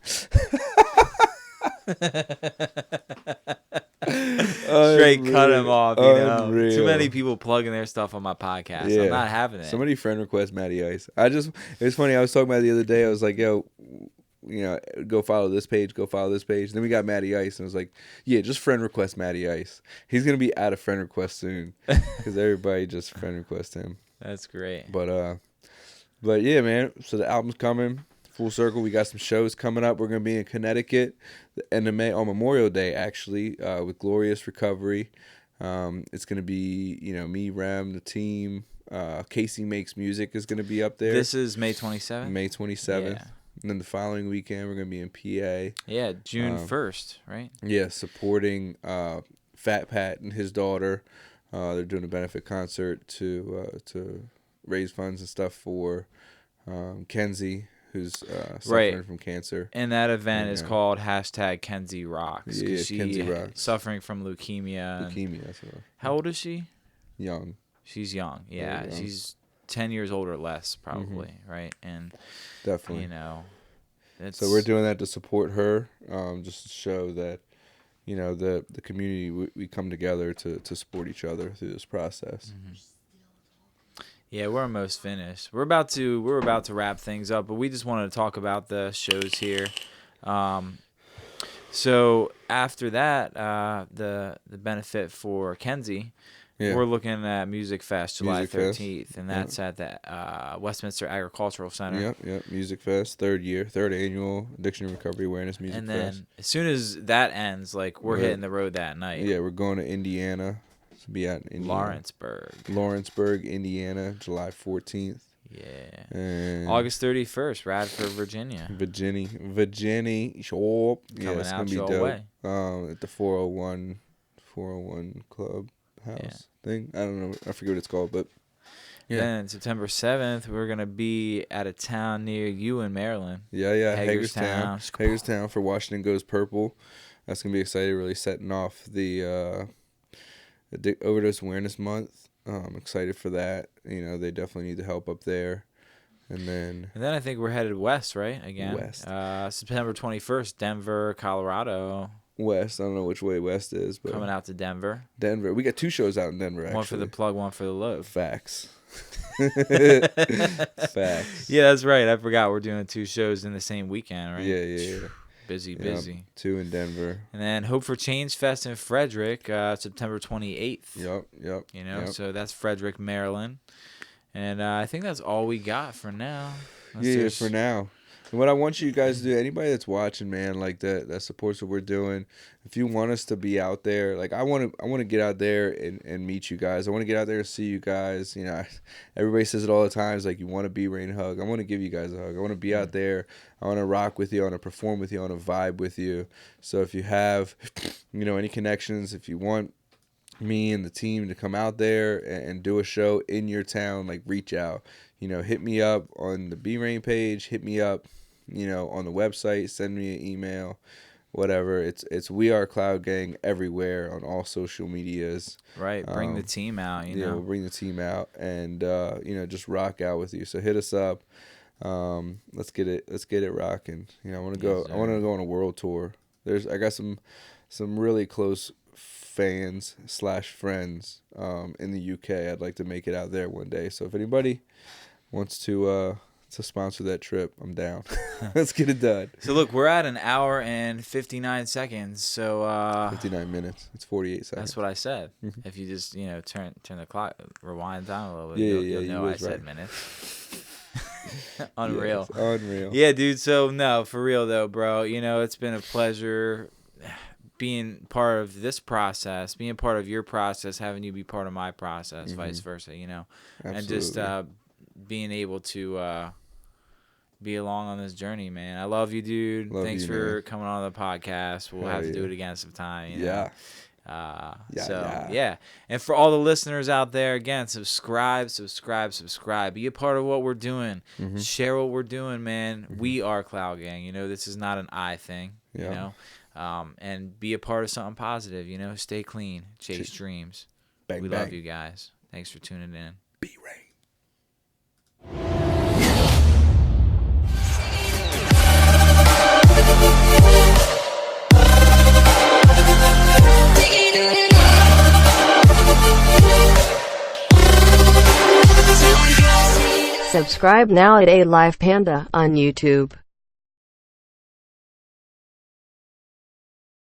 Straight cut him off, Unreal. Too many people plugging their stuff on my podcast. Yeah. I'm not having it. Somebody friend request Matty Ice. It was funny. I was talking about it the other day. I was like, yo, go follow this page, go follow this page. And then we got Matty Ice, and I was like, yeah, just friend request Matty Ice. He's gonna be out of friend request soon because everybody just friend request him. That's great. But yeah, man. So the album's coming full circle. We got some shows coming up. We're gonna be in Connecticut the end of May on Memorial Day, actually, with Glorious Recovery. It's gonna be me, Rem, the team. Casey Makes Music is gonna be up there. This is May 27th. May 27th. Yeah. And then the following weekend, we're going to be in PA. Yeah, June 1st, right? Yeah, supporting Fat Pat and his daughter. They're doing a benefit concert to raise funds and stuff for Kenzie, who's suffering from cancer. And that event is called #Kenzie Rocks. Yeah, Kenzie Rocks. Suffering from leukemia. How old is she? Young. She's young. Yeah, young. She's 10 years old or less, probably, right? And definitely, it's... So we're doing that to support her, just to show that, the community, we come together to support each other through this process. Yeah, we're almost finished. We're about to wrap things up, but we just wanted to talk about the shows here. So after that, the benefit for Kenzie. Yeah. We're looking at Music Fest July 13th, and that's at the Westminster Agricultural Center. Yep. Music Fest, third annual Addiction and Recovery Awareness Music Fest. And then as soon as that ends, we're hitting the road that night. Yeah, we're going to Indiana. To be out in Indiana. Lawrenceburg, Indiana, July 14th. Yeah. And August 31st, Radford, Virginia. Virginia. Coming Sure. Yeah, it's out gonna be your dope. way. At the 401 Club House thing. I don't know. I forget what it's called, but yeah. Then September 7th, we're gonna be at a town near you in Maryland. Yeah, Hagerstown for Washington Goes Purple. That's gonna be exciting. Really setting off the Overdose Awareness Month. I'm excited for that. They definitely need the help up there. And then I think we're headed west, right? Again. West. September 21st, Denver, Colorado. West. I don't know which way west is, but coming out to Denver. We got 2 shows out in Denver, actually. One for the plug, one for the load. Facts. Facts. Yeah, that's right. I forgot we're doing 2 shows in the same weekend, right? Yeah. Busy. 2 in Denver. And then Hope for Change Fest in Frederick, September 28th. Yep. So that's Frederick, Maryland. And I think that's all we got for now. For now. And what I want you guys to do, anybody that's watching, man, that supports what we're doing, if you want us to be out there, I want to get out there and meet you guys. I want to get out there and see you guys. Everybody says it all the time. It's you want a B-RAiN hug. I want to give you guys a hug. I want to be out there. I want to rock with you. I want to perform with you. I want to vibe with you. So if you have, any connections, if you want me and the team to come out there and do a show in your town, reach out. Hit me up on the B-RAiN page. Hit me up on the website, send me an email, whatever. It's We Are Cloud Gang everywhere on all social medias. Right. Bring the team out, Yeah, we'll bring the team out and, just rock out with you. So hit us up. Let's get it rocking. I want to go on a world tour. I got some really close fans / friends in the UK. I'd like to make it out there one day. So if anybody wants to sponsor that trip, I'm down. Let's get it done. So look, we're at 1 hour and 59 seconds. So 59 minutes. It's 48 seconds. That's what I said. Mhm. If you just turn the clock, rewind down a little bit, Yeah, you'll know I said right. minutes. Unreal. Yes, unreal. Yeah, dude. So no, for real though, bro. It's been a pleasure being part of this process, being part of your process, having you be part of my process, vice versa. And just being able to be along on this journey, man. I love you, dude. Thanks for coming on the podcast. We'll have to do it again sometime. Yeah. And for all the listeners out there, again, subscribe. Be a part of what we're doing. Share what we're doing, man. We are Cloud Gang. This is not an I thing. And be a part of something positive. Stay clean, chase dreams. Bang, we bang. love you guys. Thanks for tuning in. B-RAiN. Subscribe now at A.live Panda on YouTube.